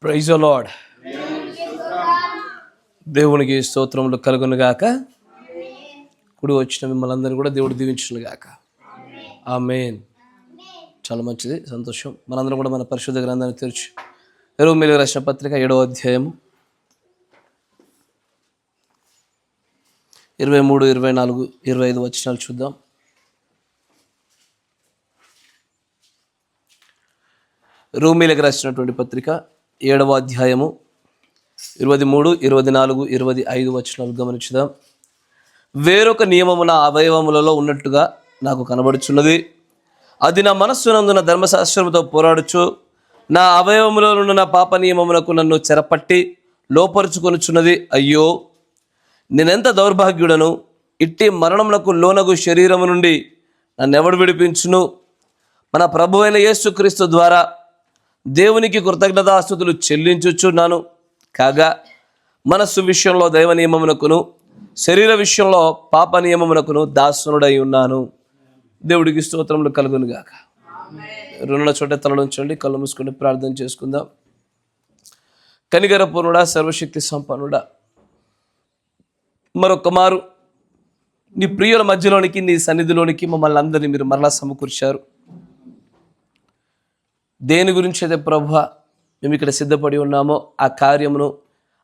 Praise the lord. దేవునికి స్తోత్రములు కలుగును గాక. కుడి వచ్చిన మిమ్మల్ని అందరినీ కూడా దేవుడు దీవించును గాక. ఆమేన్. చాలా మంచిది, సంతోషం. మనందరం కూడా మన పరిశుద్ధ గ్రంథాన్ని తెరిచి రోమీయులకు రాసిన పత్రిక 7వ అధ్యాయము 23, 24, 25 వచనాలు చూద్దాం. రోమీయులకు రాసినటువంటి పత్రిక 7వ అధ్యాయము 23, 24, 25 వచనాలు గమనించుదాం. వేరొక నియమము నా అవయవములలో ఉన్నట్టుగా నాకు కనబడుచున్నది. అది నా మనస్సునందున ధర్మశాస్త్రముతో పోరాడుచు నా అవయవములో నుండి నా పాప నియమమునకు నన్ను చెరపట్టి లోపరుచుకొనుచున్నది. అయ్యో, నేనెంత దౌర్భాగ్యుడను! ఇట్టి మరణమునకు లోనగు శరీరము నుండి నన్నెవడు విడిపించును? మన ప్రభువైన యేసుక్రీస్తు ద్వారా దేవునికి కృతజ్ఞతాస్తుతులు చెల్లించుచున్నాను. కాగా మనస్సు విషయంలో దైవ నియమమునకును, శరీర విషయంలో పాప నియమమునకును దాసునుడై ఉన్నాను. దేవుడికి స్తోత్రములు కలుగును గాక. రుణుల చోట తలనుంచండి, కళ్ళు మూసుకొని ప్రార్థన చేసుకుందాం. కనికరపూర్ణుడా, సర్వశక్తి సంపన్నుడా, మరొక మారు నీ ప్రియుల మధ్యలోనికి, నీ సన్నిధిలోనికి మమ్మల్ని అందరినీ మీరు మరలా సమకూర్చారు. దేని గురించి అయితే ప్రభువా మేము ఇక్కడ సిద్ధపడి ఉన్నామో ఆ కార్యమును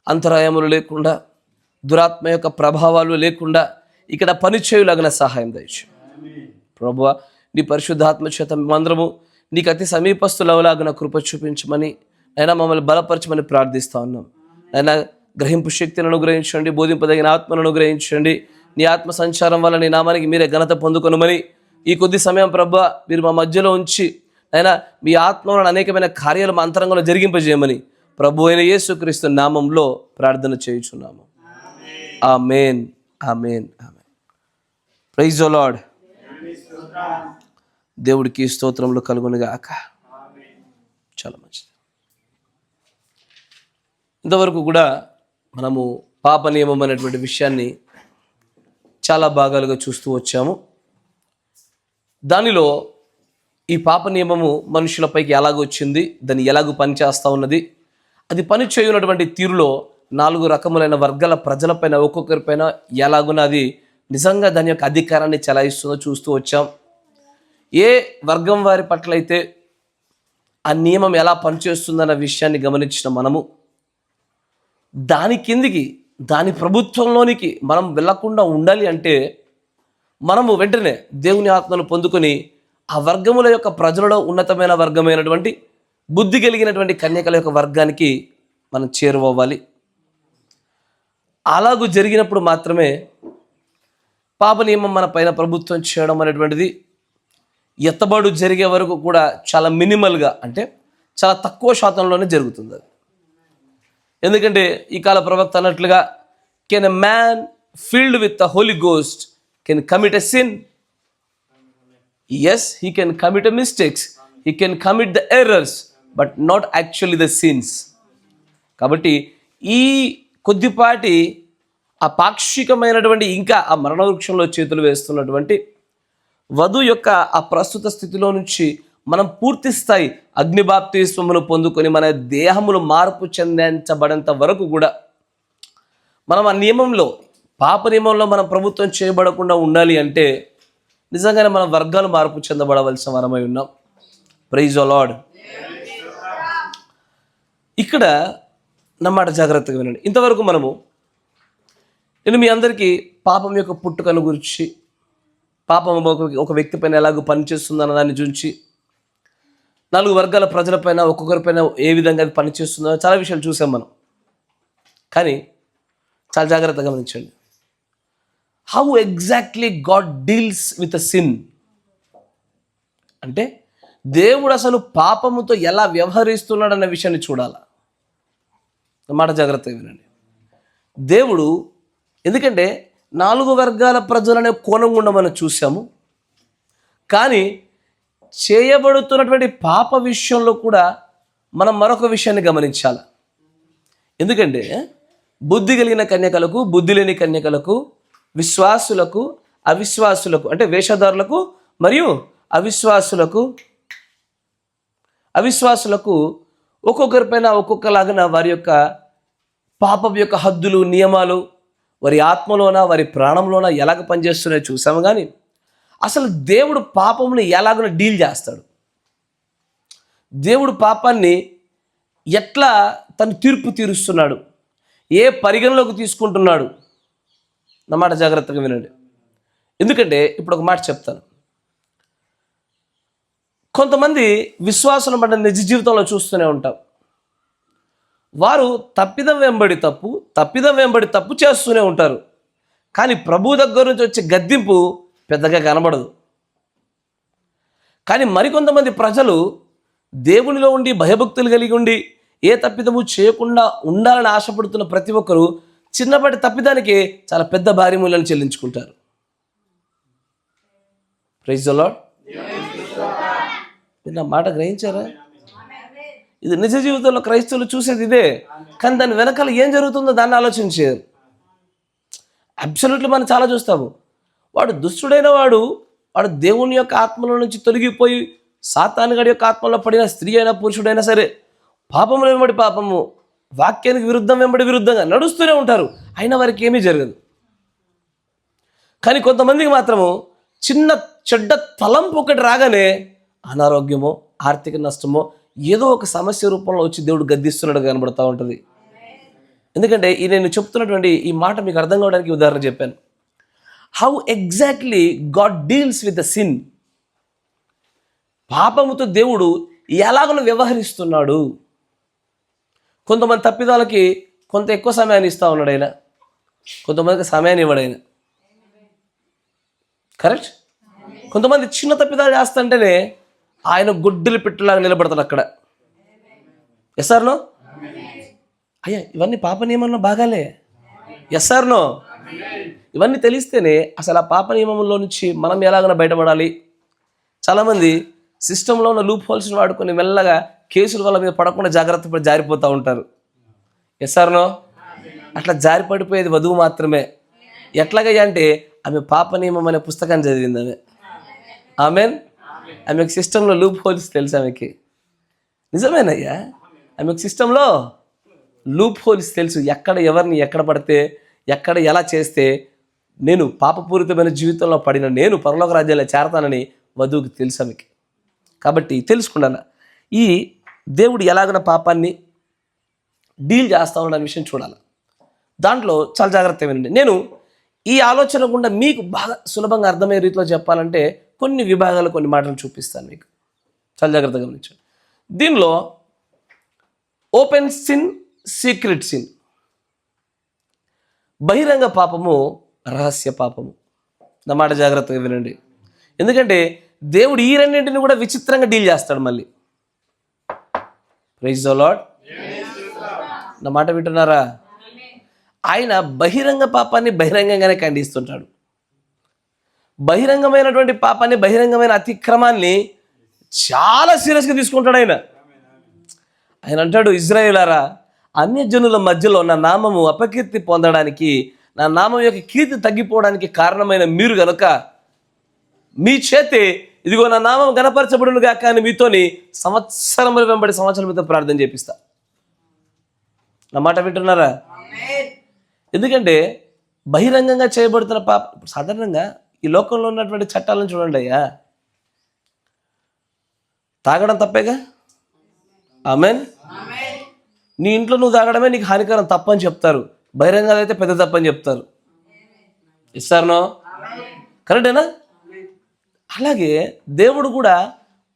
అంతరాయములు లేకుండా, దురాత్మ యొక్క ప్రభావాలు లేకుండా ఇక్కడ పనిచేయులాగిన సహాయం దయచు ప్రభువా. నీ పరిశుద్ధాత్మ చేత మేమందరము నీకు అతి సమీపస్తులవలాగిన కృప చూపించమని అయినా మమ్మల్ని బలపరచమని ప్రార్థిస్తూ ఉన్నాం. అయినా గ్రహింపు శక్తిని అనుగ్రహించండి, బోధింపదగిన ఆత్మను అనుగ్రహించండి. నీ ఆత్మ సంచారం వల్ల నీ నామానికి మీరే ఘనత పొందుకొనమని ఈ కొద్ది సమయం ప్రభువా మీరు మా మధ్యలో ఉంచి అయినా మీ ఆత్మలో అనేకమైన కార్యాలు మా అంతరంగంలో జరిగింపజేయమని ప్రభు అయిన యేసుక్రీస్తు నామంలో ప్రార్థన చేయుచున్నాము. ఆమేన్, ఆమేన్, ఆమేన్. Praise the lord. దేవుడికి స్తోత్రములు కలుగును గాక. చాలా మంచిది. ఇంతవరకు కూడా మనము పాప నియమం అనేటువంటి విషయాన్ని చాలా భాగాలుగా చూస్తూ వచ్చాము. దానిలో ఈ పాప నియమము మనుషులపైకి ఎలాగొచ్చింది, దాన్ని ఎలాగో పనిచేస్తూ ఉన్నది, అది పని చేయున్నటువంటి తీరులో 4 రకములైన వర్గాల ప్రజలపైన, ఒక్కొక్కరిపైన ఎలాగున అది నిజంగా దాని యొక్క అధికారాన్ని చెలాయిస్తుందో చూస్తూ వచ్చాం. ఏ వర్గం వారి పట్ల అయితే ఆ నియమం ఎలా పనిచేస్తుందన్న విషయాన్ని గమనించిన మనము దాని కిందికి, దాని ప్రభుత్వంలోనికి మనం వెళ్ళకుండా ఉండాలి అంటే మనము వెంటనే దేవుని ఆత్మను పొందుకొని ఆ వర్గముల యొక్క ప్రజలలో ఉన్నతమైన వర్గమైనటువంటి బుద్ధి కలిగినటువంటి కన్యకల యొక్క వర్గానికి మనం చేరువవ్వాలి. అలాగూ జరిగినప్పుడు మాత్రమే పాప నియమం మన పైన ప్రభుత్వం చేయడం అనేటువంటిది ఎత్తబడు జరిగే వరకు కూడా చాలా మినిమల్గా, అంటే చాలా తక్కువ శాతంలోనే జరుగుతుంది అది. ఎందుకంటే ఈ కాల ప్రవక్త అన్నట్లుగా, can a man filled with the Holy Ghost can commit a sin? Yes, he can commit a mistakes, he can commit the errors, but not actually the sins. కాబట్టి ఈ కొద్దిపాటి ఆ పాక్షికమైనటువంటి ఇంకా ఆ మరణ వృక్షంలో చేతులు వేస్తున్నటువంటి వధు యొక్క ఆ ప్రస్తుత స్థితిలో నుంచి మనం పూర్తి స్థాయి అగ్ని బాప్తిస్మమును పొందుకొని మన దేహములు మార్పు చెందించబడేంత వరకు కూడా మనం ఆ నియమంలో, పాప నియమంలో మనం ప్రభుత్వం చేయబడకుండా ఉండాలి అంటే నిజంగానే మన వర్గాలు మార్పు చెందబడవలసిన వరమై ఉన్నాం. Praise the Lord. ఇక్కడ నా మాట జాగ్రత్తగా వినండి. ఇంతవరకు నేను మీ అందరికీ పాపం యొక్క పుట్టుకను గురించి, పాపం ఒక వ్యక్తి పైన ఎలాగో పనిచేస్తుందన్న దాన్ని చూసి, 4 వర్గాల ప్రజలపైన, ఒక్కొక్కరిపైన ఏ విధంగా అది పనిచేస్తుందో చాలా విషయాలు చూసాం మనం. కానీ చాలా జాగ్రత్తగా గమనించండి. How exactly God deals with a sin అంటే దేవుడు అసలు పాపముతో ఎలా వ్యవహరిస్తున్నాడన్న విషయాన్ని చూడాలా. మాట జాగ్రత్తగా వినండి. దేవుడు, ఎందుకంటే 4 వర్గాల ప్రజలనే కోణం గుండా మనం చూసాము, కానీ చేయబడుతున్నటువంటి పాప విషయంలో కూడా మనం మరొక విషయాన్ని గమనించాలి. ఎందుకంటే బుద్ధి కలిగిన కన్యకలకు, బుద్ధి లేని కన్యకలకు, విశ్వాసులకు, అవిశ్వాసులకు, అంటే వేషధారులకు మరియు అవిశ్వాసులకు ఒక్కొక్కరిపైన ఒక్కొక్కలాగా వారి యొక్క పాపం యొక్క హద్దులు, నియమాలు వారి ఆత్మలోన వారి ప్రాణంలోన ఎలాగ పనిచేస్తున్నాయో చూసాము. కానీ అసలు దేవుడు పాపముని ఎలాగో డీల్ చేస్తాడు, దేవుడు పాపాన్ని ఎట్లా తను తీర్పు తీరుస్తున్నాడు, ఏ పరిగణలోకి తీసుకుంటున్నాడు, నా మాట జాగ్రత్తగా వినండి. ఎందుకంటే ఇప్పుడు ఒక మాట చెప్తాను. కొంతమంది విశ్వాసం మన నిజ జీవితంలో చూస్తూనే ఉంటాం. వారు తప్పిదం వెంబడి తప్పు చేస్తూనే ఉంటారు. కానీ ప్రభు దగ్గర నుంచి వచ్చే గద్దింపు పెద్దగా కనబడదు. కానీ మరికొంతమంది ప్రజలు దేవునిలో ఉండి భయభక్తులు కలిగి ఉండి ఏ తప్పిదము చేయకుండా ఉండాలని ఆశపడుతున్న ప్రతి ఒక్కరూ చిన్నపాటి తప్పిదానికి చాలా పెద్ద భారీ మూల్యాన్ని చెల్లించుకుంటారు. Praise the lord. నా మాట గ్రహించారా? ఇది నిజ జీవితంలో క్రైస్తవులు చూసేది ఇదే. కానీ దాని వెనకాల ఏం జరుగుతుందో దాన్ని ఆలోచించారు. అబ్సల్యూట్లీ మనం చాలా చూస్తాము. వాడు దుష్టుడైన వాడు దేవుని యొక్క ఆత్మలో నుంచి తొలగిపోయి సాతానుగాడి యొక్క ఆత్మలో పడిన స్త్రీ అయినా పురుషుడైనా సరే పాపములు వెంబడి పాపము, వాక్యానికి విరుద్ధంగా నడుస్తూనే ఉంటారు. అయినా వారికి ఏమీ జరగదు. కానీ కొంతమందికి మాత్రము చిన్న చెడ్డ తలంపు ఒకటి రాగానే అనారోగ్యమో ఆర్థిక నష్టమో ఏదో ఒక సమస్య రూపంలో వచ్చి దేవుడు గద్దిస్తున్నట్టు కనబడుతూ ఉంటుంది. ఎందుకంటే నేను చెప్తున్నటువంటి ఈ మాట మీకు అర్థం కావడానికి ఉదాహరణ చెప్పాను. How exactly God deals with the sin. పాపముతో దేవుడు ఎలాగో వ్యవహరిస్తున్నాడు. కొంతమంది తప్పిదాలకి కొంత ఎక్కువ సమయాన్ని ఇస్తూ ఉన్నాడు ఆయన, కొంతమందికి సమయాన్ని ఇవ్వడు ఆయన. కరెక్ట్. కొంతమంది చిన్న తప్పిదాలు చేస్తుంటేనే ఆయన గుడ్డలు పెట్టలాగా నిలబడతాడు అక్కడ. Yes or no? అయ్యా ఇవన్నీ పాప నియమంలో భాగాలే. Yes or no? ఇవన్నీ తెలిస్తేనే అసలు ఆ పాప నియమంలో నుంచి మనం ఎలాగైనా బయటపడాలి. చాలామంది సిస్టంలో ఉన్న లూప్ హోల్స్ని వాడుకొని మెల్లగా కేసుల వాళ్ళ మీద పడకుండా జాగ్రత్త పడి జారిపోతూ ఉంటారు. Yes or no? అట్లా జారి పడిపోయేది వధువు మాత్రమే. ఎట్లాగయ్యా అంటే ఆమె పాప నియమం అనే పుస్తకాన్ని చదివింది. ఆమెకు సిస్టంలో లూప్ హోల్స్ తెలుసు ఆమెకి. నిజమేనయ్యా, ఆమెకు సిస్టంలో లూప్ హోల్స్ తెలుసు. ఎక్కడ ఎవరిని ఎక్కడ పడితే ఎక్కడ ఎలా చేస్తే నేను పాపపూరితమైన జీవితంలో పడిన నేను పరలోక రాజ్యాల్లో చేరతానని వధువుకి తెలుసు ఆమెకి. కాబట్టి తెలుసుకున్నాను ఈ దేవుడు ఎలాగైనా పాపాన్ని డీల్ చేస్తా ఉన్న విషయం చూడాలి. దాంట్లో చాలా జాగ్రత్తగా వినండి. నేను ఈ ఆలోచన గుండా మీకు బాగా సులభంగా అర్థమయ్యే రీతిలో చెప్పాలంటే కొన్ని విభాగాలు కొన్ని మాటలు చూపిస్తాను మీకు. చాలా జాగ్రత్తగా గమనించండి. దీనిలో ఓపెన్ సిన్, సీక్రెట్ సిన్, బహిరంగ పాపము, రహస్య పాపము. నా మాట జాగ్రత్తగా వినండి. ఎందుకంటే దేవుడు ఈ రెండింటిని కూడా విచిత్రంగా డీల్ చేస్తాడు మళ్ళీ. Praise the lord. నా మాట వింటున్నారా? ఆయన బహిరంగ పాపాన్ని బహిరంగంగానే ఖండిస్తుంటాడు. బహిరంగమైనటువంటి పాపాన్ని, బహిరంగమైన అతిక్రమాన్ని చాలా సీరియస్గా తీసుకుంటాడు ఆయన. ఆయన అంటాడు, ఇజ్రాయేలారా, అన్యజనుల మధ్యలో నా నామము అపకీర్తి పొందడానికి, నా నామం యొక్క కీర్తి తగ్గిపోవడానికి కారణమైన మీరు గనుక మీ చేతే ఇదిగో నా నామం గణపరచబడునుగా, కానీ మీతోని సంవత్సరముల వెంబడి సంవత్సరం మీతో ప్రార్థన చేపిస్తా. నా మాట వింటున్నారా? ఎందుకంటే బహిరంగంగా చేయబడుతున్న పాప, సాధారణంగా ఈ లోకంలో ఉన్నటువంటి చట్టాలను చూడండి అయ్యా. తాగడం తప్పేగా. ఆమెన్. నీ ఇంట్లో నువ్వు తాగడమే నీకు హానికరం, తప్పని చెప్తారు. బహిరంగంగా అయితే పెద్ద తప్పని చెప్తారు. ఇస్తారనో? కరెక్టేనా? అలాగే దేవుడు కూడా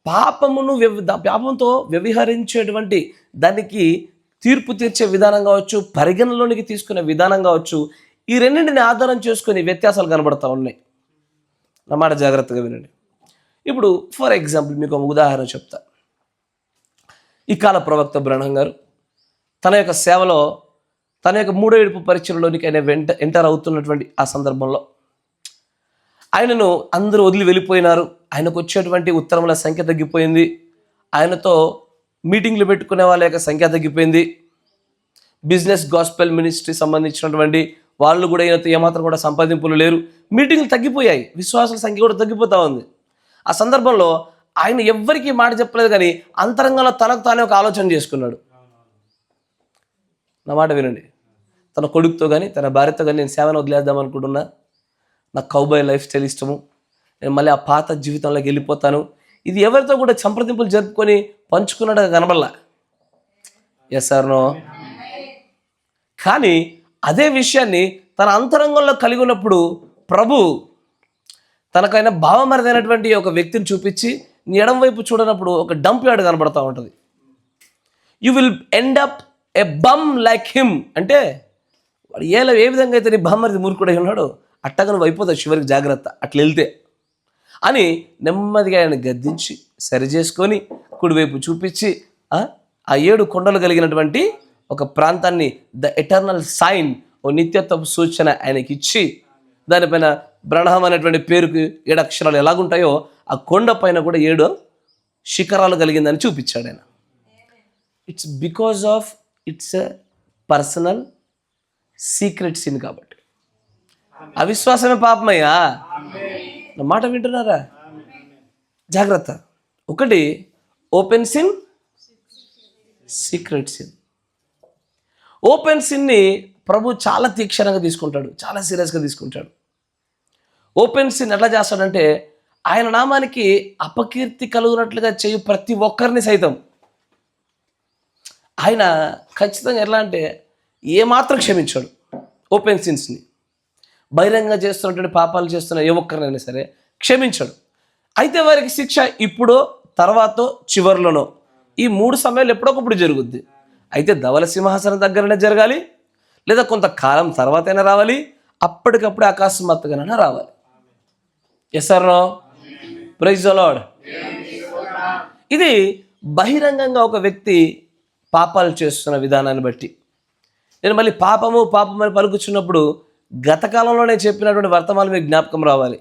పాపంతో వ్యవహరించేటువంటి దానికి తీర్పు తీర్చే విధానం కావచ్చు, పరిగణలోనికి తీసుకునే విధానం కావచ్చు, ఈ రెండింటిని ఆధారం చేసుకుని వ్యత్యాసాలు కనబడతా ఉన్నాయి. నా మాట జాగ్రత్తగా వినండి. ఇప్పుడు ఫర్ ఎగ్జాంపుల్ మీకు ఒక ఉదాహరణ చెప్తా. ఈ కాల ప్రవక్త బ్రహ్నం గారు తన యొక్క సేవలో, తన యొక్క 3వ ఏడుపు పరిచయంలోనికి ఆయన ఎంటర్ అవుతున్నటువంటి ఆ సందర్భంలో ఆయనను అందరూ వదిలి వెళ్ళిపోయినారు. ఆయనకు వచ్చేటువంటి ఉత్తరముల సంఖ్య తగ్గిపోయింది. ఆయనతో మీటింగ్లు పెట్టుకునే వాళ్ళ యొక్క సంఖ్య తగ్గిపోయింది. బిజినెస్ గాస్పెల్ మినిస్ట్రీ సంబంధించినటువంటి వాళ్ళు కూడా ఈయనతో ఏమాత్రం కూడా సంపాదింపులు లేరు. మీటింగ్లు తగ్గిపోయాయి. విశ్వాసాల సంఖ్య కూడా తగ్గిపోతూ ఉంది. ఆ సందర్భంలో ఆయన ఎవ్వరికీ మాట చెప్పలేదు, కానీ అంతరంగంలో తనకు తానే ఒక ఆలోచన చేసుకున్నాడు. నా మాట వినండి. తన కొడుకుతో కానీ తన భార్యతో కానీ నేను సేవను వదిలేద్దాం అనుకుంటున్నా, నాకు కౌబాయ్ లైఫ్ స్టైల్ ఇష్టము, నేను మళ్ళీ ఆ పాత జీవితంలోకి వెళ్ళిపోతాను. ఇది ఎవరితో కూడా సంప్రదింపులు జరుపుకొని పంచుకున్నట్టుగా కనబడలా. Yes or no? కానీ అదే విషయాన్ని తన అంతరంగంలో కలిగి ఉన్నప్పుడు ప్రభు తనకైనా భావమరిదైనటువంటి ఒక వ్యక్తిని చూపించి నీ ఎడం వైపు చూడనప్పుడు ఒక డంప్ యార్డ్ కనబడతా ఉంటుంది. You will end up a bum like him. అంటే వాడు ఏ విధంగా అయితే నీ బామ్మరిది మూర్ఖుడై ఉన్నాడో అట్టగా నువ్వు అయిపోతావు చివరికి, జాగ్రత్త అట్లా వెళ్తే అని నెమ్మదిగా ఆయన గద్దించి సరి చేసుకొని కుడివైపు చూపించి ఆ 7 కొండలు కలిగినటువంటి ఒక ప్రాంతాన్ని ద ఎటర్నల్ సైన్, ఓ నిత్యత్వపు సూచన ఆయనకి ఇచ్చి, దానిపైన బ్రహ్మ అనేటువంటి పేరుకి 7 అక్షరాలు ఎలాగుంటాయో ఆ కొండ పైన కూడా 7 శిఖరాలు కలిగిందని చూపించాడు ఆయన. It's because of it's a personal secret sin. కాబట్టి అవిశ్వాసమే పాపమయ్యా. నా మాట వింటున్నారా? జాగ్రత్త. ఒకటి open sin, secret sin. Open సిన్ని ప్రభు చాలా తీక్షణంగా తీసుకుంటాడు, చాలా సీరియస్గా తీసుకుంటాడు. ఓపెన్ సిన్ ఎట్లా చేస్తాడంటే ఆయన నామానికి అపకీర్తి కలుగునట్లుగా చేయు ప్రతి ఒక్కరిని సైతం ఆయన ఖచ్చితంగా ఎట్లా అంటే ఏమాత్రం క్షమించాడు. ఓపెన్ సిన్స్ని బహిరంగంగా చేస్తున్నటువంటి పాపాలు చేస్తున్న ఏ ఒక్కరినైనా సరే క్షమించాడు. అయితే వారికి శిక్ష ఇప్పుడో తర్వాతో చివరిలోనో, ఈ 3 సమయాలు ఎప్పుడొకప్పుడు జరుగుద్ది. అయితే ధవల సింహాసనం దగ్గరనే జరగాలి, లేదా కొంతకాలం తర్వాతైనా రావాలి, అప్పటికప్పుడు అకస్మాత్తుగానైనా రావాలి. Yes or no? Praise the Lord. ఇది బహిరంగంగా ఒక వ్యక్తి పాపాలు చేస్తున్న విధానాన్ని బట్టి. నేను మళ్ళీ పాపము అని పలుకుచున్నప్పుడు గత కాలంలో నేను చెప్పినటువంటి వర్తమానం మీకు జ్ఞాపకం రావాలి.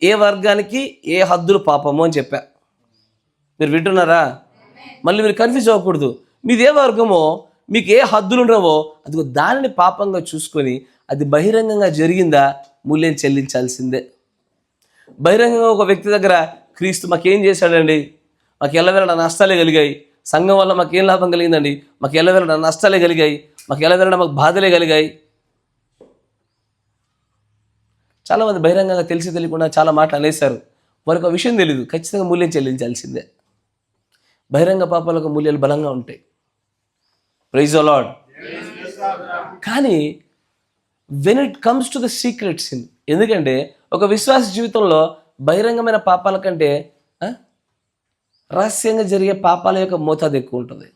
ఏ వర్గానికి ఏ హద్దులు పాపము అని చెప్పా. మీరు వింటున్నారా? మళ్ళీ మీరు కన్ఫ్యూజ్ అవ్వకూడదు. మీది ఏ వర్గమో, మీకు ఏ హద్దులు ఉండవో అదిగో దానిని పాపంగా చూసుకొని అది బహిరంగంగా జరిగిందా మూల్యం చెల్లించాల్సిందే. బహిరంగంగా ఒక వ్యక్తి దగ్గర క్రీస్తు మాకేం చేశాడండి, మాకు ఎల్లవేళ నష్టాలే కలిగాయి, సంఘం వల్ల మాకేం లాభం కలిగిందండి, మాకు ఎల్లవేళ నష్టాలే కలిగాయి, మాకు ఎల్లవేళ మాకు బాధలే కలిగాయి. చాలామంది బహిరంగంగా తెలిసి తెలియకుండా చాలా మాటలు అనేశారు. వారికి ఒక విషయం తెలియదు, ఖచ్చితంగా మూల్యం చెల్లించాల్సిందే. బహిరంగ పాపాలకు మూల్యాలు బలంగా ఉంటాయి. Praise the lord. కానీ when it comes to the secret sin, ఎందుకంటే ఒక విశ్వాస జీవితంలో బహిరంగమైన పాపాల కంటే రహస్యంగా జరిగే పాపాల యొక్క మోతాదు ఎక్కువ ఉంటుంది.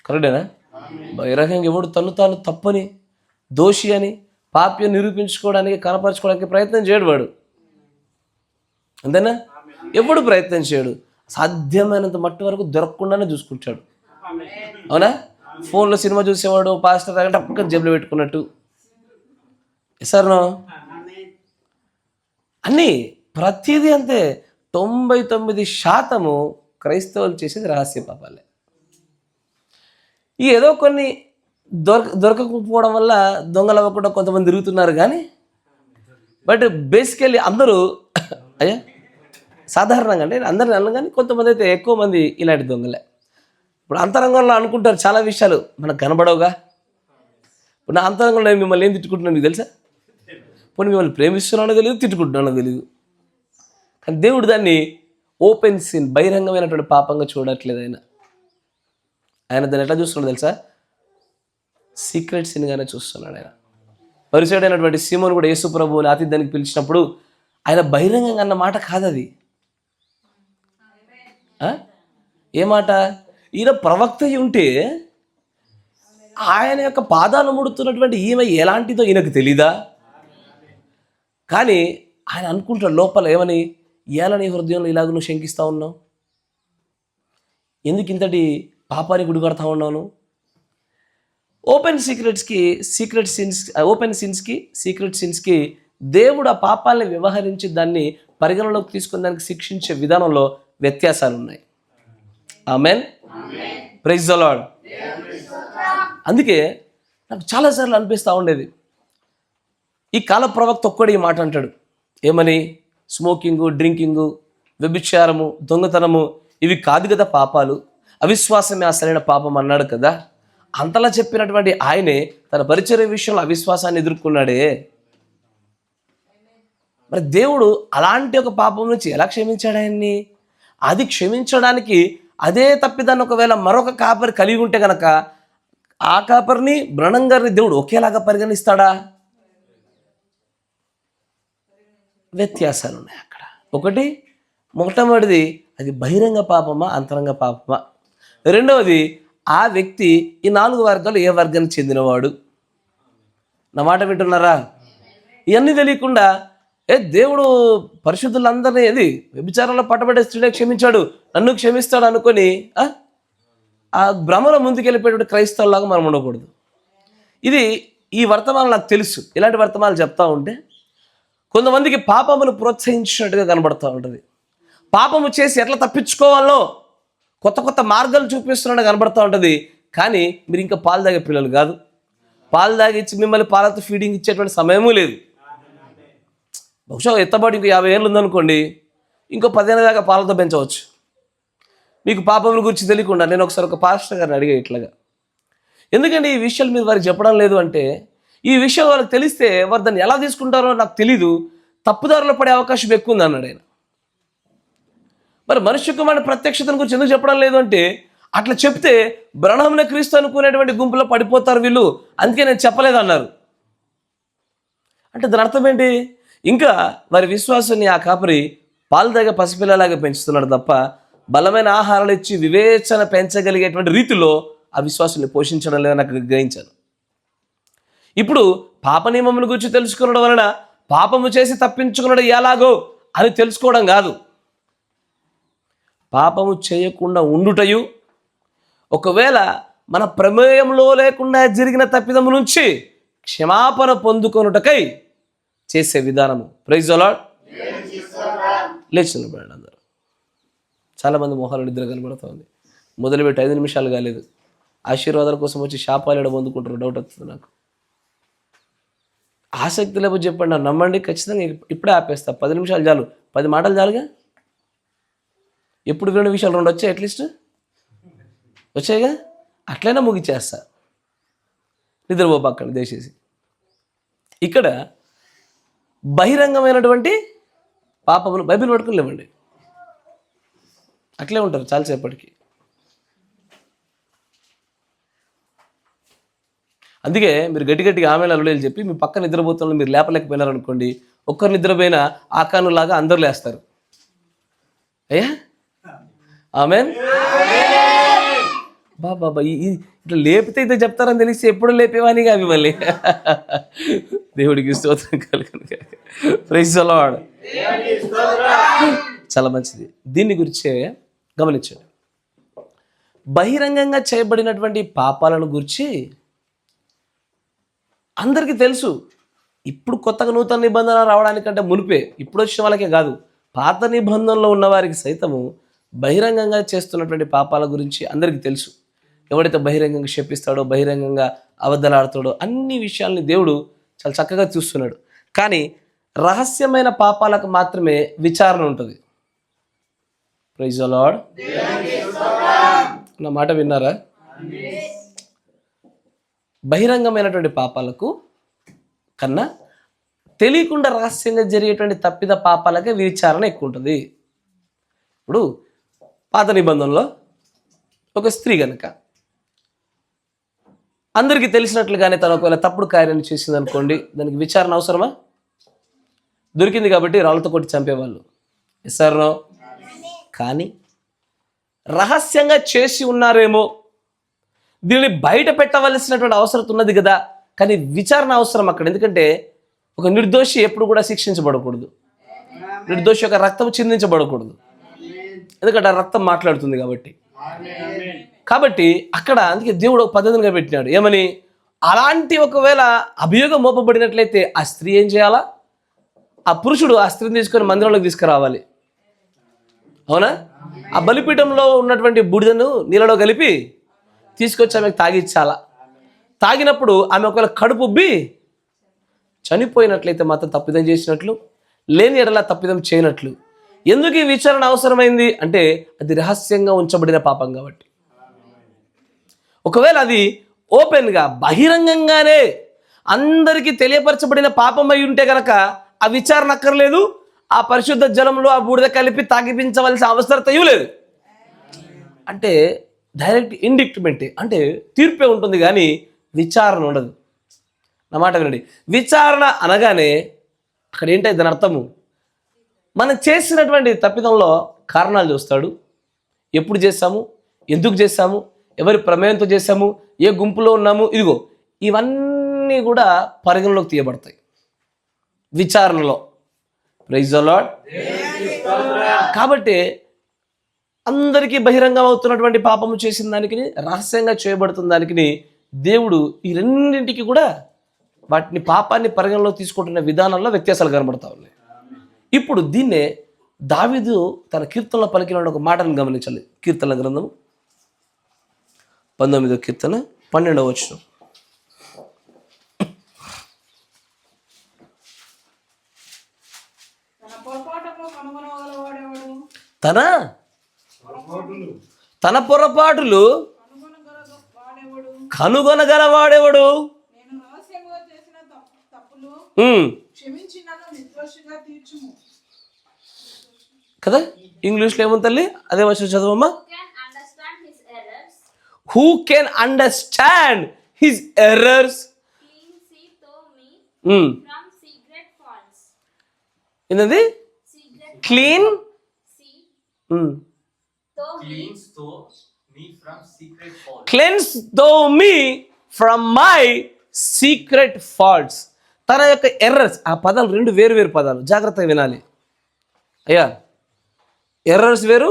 కరెక్టేనా? బహిరంగంగా ఎవడు తాను తప్పని, దోషి అని, పాప్యం నిరూపించుకోవడానికి, కనపరచుకోవడానికి ప్రయత్నం చేయడు వాడు. అంతేనా? ఎప్పుడు ప్రయత్నం చేయడు. సాధ్యమైనంత మట్టి వరకు దొరకకుండానే చూసుకుంటాడు. అవునా? ఫోన్లో సినిమా చూసేవాడు పాస్టర్ టప్పక జేబులో పెట్టుకున్నట్టు. ఎసారనో? అన్నీ ప్రతిదీ అంతే. 99% క్రైస్తవులు చేసేది రహస్య పాపాలే. ఈ ఏదో కొన్ని దొరకకపోవడం వల్ల దొంగలు అవ్వకుండా కొంతమంది తిరుగుతున్నారు, కానీ బట్ బేసికల్లీ అందరూ అయ్యా సాధారణంగా అంటే అందరిని అన్న, కానీ కొంతమంది అయితే ఎక్కువ మంది ఇలాంటి దొంగలే. ఇప్పుడు అంతరంగంలో అనుకుంటారు చాలా విషయాలు మనకు కనబడవుగా. ఇప్పుడు నా అంతరంగంలో నేను మిమ్మల్ని ఏం తిట్టుకుంటున్నాను మీకు తెలుసా? ఇప్పుడు మిమ్మల్ని ప్రేమిస్తున్నానో తెలియదు, తిట్టుకుంటున్నానో తెలియదు. కానీ దేవుడు దాన్ని ఓపెన్ సిన్, బహిరంగమైనటువంటి పాపంగా చూడట్లేదు. ఆయన దాన్ని ఎట్లా చూస్తున్నాడు తెలుసా? సీక్రెట్ సిన్గానే చూస్తున్నాడు ఆయన. పరిచయుడైనటువంటి సీమోను కూడా యేసు ప్రభువుని ఆతిథ్యానికి పిలిచినప్పుడు ఆయన బహిరంగంగా అన్న మాట కాదు అది. ఏ మాట? ఈయన ప్రవక్త ఉంటే ఆయన యొక్క పాదాలు ముడుతున్నటువంటి ఈమె ఎలాంటిదో ఈయనకు తెలీదా? కానీ ఆయన అనుకుంటాడు లోపల ఏమని, ఎలా నీ హృదయంలో ఇలాగ నువ్వు శంకిస్తూ ఉన్నావు, ఎందుకు ఇంతటి పాపానికి గుడి కడతా ఉన్నాను? ఓపెన్ సీక్రెట్ సిన్స్కి దేవుడు ఆ పాపాలని వ్యవహరించి దాన్ని పరిగణలోకి తీసుకుని దానికి శిక్షించే విధానంలో వ్యత్యాసాలు ఉన్నాయి. ఆమేన్. Praise the lord. అందుకే నాకు చాలాసార్లు అనిపిస్తూ ఉండేది, ఈ కాల ప్రవక్త ఒక్కడు ఈ మాట అంటాడు. ఏమని? స్మోకింగు, డ్రింకింగు, వ్యభిచారము, దొంగతనము ఇవి కాదు కదా పాపాలు, అవిశ్వాసమే అసలైన పాపం అన్నాడు కదా. అంతలా చెప్పినటువంటి ఆయనే తన పరిచర్య విషయంలో అవిశ్వాసాన్ని ఎదుర్కొన్నాడే. మరి దేవుడు అలాంటి ఒక పాపం నుంచి ఎలా క్షమించాడు ఆయన్ని? అది క్షమించడానికి అదే తప్పిదాన్ని ఒకవేళ మరొక కాపరి కలిగి ఉంటే గనక ఆ కాపరిని, బ్రహ్నం గారిని దేవుడు ఒకేలాగా పరిగణిస్తాడా? వ్యత్యాసాలు ఉన్నాయి అక్కడ. ఒకటి, మొట్టమొదటిది అది బహిరంగ పాపమా అంతరంగ పాపమా. రెండవది ఆ వ్యక్తి ఈ 4 వర్గాలు ఏ వర్గానికి చెందినవాడు. నా మాట వింటున్నారా? ఇవన్నీ తెలియకుండా దేవుడు పరిశుద్ధులందరినీ వ్యభిచారంలో పట్టబడే స్త్రీనే క్షమించాడు, నన్ను క్షమిస్తాడు అనుకొని ఆ భ్రమలో ముందుకెళ్ళిపోయేటువంటి క్రైస్తవులాగా మనం ఉండకూడదు. ఈ వర్తమానం నాకు తెలుసు. ఇలాంటి వర్తమానాలు చెప్తా ఉంటే కొంతమందికి పాపమును ప్రోత్సహించినట్టుగా కనబడుతూ ఉంటుంది. పాపము చేసి ఎట్లా తప్పించుకోవాలో కొత్త కొత్త మార్గాలు చూపిస్తున్నట్టు కనబడుతూ ఉంటుంది. కానీ మీరు ఇంకా పాలు తాగే పిల్లలు కాదు. పాలు తాగిచ్చి మిమ్మల్ని పాలతో ఫీడింగ్ ఇచ్చేటువంటి సమయమూ లేదు. బహుశా ఎత్తబాటు ఇంకో 50 ఏళ్ళు ఉందనుకోండి, ఇంకో 10 ఏళ్ళ దాకా పాలతో పెంచవచ్చు. మీకు పాపముల గురించి తెలియకుండా నేను ఒకసారి ఒక పాస్టర్ గారిని అడిగా ఇట్లాగా, ఎందుకంటే ఈ విషయాలు మీరు వారికి చెప్పడం లేదు అంటే, ఈ విషయం వాళ్ళకి తెలిస్తే వారు దాన్ని ఎలా తీసుకుంటారో నాకు తెలీదు, తప్పుదారిలో పడే అవకాశం ఎక్కువ ఉంది అన్నాడు ఆయన. మరి మనుష్య కుమారుని ప్రత్యక్షతను గురించి ఎందుకు చెప్పడం లేదు అంటే, అట్లా చెప్తే బ్రహ్మణ క్రీస్తు అనుకునేటువంటి గుంపులో పడిపోతారు వీళ్ళు, అందుకే నేను చెప్పలేదు అన్నారు. అంటే దాని అర్థం ఏంటి? ఇంకా వారి విశ్వాసాన్ని ఆ కాపరి పాలు తాగే పసిపిల్లలాగా పెంచుతున్నాడు తప్ప బలమైన ఆహారాలు ఇచ్చి వివేచన పెంచగలిగేటువంటి రీతిలో ఆ విశ్వాసాన్ని పోషించడం లేదని నాకు గ్రహించాను. ఇప్పుడు పాప నియమముల గురించి తెలుసుకోవడం వలన పాపము చేసి తప్పించుకున్నాడు ఎలాగో అని తెలుసుకోవడం కాదు, పాపము చేయకుండా ఉండుటయు, ఒకవేళ మన ప్రమేయంలో లేకుండా జరిగిన తప్పిదము నుంచి క్షమాపణ పొందుకొనుటకై చేసే విధానము. Praise the Lord. లేచిన అందరూ. చాలామంది మొహాలు నిద్ర కనబడుతూ ఉంది. మొదలుపెట్టి 5 నిమిషాలు కాలేదు, ఆశీర్వాదాల కోసం వచ్చి శాపాలు పొందుకుంటారు. డౌట్ వస్తుంది నాకు. ఆసక్తి లేకపోతే చెప్పండి, నాకు నమ్మండి, ఖచ్చితంగా ఇప్పుడే ఆపేస్తా. 10 నిమిషాలు చాలు, 10 మాటలు చాలుగా. ఎప్పుడు విన్న విషయాలు 2 వచ్చాయి, అట్లీస్ట్ వచ్చాయిగా, అట్లయినా ముగిచేస్తా. నిద్రపోపక్కని దయచేసి. ఇక్కడ బహిరంగమైనటువంటి పాపమును బైబిల్ పట్టుకుని లేవండి, అట్లే ఉంటారు చాలాసేపటికి. అందుకే మీరు గట్టిగా ఆమె అల్లుడేలు చెప్పి మీ పక్క నిద్రపోతున్న మీరు లేపలేకపోయినారనుకోండి, ఒక్కరు నిద్రపోయినా ఆకానులాగా అందరూ లేస్తారు. అయ్యా ఆమెన్. బాబా ఇట్లా లేపితే ఇదే చెప్తారని తెలిసి ఎప్పుడు లేపేవాని అవి మళ్ళీ. దేవుడికి స్తోత్రం కలుగును. Praise the Lord. చాలా మంచిది. దీన్ని గురించే గమనించండి. బహిరంగంగా చేయబడినటువంటి పాపాలను గురించి అందరికీ తెలుసు. ఇప్పుడు కొత్తగా నూతన నిబంధన రావడానికంటే మునిపే, ఇప్పుడు వచ్చిన వాళ్ళకే కాదు, పాత నిబంధనలో ఉన్న వారికి సైతము బహిరంగంగా చేస్తున్నటువంటి పాపాల గురించి అందరికీ తెలుసు. ఎవడైతే బహిరంగంగా శపిస్తాడో, బహిరంగంగా అబద్ధాలాడుతాడో, అన్ని విషయాల్ని దేవుడు చాలా చక్కగా చూస్తున్నాడు. కానీ రహస్యమైన పాపాలకు మాత్రమే విచారణ ఉంటుంది. Praise the lord. నా మాట విన్నారా? బహిరంగమైనటువంటి పాపాలకు కన్నా తెలియకుండా రహస్యంగా జరిగేటువంటి తప్పిద పాపాలకే విచారణ ఎక్కువ ఉంటుంది. ఇప్పుడు పాత నిబంధనలో ఒక స్త్రీ కనుక అందరికీ తెలిసినట్లుగానే తను ఒకవేళ తప్పుడు కార్యాన్ని చేసింది అనుకోండి, దానికి విచారణ అవసరమా? దొరికింది కాబట్టి రాళ్ళతో కొట్టి చంపేవాళ్ళు. ఎస్ఆర్నో. కానీ రహస్యంగా చేసి ఉన్నారేమో, దీనిని బయట పెట్టవలసినటువంటి అవసరం ఉన్నది కదా, కానీ విచారణ అవసరం అక్కడ. ఎందుకంటే ఒక నిర్దోషి ఎప్పుడు కూడా శిక్షించబడకూడదు, నిర్దోషి యొక్క రక్తం చిందించబడకూడదు, ఎందుకంటే ఆ రక్తం మాట్లాడుతుంది కాబట్టి అక్కడ అందుకే దేవుడు ఒక పద్ధతిగా పెట్టినాడు. ఏమని? అలాంటి ఒకవేళ అభియోగం మోపబడినట్లయితే ఆ స్త్రీ ఏం చేయాలా? ఆ పురుషుడు ఆ స్త్రీని తీసుకొని మందిరంలోకి తీసుకురావాలి. అవునా? ఆ బలిపీఠంలో ఉన్నటువంటి బూడిదను నీళ్ళలో కలిపి తీసుకొచ్చి ఆమెకు తాగిచ్చాలా. తాగినప్పుడు ఆమె ఒకవేళ కడుపు ఉబ్బి చనిపోయినట్లయితే మాత్రం తప్పిదం చేసినట్లు, లేని ఎడలా తప్పిదం చేయనట్లు. ఎందుకు ఈ విచారణ అవసరమైంది అంటే అది రహస్యంగా ఉంచబడిన పాపం కాబట్టి. ఒకవేళ అది ఓపెన్గా బహిరంగంగానే అందరికీ తెలియపరచబడిన పాపం అయి ఉంటే కనుక ఆ విచారణ అక్కర్లేదు, ఆ పరిశుద్ధ జలంలో ఆ బూడిద కలిపి తాగిపించవలసిన అవసరత లేదు. అంటే డైరెక్ట్ ఇండిక్ట్మెంటే, అంటే తీర్పే ఉంటుంది కానీ విచారణ ఉండదు. నా మాట వినండి. విచారణ అనగానే అక్కడ ఏంటంటే దాని అర్థము మనం చేసినటువంటి తప్పిదంలో కారణాలు చూస్తాడు. ఎప్పుడు చేశాము, ఎందుకు చేశాము, ఎవరి ప్రమేయంతో చేశాము, ఏ గుంపులో ఉన్నాము, ఇదిగో ఇవన్నీ కూడా పరిగణలోకి తీయబడతాయి విచారణలో. Praise the Lord. కాబట్టి అందరికీ బహిరంగం అవుతున్నటువంటి పాపము చేసిన దానికి, రహస్యంగా చేయబడుతున్న దానికి దేవుడు ఈ రెండింటికి కూడా వాటిని పాపాన్ని పరిగణలో తీసుకుంటున్న విధానంలో వ్యత్యాసాలు కనబడతా ఉన్నాయి. ఇప్పుడు దీన్నే దావీదు తన కీర్తనలో పలికిన ఒక మాటను గమనించాలి. కీర్తనల గ్రంథము 19వ కీర్తన 12వ వచనం. తన పొరపాటులు కనుగొనగలవాడెవడు? కదా, ఇంగ్లీష్లో ఏముంది తల్లి? అదే వచ్చిన చదవమ్మా. Who can understand his errors? ఏంటది? Clean cleanse thou me from my secret faults. తన యొక్క ఎర్రర్స్, ఆ పదాలు రెండు వేరు వేరు పదాలు, జాగ్రత్తగా వినాలి అయ్యా. ఎర్రర్స్ వేరు,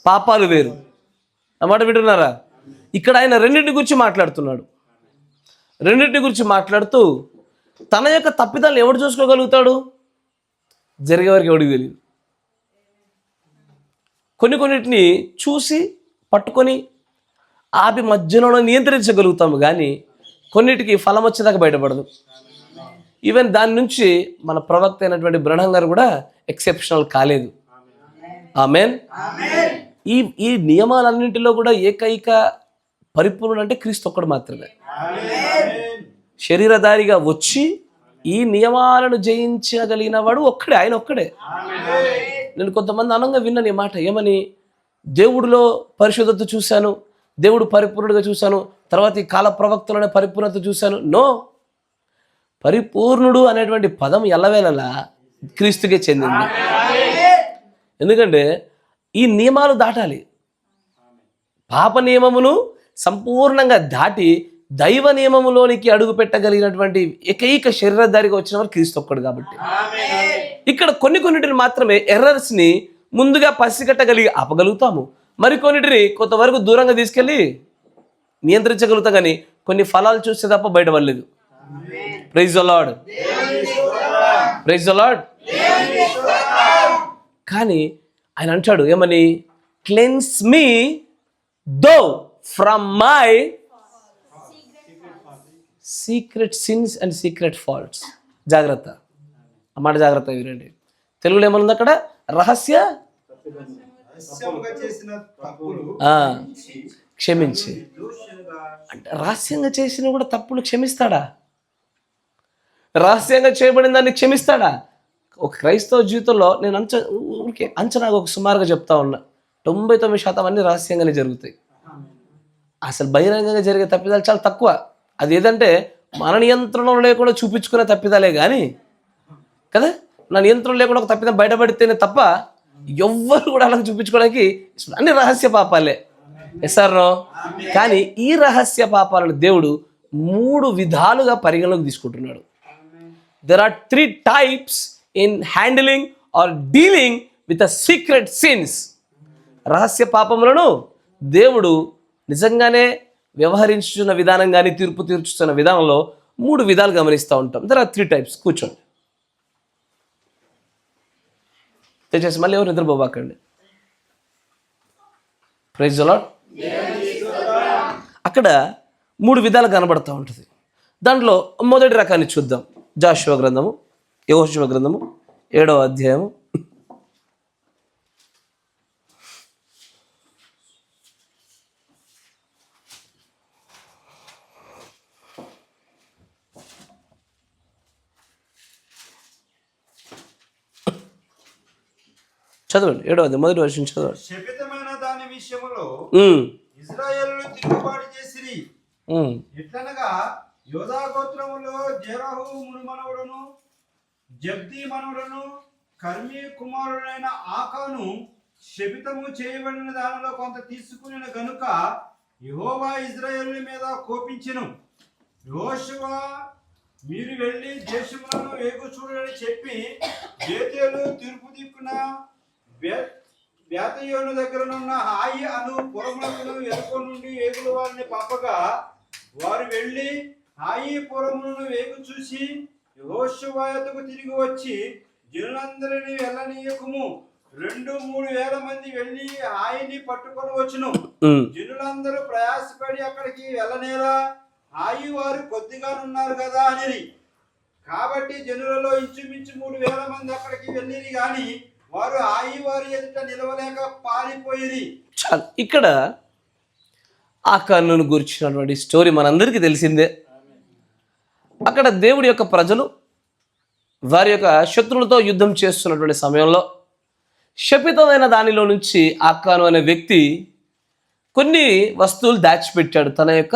పాపాలు వేరు. అన్నమాట వింటున్నారా? ఇక్కడ ఆయన రెండింటి గురించి మాట్లాడుతున్నాడు. రెండింటి గురించి మాట్లాడుతూ తన యొక్క తప్పిదాలు ఎవడు చూసుకోగలుగుతాడు? జరిగేవారికి ఎవడికి తెలియదు. కొన్నిటిని చూసి పట్టుకొని ఆపి మధ్యలో నియంత్రించగలుగుతాము, కానీ కొన్నిటికి ఫలం వచ్చేదాకా బయటపడదు. ఈవెన్ దాని నుంచి మన ప్రవక్త అయినటువంటి బ్రహ్మం గారు కూడా ఎక్సెప్షనల్ కాలేదు. ఆమేన్. ఈ నియమాలన్నింటిలో కూడా ఏకైక పరిపూర్ణుడు అంటే క్రీస్తు ఒక్కడు మాత్రమే. శరీరధారిగా వచ్చి ఈ నియమాలను జయించగలిగిన వాడు ఒక్కడే, ఆయన ఒక్కడే. నేను కొంతమంది అనంగా విన్నాను ఈ మాట. ఏమని? దేవుడిలో పరిశుద్ధత చూశాను, దేవుడు పరిపూర్ణుడిగా చూశాను, తర్వాత ఈ కాల ప్రవక్తలోనే పరిపూర్ణత చూశాను. నో, పరిపూర్ణుడు అనేటువంటి పదం ఎల్లవేళలా క్రీస్తుకే చెందింది. ఎందుకంటే ఈ నియమాలు దాటాలి. పాప నియమమును సంపూర్ణంగా దాటి దైవ నియమములోనికి అడుగు పెట్టగలిగినటువంటి ఏకైక శరీరధారిగా వచ్చిన వారు క్రీస్తు ఒక్కడు. కాబట్టి ఇక్కడ కొన్నిటిని మాత్రమే ఎర్రర్స్ని ముందుగా పసిగట్టగలిగి ఆపగలుగుతాము, మరికొన్నిటిని కొంతవరకు దూరంగా తీసుకెళ్ళి నియంత్రించగలుగుతాం, కానీ కొన్ని ఫలాలు చూస్తే తప్ప బయటపడలేదు. Praise the lord. Praise the lord. కానీ ఆయన అంటాడు ఏమని? Cleanse me thou from my secret sins and secret faults. జాగ్రత్త, ఆ మాట జాగ్రత్త వినండి. తెలుగులో ఏమనుంది అక్కడ? రహస్య క్షమించి. అంటే రహస్యంగా చేసిన కూడా తప్పులు క్షమిస్తాడా? రహస్యంగా చేయబడిన దాన్ని క్షమిస్తాడా? ఒక క్రైస్తవ జీవితంలో నేను అంచనాగా ఒక సుమారుగా చెప్తా ఉన్నా, 99% అన్ని రహస్యంగానే జరుగుతాయి. అసలు బహిరంగంగా జరిగే తప్పిదాలు చాలా తక్కువ. అది ఏదంటే మన నియంత్రణలో లేకుండా చూపించుకునే తప్పిదాలే కానీ కదా, నా నియంత్రణ లేకుండా ఒక తప్పిదం బయటపడితేనే తప్ప ఎవ్వరు కూడా అలా చూపించుకోవడానికి అన్ని రహస్య పాపాలే. ఎస్ఆర్నో? కానీ ఈ రహస్య పాపాలను దేవుడు 3 విధాలుగా పరిగణలోకి తీసుకుంటున్నాడు. There are 3 types in handling or dealing with the secret sins. రహస్య పాపములను దేవుడు నిజంగానే వ్యవహరించుతున్న విధానం కానీ తీర్పు తీర్చుతున్న విధానంలో 3 విధాలు గమనిస్తూ ఉంటాం. There are 3 types. కూర్చోండి, తెచ్చేసి మళ్ళీ ఎవరు నిద్రపోబాకండి. Praise the lord. అక్కడ 3 విధాలు కనబడుతూ ఉంటుంది. దాంట్లో మొదటి రకాన్ని చూద్దాం. యెహోషువ గ్రంథము 7వ అధ్యాయము చదవండి 7వ మొదటి వర్షం చదవండి. శపితమైన దాని విషయములో ఇశ్రాయేలు తిరుగుబాటు చేసిరి. ఎట్లనగా యోధా గోత్రములో జెరహు మునుమనవుడును జబ్ది మనవుడును కర్మీ కుమారుడైన ఆకాను శపితము చేయబడిన దానిలో కొంత తీసుకుని గనుక యెహోవా ఇశ్రాయేలు మీద కోపించెను. యెహోషువ మీరు వెళ్ళి దేశములను వేగు చూడని చెప్పి బేతేలు తూర్పు దిక్కున బేతయోను దగ్గరనున్న హాయి అను పురములకు ఎరుకో నుండి వేగుల వారిని పంపగా వారు వెళ్ళి హాయి పురములను వేగు చూసి యెహోషువ యొద్దకు తిరిగి వచ్చి జనులందరినీ వెళ్ళనీయకుము, 2-3 వేల మంది వెళ్ళి హాయిని పట్టుకొని వచ్చును. జనులందరూ ప్రయాసపడి అక్కడికి వెళ్ళనేలా, హాయి వారు కొద్దిగానున్నారు కదా అని. కాబట్టి జనులలో ఇంచుమించు 3 వేల మంది అక్కడికి వెళ్ళిరి గాని వారు హాయి వారి ఎదుట నిలవలేక పారిపోయిరి. చాలు. ఇక్కడ ఆకానును గురించినటువంటి స్టోరీ మనందరికీ తెలిసిందే. అక్కడ దేవుడి యొక్క ప్రజలు వారి యొక్క శత్రువులతో యుద్ధం చేస్తున్నటువంటి సమయంలో శపితమైన దానిలో నుంచి ఆకాను అనే వ్యక్తి కొన్ని వస్తువులు దాచిపెట్టాడు. తన యొక్క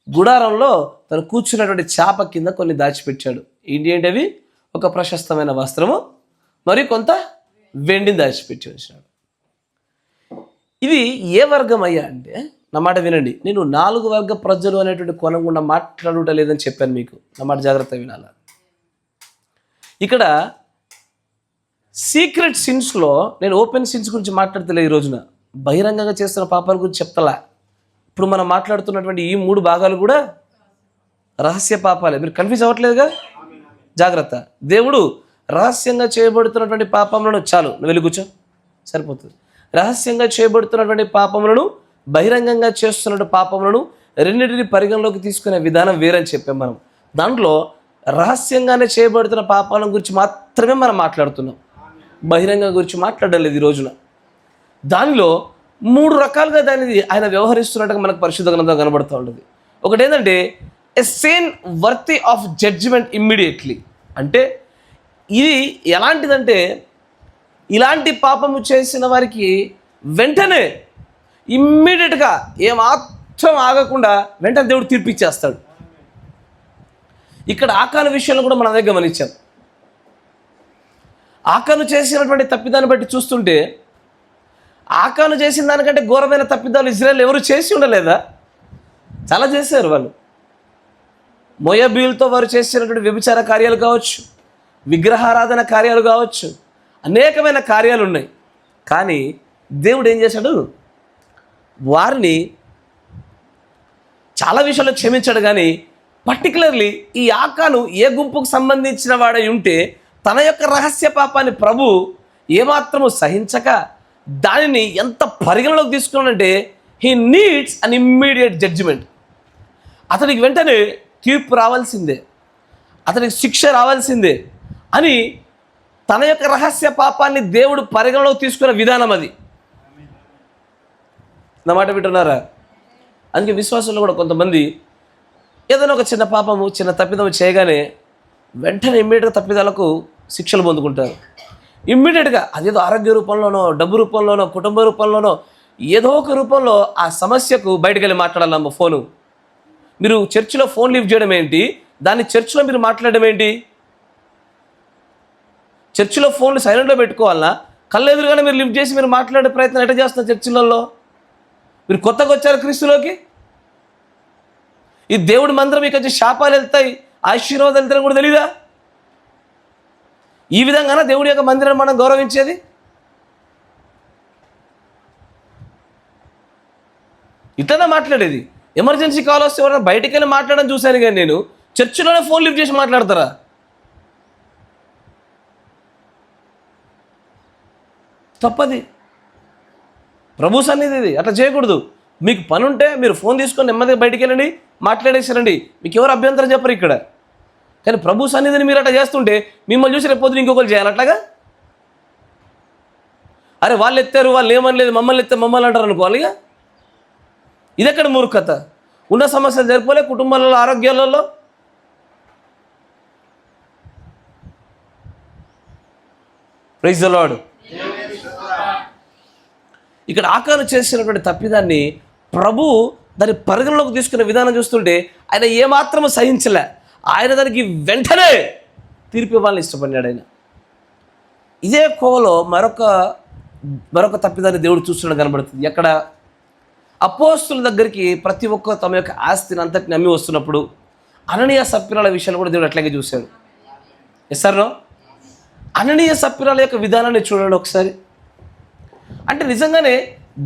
గుడారంలో తను కూర్చున్నటువంటి చాప కింద కొన్ని దాచిపెట్టాడు. ఏంటి అవి? ఒక ప్రశస్తమైన వస్త్రము మరి కొంత వెండిని దాచిపెట్టాడు. ఇది ఏ వర్గం అయ్యా అంటే, నా మాట వినండి, నేను 4 వర్గ ప్రజలు అనేటువంటి కోణం గుండా మాట్లాడుట లేదని చెప్పాను మీకు. నా మాట జాగ్రత్త వినాల. ఇక్కడ సీక్రెట్ సిన్స్లో నేను ఓపెన్ సిన్స్ గురించి మాట్లాడతలే. ఈ రోజున బహిరంగంగా చేస్తున్న పాపాల గురించి చెప్తలా. ఇప్పుడు మనం మాట్లాడుతున్నటువంటి ఈ 3 భాగాలు కూడా రహస్య పాపాలే. మీరు కన్ఫ్యూజ్ అవ్వట్లేదుగా? జాగ్రత్త. దేవుడు రహస్యంగా చేయబడుతున్నటువంటి పాపములను, చాలు నువ్వు వెళ్ళి కూర్చో సరిపోతుంది, రహస్యంగా చేయబడుతున్నటువంటి పాపములను బహిరంగంగా చేస్తున్న పాపములను రెండింటిని పరిగణలోకి తీసుకునే విధానం వేరని చెప్పాం మనం. దాంట్లో రహస్యంగానే చేయబడుతున్న పాపాల గురించి మాత్రమే మనం మాట్లాడుతున్నాం, బహిరంగ గురించి మాట్లాడడం లేదు ఈ రోజున. దానిలో 3 రకాలుగా దానిది ఆయన వ్యవహరిస్తున్నట్టుగా మనకు పరిశుద్ధ గ్రంథం కనబడుతూ ఉంటుంది. ఒకటి ఏంటంటే a sin worthy of judgement immediately. అంటే ఇది ఎలాంటిదంటే, ఇలాంటి పాపము చేసిన వారికి వెంటనే ఇమ్మీడియట్గా ఏమాత్రం ఆగకుండా వెంటనే దేవుడు తీర్పిచ్చేస్తాడు. ఇక్కడ ఆకాను విషయంలో కూడా మనం అదే గమనించాం. ఆకాను చేసినటువంటి తప్పిదాన్ని బట్టి చూస్తుంటే, ఆకాను చేసిన దానికంటే ఘోరమైన తప్పిదాలు ఇజ్రాయేల్ ఎవరు చేసి ఉండలేదా? చాలా చేశారు వాళ్ళు. మోయాబీయులతో వారు చేసినటువంటి వ్యభిచార కార్యాలు కావచ్చు, విగ్రహారాధన కార్యాలు కావచ్చు, అనేకమైన కార్యాలు ఉన్నాయి. కానీ దేవుడు ఏం చేశాడు? వారిని చాలా విషయాల్లో క్షమించాడు. కానీ పర్టికులర్లీ ఈ ఆకాను ఏ గుంపుకు సంబంధించిన వాడై ఉంటే తన యొక్క రహస్య పాపాన్ని ప్రభు ఏమాత్రము సహించక దానిని ఎంత పరిగణలోకి తీసుకున్నాడంటే, he needs an immediate judgement. అతనికి వెంటనే తీర్పు రావాల్సిందే, అతనికి శిక్ష రావాల్సిందే అని తన యొక్క రహస్య పాపాన్ని దేవుడు పరిగణలోకి తీసుకున్న విధానం అది. నా మాట వింటున్నారా? అందుకే విశ్వాసంలో కూడా కొంతమంది ఏదైనా ఒక చిన్న పాపము, చిన్న తప్పిదము చేయగానే వెంటనే ఇమ్మీడియట్గా తప్పిదాలకు శిక్షలు పొందుకుంటారు. ఇమ్మీడియట్గా అదేదో ఆరోగ్య రూపంలోనో, డబ్బు రూపంలోనో, కుటుంబ రూపంలోనో, ఏదో ఒక రూపంలో ఆ సమస్యకు బయటకు వెళ్ళి మాట్లాడాలమ్మ. ఫోను మీరు చర్చిలో ఫోన్ లిఫ్ట్ చేయడం ఏంటి? దాన్ని చర్చిలో మీరు మాట్లాడడం ఏంటి? చర్చిలో ఫోన్లు సైలెంట్లో పెట్టుకోవాలన్నా? కళ్ళు ఎదురుగానే మీరు లిఫ్ట్ చేసి మీరు మాట్లాడే ప్రయత్నం ఎట్లా చేస్తున్నారు చర్చిలలో? మీరు కొత్తగా వచ్చారు క్రీస్తులోకి. ఈ దేవుడి మందిరం ఇక శాపాలు వెళ్తాయి, ఆశీర్వాదాలు వెళ్తాయని కూడా తెలీదా? ఈ విధంగానే దేవుడి యొక్క మందిరాన్ని మనం గౌరవించేది. ఇట్లనే మాట్లాడేది. ఎమర్జెన్సీ కాల్ వస్తే ఎవరైనా బయటికి వెళ్ళి మాట్లాడడం చూశాను, కానీ నేను చర్చిలోనే ఫోన్ లిఫ్ట్ చేసి మాట్లాడతారా? తప్పది. ప్రభు సన్నిధి అట్లా చేయకూడదు. మీకు పని ఉంటే మీరు ఫోన్ తీసుకొని నెమ్మదిగా బయటికి వెళ్ళండి, మాట్లాడేసారండి, మీకు ఎవరు అభ్యంతరం చెప్పరు ఇక్కడ. కానీ ప్రభు సన్నిధిని మీరు అట్లా చేస్తుంటే మిమ్మల్ని చూసి రేపు పొద్దున ఇంకొకరు చేయాలి అట్లాగా. అరే వాళ్ళు ఎత్తారు, వాళ్ళు ఏమనలేదు, మమ్మల్ని ఎత్తే మమ్మల్ని అంటారు అనుకోవాలిగా. ఇదెక్కడ మూర్ఖత? ఉన్న సమస్యలు జరిపోలే కుటుంబాలలో, ఆరోగ్యాలలో. Praise the Lord. ఇక్కడ ఆకాను చేసినటువంటి తప్పిదాన్ని ప్రభు దాన్ని పరిగణలోకి తీసుకునే విధానం చూస్తుంటే ఆయన ఏమాత్రము సహించలే. ఆయన దానికి వెంటనే తీర్పు ఇవ్వాలని ఇష్టపడినాడు. ఆయన ఇదే కోవలో మరొక తప్పిదాన్ని దేవుడు చూస్తున్నాడు కనబడుతుంది. ఎక్కడ అపోస్తుల దగ్గరికి ప్రతి ఒక్కరు తమ యొక్క ఆస్తిని అంతటిని అమ్మి వస్తున్నప్పుడు అననీయ సప్పిరాల విషయాన్ని కూడా దేవుడు అట్లాగే చూశాడు. ఎస్ఆర్నో అననీయ సప్పిరాల యొక్క విధానాన్ని చూడండి ఒకసారి. అంటే నిజంగానే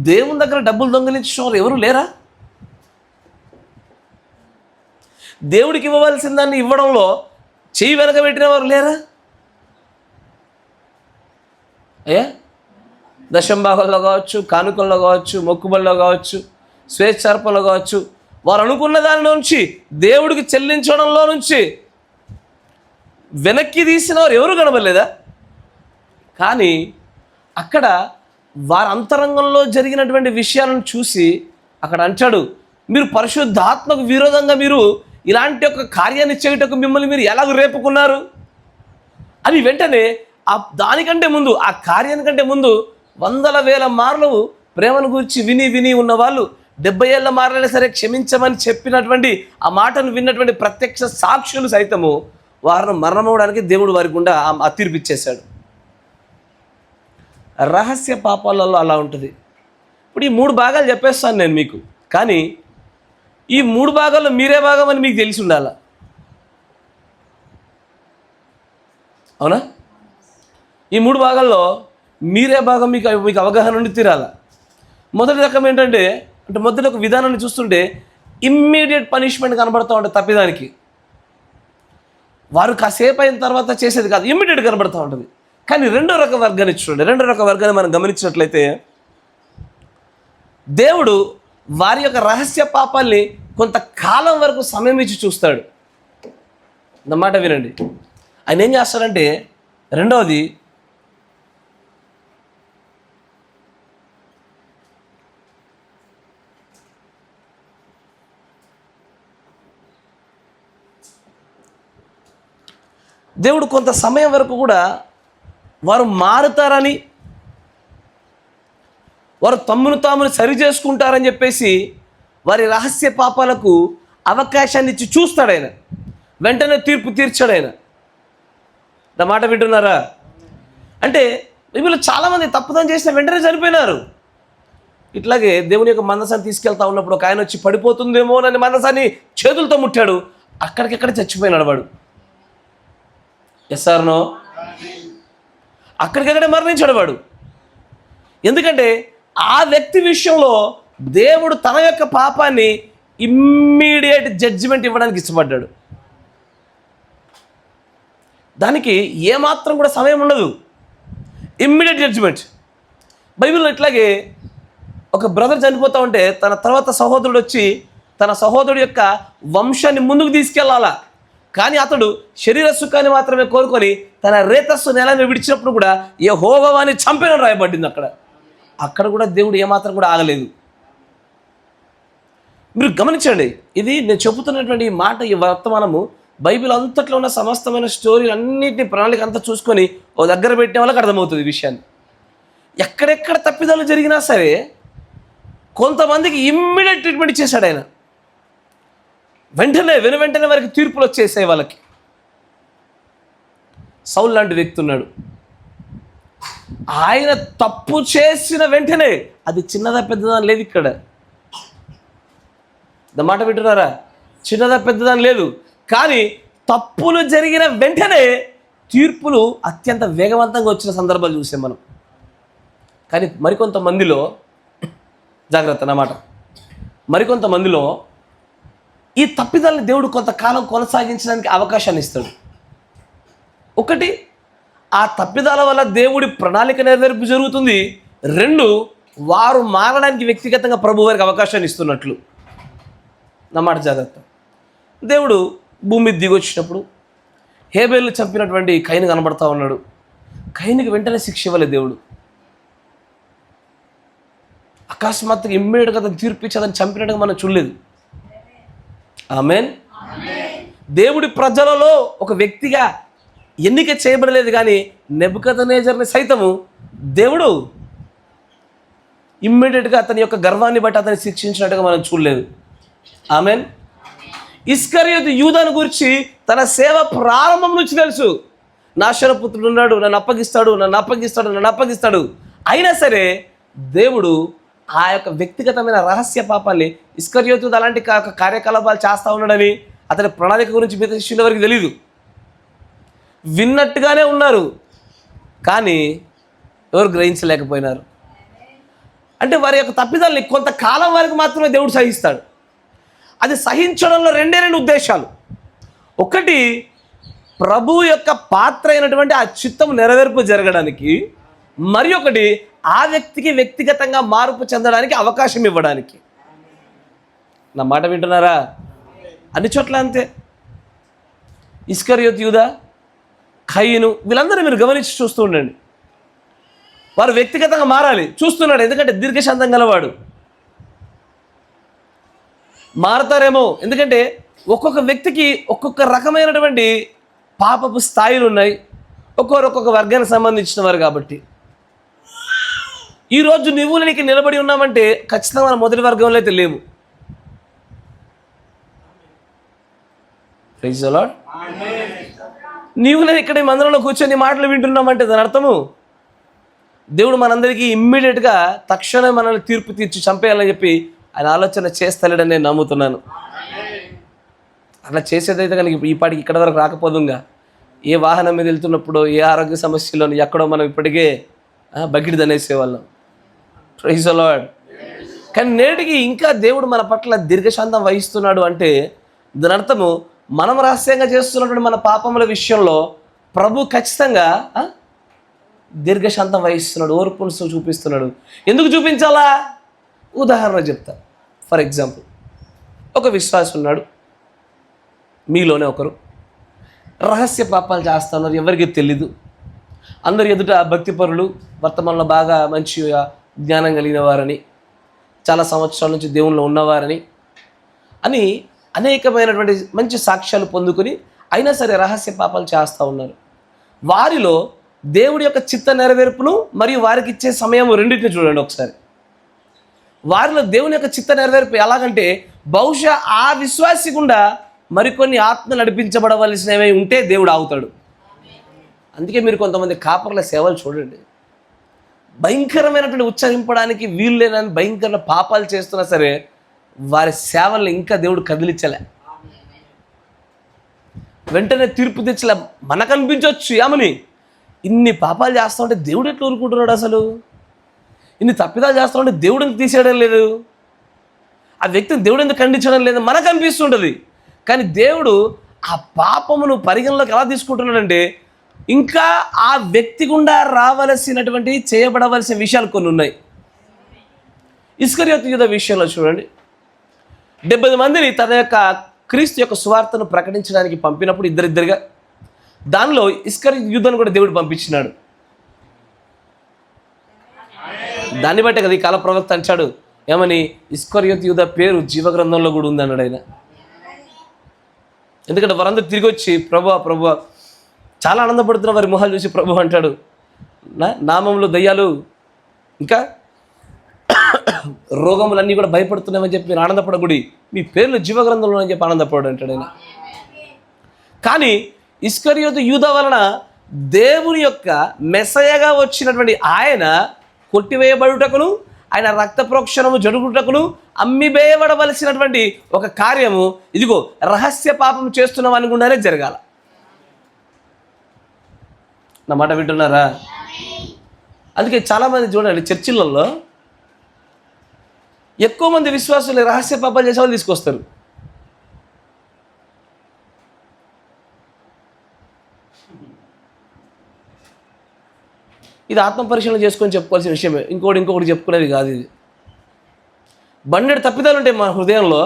దేవుని దగ్గర డబ్బులు దొంగిలించిన వారు ఎవరు లేరా? దేవుడికి ఇవ్వవలసిన దాన్ని ఇవ్వడంలో చెయ్యి వెనకబెట్టిన వారు లేరా? అయ్యా దశంభాగంలో కావచ్చు, కానుకల్లో కావచ్చు, మొక్కుబడిలో కావచ్చు, స్వేచ్ఛార్పణలో కావచ్చు, వారు అనుకున్న దాని నుంచి దేవుడికి చెల్లించడంలో నుంచి వెనక్కి తీసిన వారు ఎవరు కనబడలేదా? కానీ అక్కడ వారి అంతరంగంలో జరిగినటువంటి విషయాలను చూసి అక్కడ అంటాడు, మీరు పరిశుద్ధాత్మకు విరోధంగా మీరు ఇలాంటి ఒక కార్యాన్ని చేయటకు మిమ్మల్ని మీరు ఎలాగ రేపుకున్నారు అని వెంటనే దానికంటే ముందు ఆ కార్యానికంటే ముందు 100,000 మార్లు ప్రేమను గురించి విని ఉన్న వాళ్ళు 70 ఏళ్ళ మారలైనా సరే క్షమించమని చెప్పినటువంటి ఆ మాటను విన్నటువంటి ప్రత్యక్ష సాక్షులు సైతము వారిని మరణమవడానికి దేవుడు వారి గుండా ఆ తీర్పు ఇచ్చేశాడు. రహస్య పాపాలలో అలా ఉంటుంది. ఇప్పుడు ఈ 3 భాగాలు చెప్పేస్తాను నేను మీకు, కానీ ఈ 3 భాగాల్లో మీరే భాగం అని మీకు తెలిసి ఉండాల. అవునా? ఈ 3 భాగాల్లో మీరే భాగం మీకు అవగాహన ఉండి తీరాల. మొదటి రకం ఏంటంటే మొదటి ఒక విధానాన్ని చూస్తుంటే ఇమ్మీడియట్ పనిష్మెంట్ కనబడుతూ ఉంటుంది తప్పిదానికి. వారు కాసేపు అయిన తర్వాత చేసేది కాదు, ఇమ్మీడియట్ కనబడుతూ ఉంటుంది. కానీ రెండో రకం వర్గాన్ని చూడండి. రెండో రకం వర్గాన్ని మనం గమనించినట్లయితే దేవుడు వారి యొక్క రహస్య పాపాల్ని కొంతకాలం వరకు సమయం ఇచ్చి చూస్తాడు. అన్నమాట వినండి. ఆయన ఏం చేస్తాడంటే రెండవది దేవుడు కొంత సమయం వరకు కూడా వారు మారుతారని, వారు తమ్మును తామును సరి చేసుకుంటారని చెప్పేసి వారి రహస్య పాపాలకు అవకాశాన్ని ఇచ్చి చూస్తాడు ఆయన. వెంటనే తీర్పు తీర్చాడు ఆయన. నా మాట వింటున్నారా? అంటే వీళ్ళు చాలామంది తప్పుదం చేసిన వెంటనే చనిపోయినారు. ఇట్లాగే దేవుని యొక్క మందసాన్ని తీసుకెళ్తా ఉన్నప్పుడు ఒక ఆయన వచ్చి పడిపోతుందేమో అని మందసాన్ని చేతులతో ముట్టాడు, అక్కడికెక్కడ చచ్చిపోయినాడు వాడు. ఎస్ఆర్నో అక్కడికక్కడే మరణించాడు వాడు. ఎందుకంటే ఆ వ్యక్తి విషయంలో దేవుడు తన యొక్క పాపాన్ని ఇమ్మీడియట్ జడ్జిమెంట్ ఇవ్వడానికి ఇష్టపడ్డాడు. దానికి ఏమాత్రం కూడా సమయం ఉండదు, ఇమ్మీడియట్ జడ్జిమెంట్. బైబిల్లో ఇట్లాగే ఒక బ్రదర్ చనిపోతూ ఉంటే తన తర్వాత సహోదరుడు వచ్చి తన సహోదరుడు యొక్క వంశాన్ని ముందుకు తీసుకెళ్లాలా. కానీ అతడు శరీర సుఖాన్ని మాత్రమే కోరుకొని తన రేతస్సు నెలని విడిచినప్పుడు కూడా యెహోవా వాని చంపిన రాయబడింది. అక్కడ కూడా దేవుడు ఏమాత్రం కూడా ఆగలేదు. మీరు గమనించండి, ఇది నేను చెబుతున్నటువంటి ఈ మాట, ఈ వర్తమానము బైబిల్ అంతట్లో ఉన్న సమస్తమైన స్టోరీ అన్నింటినీ ప్రణాళిక అంతా చూసుకొని ఓ దగ్గర పెట్టే వాళ్ళకి అర్థమవుతుంది ఈ విషయాన్ని. ఎక్కడెక్కడ తప్పిదాలు జరిగినా సరే కొంతమందికి ఇమ్మీడియట్ ట్రీట్మెంట్ ఇచ్చేశాడు ఆయన. వెంటనే వారికి తీర్పులు వచ్చేసాయి వాళ్ళకి. సౌలు లాంటి వ్యక్తి ఉన్నాడు. ఆయన తప్పు చేసిన వెంటనే, అది చిన్నదా పెద్దదా లేదు ఇక్కడ. మాట వింటున్నారా? చిన్నదా పెద్దదా లేదు. కానీ తప్పులు జరిగిన వెంటనే తీర్పులు అత్యంత వేగవంతంగా వచ్చిన సందర్భాలు చూసాం మనం. కానీ మరికొంతమందిలో జాగ్రత్త అన్నమాట, మరికొంతమందిలో ఈ తప్పిదాలని దేవుడు కొంతకాలం కొనసాగించడానికి అవకాశాన్ని ఇస్తాడు. ఒకటి, ఆ తప్పిదాల వల్ల దేవుడి ప్రణాళిక నెరవేర్పు జరుగుతుంది. 2, వారు మారడానికి వ్యక్తిగతంగా ప్రభు వారికి అవకాశాన్ని ఇస్తున్నట్లు. నమాట జాగ్రత్త. దేవుడు భూమి మీద దిగొచ్చినప్పుడు హేబేలు చంపినటువంటి కయను కనబడతా ఉన్నాడు. కయనుకి వెంటనే శిక్ష ఇవ్వలేదు దేవుడు. అకస్మాత్తుగా ఇమ్మీడియట్గా అతను తీర్పు ఇచ్చి అతను చంపినట్టుగా మనం చూడలేదు. ఆమేన్. దేవుడి ప్రజలలో ఒక వ్యక్తిగా ఎన్నిక చేయబడలేదు. కానీ నెబుకద్నెజర్ని సైతము దేవుడు ఇమ్మీడియట్గా అతని యొక్క గర్వాన్ని బట్టి అతన్ని శిక్షించినట్టుగా మనం చూడలేదు. ఆమెన్. ఇస్కరియోతు యూదాను గురించి తన సేవ ప్రారంభం నుంచి తెలుసు. నాశనపుత్రుడు ఉన్నాడు, నన్ను అప్పగిస్తాడు. అయినా సరే దేవుడు ఆ యొక్క వ్యక్తిగతమైన రహస్య పాపాన్ని, ఇస్కరియోతు అలాంటి కార్యకలాపాలు చేస్తూ ఉన్నాడని అతని ప్రణాళిక గురించి మిగతా శిష్యుల వరకు తెలీదు. విన్నట్టుగానే ఉన్నారు, కానీ ఎవరు గ్రహించలేకపోయినారు. అంటే వారి యొక్క తప్పిదాలని కొంతకాలం వరకు మాత్రమే దేవుడు సహిస్తాడు. అది సహించడంలో రెండు ఉద్దేశాలు. ఒకటి, ప్రభు యొక్క పాత్ర అయినటువంటి ఆ చిత్తం నెరవేర్పు జరగడానికి, మరి ఒకటి ఆ వ్యక్తికి వ్యక్తిగతంగా మార్పు చెందడానికి అవకాశం ఇవ్వడానికి. నా మాట వింటున్నారా? అన్ని చోట్ల అంతే. ఇస్కరియోతు, యూదా, కయీను, వీళ్ళందరూ మీరు గమనించి చూస్తూ ఉండండి. వారు వ్యక్తిగతంగా మారాలి, చూస్తున్నాడు. ఎందుకంటే దీర్ఘశాంతం గలవాడు. మారతారేమో, ఎందుకంటే ఒక్కొక్క వ్యక్తికి ఒక్కొక్క రకమైనటువంటి పాపపు స్థాయిలు ఉన్నాయి, ఒక్కొక్క వర్గానికి సంబంధించిన వారు. కాబట్టి ఈరోజు నువ్వు నీకు నిలబడి ఉన్నామంటే ఖచ్చితంగా మన మొదటి వర్గంలో అయితే లేవు. Praise the Lord. నీవు నేను ఇక్కడ ఈ మందిరంలో కూర్చొని మాటలు వింటున్నామంటే దాని అర్థము దేవుడు మనందరికీ ఇమ్మీడియట్గా తక్షణమే మనల్ని తీర్పు తీర్చి చంపేయాలని చెప్పి ఆయన ఆలోచన చేస్తలేడని నేను నమ్ముతున్నాను. అట్లా చేసేదైతే కనుక ఈ పాటికి ఇక్కడ వరకు రాకపోదుగా. ఏ వాహనం మీద వెళ్తున్నప్పుడు, ఏ ఆరోగ్య సమస్యలోని ఎక్కడో మనం ఇప్పటికే బకెట్ దనేసేవాళ్ళం. Praise the lord. కానీ నేటికి ఇంకా దేవుడు మన పట్ల దీర్ఘశాంతం వహిస్తున్నాడు అంటే దాని అర్థము మనం రహస్యంగా చేస్తున్నటువంటి మన పాపముల విషయంలో ప్రభు ఖచ్చితంగా దీర్ఘశాంతం వహిస్తున్నాడు, ఓర్పును చూపిస్తున్నాడు. ఎందుకు చూపించాలా? ఉదాహరణ చెప్తా. ఫర్ ఎగ్జాంపుల్, ఒక విశ్వాసి ఉన్నాడు, మీలోనే ఒకరు రహస్య పాపాలు చేస్తున్నారు, ఎవరికి తెలీదు. అందరు ఎదుట భక్తిపరులు, వర్తమానంలో బాగా మంచి జ్ఞానం కలిగిన వారని, చాలా సంవత్సరాల నుంచి దేవునిలో ఉన్నవారని అని అనేకమైనటువంటి మంచి సాక్ష్యాలు పొందుకొని అయినా సరే రహస్య పాపాలు చేస్తూ ఉన్నారు. వారిలో దేవుడి యొక్క చిత్త నెరవేర్పును మరియు వారికి ఇచ్చే సమయం రెండింటిని చూడండి ఒకసారి. వారిలో దేవుని యొక్క చిత్త నెరవేర్పు ఎలాగంటే, బహుశా ఆ విశ్వాసి గుండా మరికొన్ని ఆత్మలు నడిపించబడవలసినవి ఉంటే దేవుడు ఆగుతాడు. అందుకే మీరు కొంతమంది కాపర్ల సేవలు చూడండి, భయంకరమైనటువంటి ఉచ్చరింపడానికి వీలు లేనని భయంకర పాపాలు చేస్తున్నా సరే వారి సేవల్ని ఇంకా దేవుడు కదిలించలే, వెంటనే తీర్పు తెచ్చలే. మనకు అనిపించవచ్చు ఏమని, ఇన్ని పాపాలు చేస్తూ ఉంటే దేవుడు ఎట్లా ఊరుకుంటున్నాడు, అసలు ఇన్ని తప్పిదాలు చేస్తూ ఉంటే దేవుడు ఎందుకు తీసేయడం లేదు, ఆ వ్యక్తిని దేవుడు ఎందుకు ఖండించడం లేదు మనకు అనిపిస్తుంటుంది. కానీ దేవుడు ఆ పాపమును పరిగణలోకి ఎలా తీసుకుంటున్నాడంటే, ఇంకా ఆ వ్యక్తి గుండా రావలసినటువంటి చేయబడవలసిన విషయాలు కొన్ని ఉన్నాయి. ఇస్కరియోతు యూదా విషయంలో చూడండి, 70 మందిని తన యొక్క క్రీస్తు యొక్క సువార్తను ప్రకటించడానికి పంపినప్పుడు ఇద్దరిద్దరుగా, దానిలో ఇస్కరియోతు యూదాను కూడా దేవుడు పంపించినాడు. దాన్ని బట్టే కదా ఈ కాల ప్రవక్త అంటాడు ఏమని, ఇస్కరియోతు యూదా పేరు జీవగ్రంథంలో కూడా ఉంది అన్నాడు ఆయన. ఎందుకంటే వారందరూ తిరిగి వచ్చి ప్రభువా చాలా ఆనందపడుతున్న వారి మొహాలు చూసి ప్రభు అంటాడు, నామంలో దయ్యాలు ఇంకా రోగములన్నీ కూడా భయపడుతున్నామని చెప్పి మీరు ఆనందపడకూడి, మీ పేర్లు జీవగ్రంథంలో అని చెప్పి ఆనందపడు అంటాడు ఆయన. కానీ ఇస్కరియోతు యూదా వలన దేవుని యొక్క మెస్సయగా వచ్చినటువంటి ఆయన కొట్టివేయబడుటకును, ఆయన రక్త ప్రోక్షణము జరుగుటకును అమ్మివేయబడవలసినటువంటి ఒక కార్యము ఇదిగో రహస్య పాపం చేస్తున్నామని గుండానే జరగాల. నా మాట వింటున్నారా? అందుకే చాలామంది చూడండి చర్చిలలో ఎక్కువ మంది విశ్వాసులు రహస్య పాపాలు చేసే వాళ్ళు తీసుకొస్తారు. ఇది ఆత్మపరిశీలన చేసుకొని చెప్పుకోవాల్సిన విషయమే, ఇంకొకటి చెప్పుకునేది కాదు. ఇది బండెడు తప్పిదాలు ఉంటాయి మన హృదయంలో,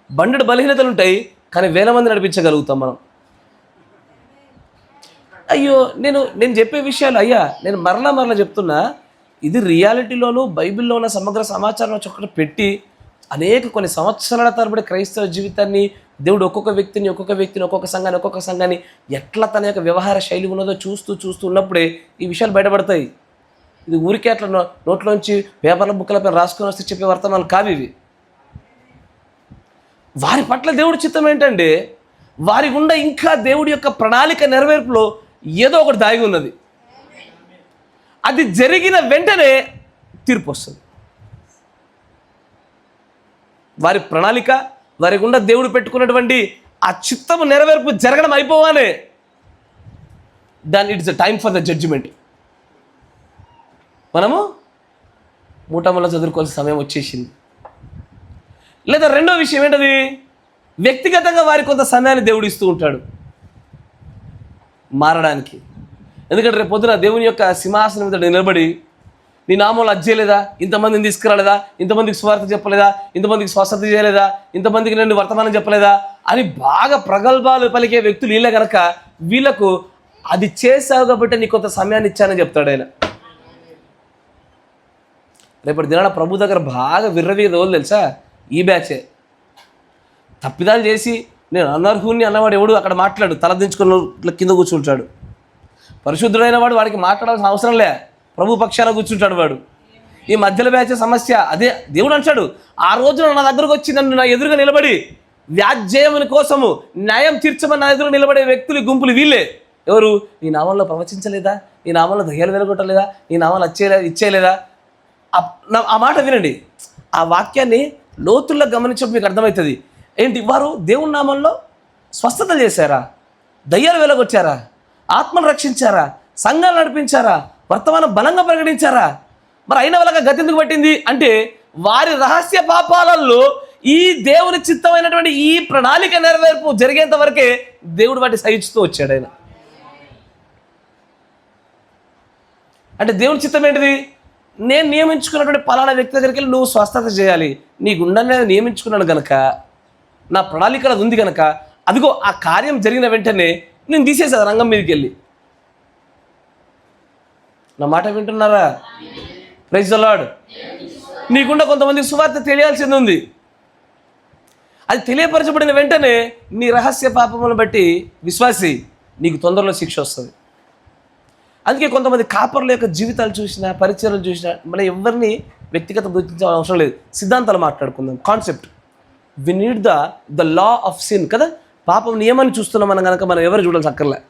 బండెడు బలహీనతలు ఉంటాయి, కానీ వేల మంది నడిపించగలుగుతాం మనం. అయ్యో నేను చెప్పే విషయాలు అయ్యా నేను మరలా చెప్తున్నా, ఇది రియాలిటీలోనూ బైబిల్లో ఉన్న సమగ్ర సమాచారం చొక్కటి పెట్టి కొన్ని సంవత్సరాల తరబడి క్రైస్తవ జీవితాన్ని దేవుడు ఒక్కొక్క వ్యక్తిని ఒక్కొక్క సంఘాన్ని ఎట్లా తన యొక్క వ్యవహార శైలి ఉన్నదో చూస్తూ ఉన్నప్పుడే ఈ విషయాలు బయటపడతాయి. ఇది ఊరికే అట్లా నోట్లోంచి పేపర్ల బుక్కల పైన రాసుకొని వస్తే చెప్పే వర్తమానాలు కావు ఇవి. వారి పట్ల దేవుడి చిత్తం ఏంటంటే వారి గుండా ఇంకా దేవుడి యొక్క ప్రణాళిక నెరవేర్పులో ఏదో ఒకటి దాగి ఉన్నది. అది జరిగిన వెంటనే తీర్పు వస్తుంది. వారి ప్రణాళిక, వారి గుండా దేవుడు పెట్టుకున్నటువంటి ఆ చిత్తము నెరవేర్పు జరగడం అయిపోవానే దాని it's a time for the judgement. మనము మూటములో చదువుకోవాల్సిన సమయం వచ్చేసింది. లేదా రెండో విషయం ఏంటది, వ్యక్తిగతంగా వారికి కొంత సమయాన్ని దేవుడు ఇస్తూ ఉంటాడు మారడానికి. ఎందుకంటే రేపు పొద్దున దేవుని యొక్క సింహాసనం మీద నిలబడి నీ నామంలో అది చేయలేదా, ఇంతమందిని తీసుకురాలేదా, ఇంతమందికి స్వార్థ చెప్పలేదా, ఇంతమందికి స్వస్థత చేయలేదా, ఇంతమందికి నేను వర్తమానం చెప్పలేదా అని బాగా ప్రగల్భాలు పలికే వ్యక్తులు వీళ్ళే కనుక వీళ్ళకు అది చేసావు కాబట్టి నీకు కొంత సమయాన్ని ఇచ్చానని చెప్తాడు ఆయన. రేపటి దినాన ప్రభు దగ్గర బాగా విర్రవీగ రోజులు తెలుసా, ఈ బ్యాచే. తప్పిదాలు చేసి నేను అనర్హుని అన్నవాడు ఎవడు అక్కడ మాట్లాడు, తలదించుకున్న కింద కూర్చుంటాడు. పరిశుద్ధుడైన వాడు వాడికి మాట్లాడాల్సిన అవసరం లే, ప్రభు పక్షాన కూర్చుంటాడు వాడు. ఈ మధ్యలో బ్యాచే సమస్య. అదే దేవుడు అంటాడు, ఆ రోజున నా దగ్గరకు వచ్చి నన్ను నా ఎదురుగా నిలబడి వ్యాజ్యముని కోసము న్యాయం తీర్చమని నా ఎదురు నిలబడే వ్యక్తులు గుంపులు వీళ్ళే. ఎవరు? నీ నామంలో ప్రవచించలేదా, నీ నామంలో దయ్యాలు వెలగొట్టలేదా, నీ నామంలో ఇచ్చేయలేదా. ఆ మాట వినండి, ఆ వాక్యాన్ని లోతుల్లో గమనించడం మీకు అర్థమవుతుంది. ఏంటి, వారు దేవుని నామంలో స్వస్థత చేశారా, దయ్యాలు వెలగొచ్చారా, ఆత్మను రక్షించారా, సంఘాలు నడిపించారా, వర్తమానం బలంగా ప్రకటించారా. మరి అయిన వాళ్ళగా గతి ఎందుకు పట్టింది అంటే వారి రహస్య పాపాలలో ఈ దేవుని చిత్తమైనటువంటి ఈ ప్రణాళిక నెరవేర్పు జరిగేంత వరకే దేవుడు వాటి సహిస్తూ వచ్చాడు ఆయన. అంటే దేవుని చిత్తం ఏంటిది, నేను నియమించుకున్నటువంటి పలానా వ్యక్తి దగ్గరికి వెళ్ళి నువ్వు స్వస్థత చేయాలి, నీ గుండెని నియమించుకున్నాను కనుక, నా ప్రణాళిక అది ఉంది కనుక, అదిగో ఆ కార్యం జరిగిన వెంటనే నేను తీసేసాను రంగం మీదకి వెళ్ళి. నా మాట వింటున్నారా? Praise the lord. నీకుండా కొంతమందికి సువార్త తెలియాల్సింది ఉంది. అది తెలియపరచబడిన వెంటనే నీ రహస్య పాపములను బట్టి విశ్వాసి నీకు తొందరలో శిక్ష వస్తుంది. అందుకే కొంతమంది కాపర్ల యొక్క జీవితాలు చూసినా, పరిచయాలు చూసినా మన ఎవరిని వ్యక్తిగత గుర్తించాల్సిన అవసరం లేదు. సిద్ధాంతాలు మాట్లాడుకుందాం, concept. We need the law of sin కదా. పాపం నియమాన్ని చూస్తున్నాం మనం కనుక మనం ఎవరు చూడాల్సి అక్కర్లే.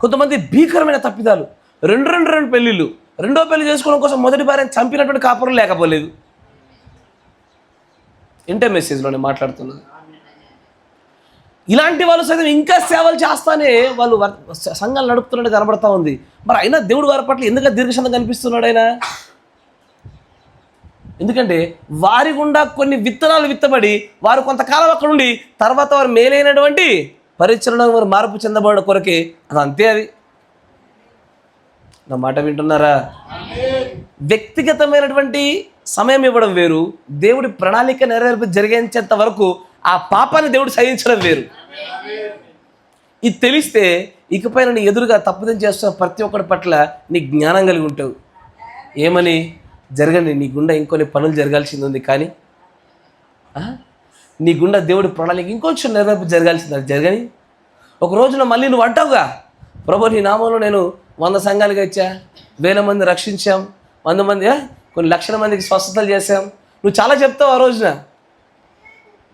కొంతమంది భీకరమైన తప్పిదాలు, రెండు పెళ్ళిళ్ళు, రెండో పెళ్లి చేసుకోవడం కోసం మొదటి భార్యను చంపినటువంటి కాపురం లేకపోలేదు. ఇంటర్ మెసేజ్లోనే మాట్లాడుతున్నాను. ఇలాంటి వాళ్ళు సైతం ఇంకా సేవలు చేస్తానే వాళ్ళు సంఘాలు నడుపుతున్నట్టు కనబడతా ఉంది. మరి అయినా దేవుడు వారి పట్ల ఎందుకు దీర్ఘశాంతం కనిపిస్తున్నాడు ఆయన? ఎందుకంటే వారి గుండా కొన్ని విత్తనాలు విత్తబడి వారు కొంతకాలం అక్కడ ఉండి తర్వాత వారు మేలైనటువంటి పరిచరణకు వారు మార్పు చెందబడ కొరకే. అది అంతే. అది నా మాట వింటున్నారా? వ్యక్తిగతమైనటువంటి సమయం ఇవ్వడం వేరు, దేవుడి ప్రణాళిక నెరవేర్పు జరిగేంత వరకు ఆ పాపాన్ని దేవుడు సహించడం వేరు. ఇది తెలిస్తే ఇకపైన నీ ఎదురుగా తప్పుదం చేస్తున్న ప్రతి ఒక్కరి పట్ల నీ జ్ఞానం కలిగి ఉంటావు. ఏమని? జరగండి, నీ గుండా ఇంకొన్ని పనులు జరగాల్సింది ఉంది, కానీ నీ గుండా దేవుడి ప్రణాళిక ఇంకొంచెం నెరవేర్పు జరగాల్సింది, అది జరగని. ఒక రోజున మళ్ళీ నువ్వు అంటావుగా, ప్రభు నీ నామంలో నేను 100 సంఘాలుగా ఇచ్చా, 1000 మంది రక్షించాం, 100 మంది కొన్ని లక్షల మందికి స్వస్థతలు చేశాం, నువ్వు చాలా చెప్తావు ఆ రోజున.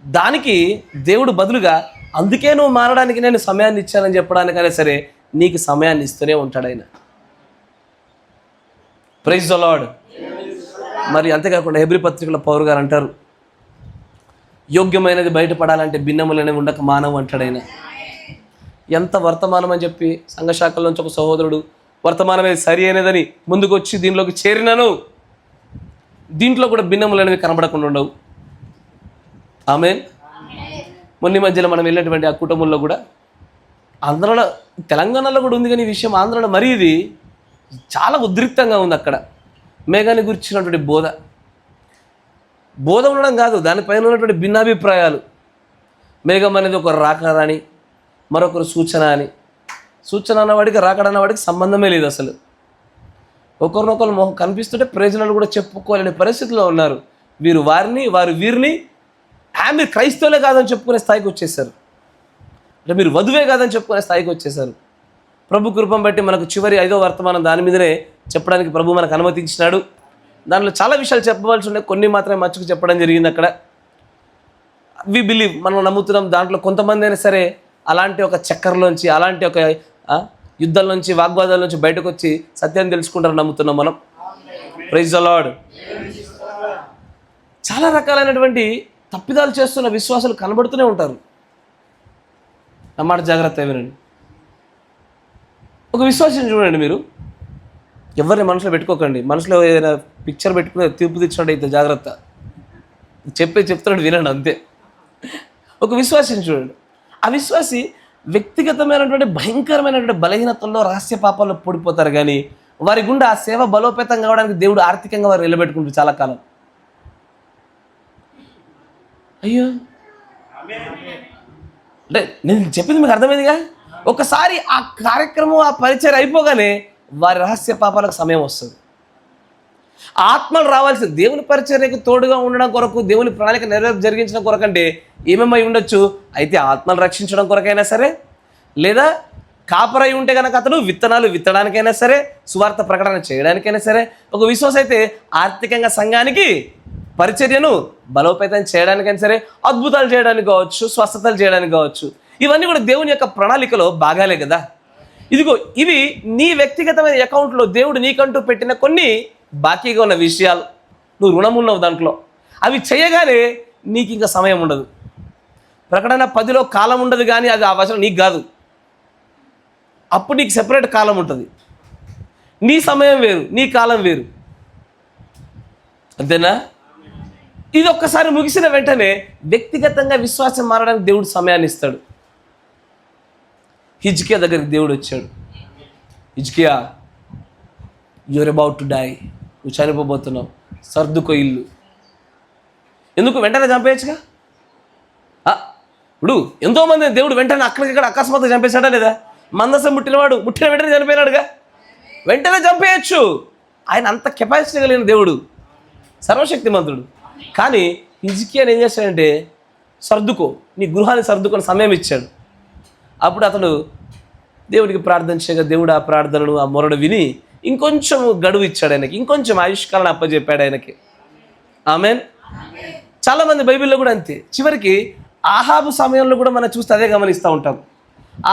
దానికి దేవుడు బదులుగా అందుకే నువ్వు మారడానికి నేను సమయాన్ని ఇచ్చానని చెప్పడానికైనా సరే నీకు సమయాన్ని ఇస్తూనే ఉంటాడు ఆయన. Praise the Lord. మరి అంతేకాకుండా హెబ్రీ పత్రికలో పౌలు గారు అంటారు, యోగ్యమైనది బయటపడాలంటే భిన్నములనే ఉండక మానవు అంటాడు ఆయన. ఎంత వర్తమానం అని చెప్పి సంఘశాఖల నుంచి ఒక సహోదరుడు వర్తమానమే సరి అయినదని ముందుకు వచ్చి దీనిలోకి చేరినాను, దీంట్లో కూడా భిన్నములనేవి కనబడకుండా ఉండవు. ఆమేన్. మొన్న మధ్యలో మనం వెళ్ళినటువంటి ఆ కుటుంబంలో కూడా, ఆంధ్రలో, తెలంగాణలో కూడా ఉంది కానీ ఈ విషయం ఆంధ్రలో మరీ ఇది చాలా ఉద్రిక్తంగా ఉంది. అక్కడ మేఘాన్ని గురించినటువంటి బోధ ఉండడం కాదు, దానిపైన ఉన్నటువంటి భిన్నాభిప్రాయాలు. మేఘం అనేది ఒక రాకడని, మరొకరు సూచన అని. సూచన అన్నవాడికి రాకడన్నవాడికి సంబంధమే లేదు అసలు. ఒకరినొకరు మొహం కనిపిస్తుంటే ప్రయోజనాలు కూడా చెప్పుకోలేని పరిస్థితిలో ఉన్నారు. వీరు వారిని, వారు వీరిని, మీరు క్రైస్తవులే కాదని చెప్పుకునే స్థాయికి వచ్చేసారు, అంటే మీరు వధువే కాదని చెప్పుకునే స్థాయికి వచ్చేసారు. ప్రభు కృపం బట్టి మనకు చివరి 5వ వర్తమానం దాని మీదనే చెప్పడానికి ప్రభు మనకు అనుమతించినాడు. దానిలో చాలా విషయాలు చెప్పవలసి ఉన్నాయి, కొన్ని మాత్రమే మచ్చుకు చెప్పడం జరిగింది. అక్కడ వి బిలీవ్, మనం నమ్ముతున్నాం. దాంట్లో కొంతమంది అయినా సరే అలాంటి ఒక చక్కర్లోంచి, అలాంటి ఒక యుద్ధాల నుంచి, వాగ్వాదాల నుంచి బయటకు వచ్చి సత్యాన్ని తెలుసుకుంటారని నమ్ముతున్నాం మనం. Praise the Lord. చాలా రకాలైనటువంటి తప్పిదాలు చేస్తున్న విశ్వాసాలు కనబడుతూనే ఉంటారు. నా మాట జాగ్రత్త వినండి. ఒక విశ్వాసం చూడండి, మీరు ఎవరిని మనసులో పెట్టుకోకండి. మనసులో ఏదైనా పిక్చర్ పెట్టుకుని తీర్పు తెచ్చినట్టు అయితే జాగ్రత్త. చెప్తున్నాడు వినండి అంతే. ఒక విశ్వాసం చూడండి. ఆ విశ్వాసి వ్యక్తిగతమైనటువంటి భయంకరమైనటువంటి బలహీనతల్లో, రహస్య పాపాల్లో పడిపోతారు. కానీ వారి గుండా ఆ సేవ బలోపేతం కావడానికి దేవుడు ఆర్థికంగా వారు నిలబెట్టుకుంటారు చాలా కాలం. అయ్యో, అంటే నేను చెప్పింది మీకు అర్థమైందిగా. ఒకసారి ఆ కార్యక్రమం, ఆ పరిచయం అయిపోగానే వారి రహస్య పాపాలకు సమయం వస్తుంది. ఆత్మలు రావాల్సింది దేవుని పరిచర్యకు తోడుగా ఉండడం కొరకు, దేవుని ప్రణాళిక జరిగించడం కొరకంటే ఏమేమై ఉండొచ్చు. అయితే ఆత్మలు రక్షించడం కొరకైనా సరే, లేదా కాపరై ఉంటే కనుక అతను విత్తనాలు విత్తడానికైనా సరే, సువార్త ప్రకటన చేయడానికైనా సరే, ఒక విశ్వాసం అయితే ఆర్థికంగా సంఘానికి పరిచర్యను బలోపేతం చేయడానికైనా సరే, అద్భుతాలు చేయడానికి కావచ్చు, స్వస్థతలు చేయడానికి కావచ్చు, ఇవన్నీ కూడా దేవుని యొక్క ప్రణాళికలో భాగాలే కదా. ఇదిగో ఇవి నీ వ్యక్తిగతమైన అకౌంట్లో దేవుడు నీకంటూ పెట్టిన కొన్ని బాకీగా ఉన్న విషయాలు. నువ్వు రుణం ఉన్నావు దాంట్లో. అవి చేయగానే నీకు ఇంకా సమయం ఉండదు. ప్రకటన 10లో కాలం ఉండదు, కానీ అది ఆ వచనం నీకు కాదు. అప్పుడు నీకు సెపరేట్ కాలం ఉంటుంది. నీ సమయం వేరు, నీ కాలం వేరు. అంతేనా? ఇది ఒక్కసారి ముగిసిన వెంటనే వ్యక్తిగతంగా విశ్వాసం మారడానికి దేవుడు సమయాన్ని ఇస్తాడు. హిజ్కియా దగ్గరికి దేవుడు వచ్చాడు. హిజ్కియా, యూర్ అబౌట్ టు డై, నువ్వు చనిపోబోతున్నావు, సర్దుకో ఇల్లు. ఎందుకు? వెంటనే చంపేయచ్చుగా. ఇప్పుడు ఎంతోమంది దేవుడు వెంటనే అక్కడిక్కడ అకస్మాత్తుగా చంపేశాడా లేదా? మందసం ముట్టిన వెంటనే చనిపోయినాడుగా. వెంటనే చంపేయచ్చు. ఆయన అంత కెపాసిటీ కలిగిన దేవుడు, సర్వశక్తిమంతుడు. కానీ హిజ్కియాని ఏం చేశాడంటే, సర్దుకో, నీ గృహాన్ని సర్దుకొని సమయం ఇచ్చాడు. అప్పుడు అతడు దేవుడికి ప్రార్థన చేయగా దేవుడు ఆ ప్రార్థనను, ఆ మొరడు విని ఇంకొంచెం గడువు ఇచ్చాడు ఆయనకి, ఇంకొంచెం ఆయుష్కాలను అప్పచెప్పాడు ఆయనకి. ఆమేన్. చాలామంది బైబిల్లో కూడా అంతే. చివరికి ఆహాబు సమయంలో కూడా మనం చూస్తే అదే గమనిస్తూ ఉంటాం.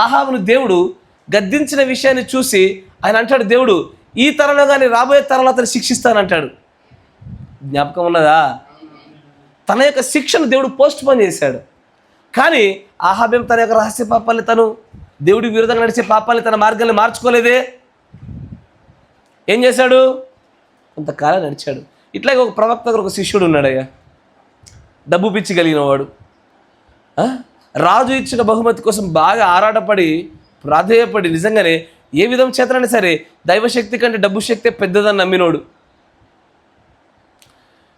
ఆహాబును దేవుడు గద్దించిన విషయాన్ని చూసి ఆయన అంటాడు, దేవుడు ఈ తరంలో కానీ రాబోయే తరంలో అతను శిక్షిస్తానంటాడు. జ్ఞాపకం ఉన్నదా? తన యొక్క శిక్షను దేవుడు పోస్ట్ పోన్ చేశాడు. కానీ ఆహాబేం తన యొక్క రహస్య పాపాలని, తను దేవుడికి విరుద్ధంగా నడిచే పాపాలని, తన మార్గాన్ని మార్చుకోలేదే. ఏం చేశాడు? కొంతకాలం నడిచాడు. ఇట్లాగే ఒక ప్రవక్త దగ్గర ఒక శిష్యుడు ఉన్నాడయ్యా, డబ్బు పిచ్చి కలిగిన వాడు. రాజు ఇచ్చిన బహుమతి కోసం బాగా ఆరాటపడి, ప్రాధేయపడి, నిజంగానే ఏ విధం చేతనైనా సరే దైవశక్తి కంటే డబ్బు శక్తే పెద్దదని నమ్మినోడు.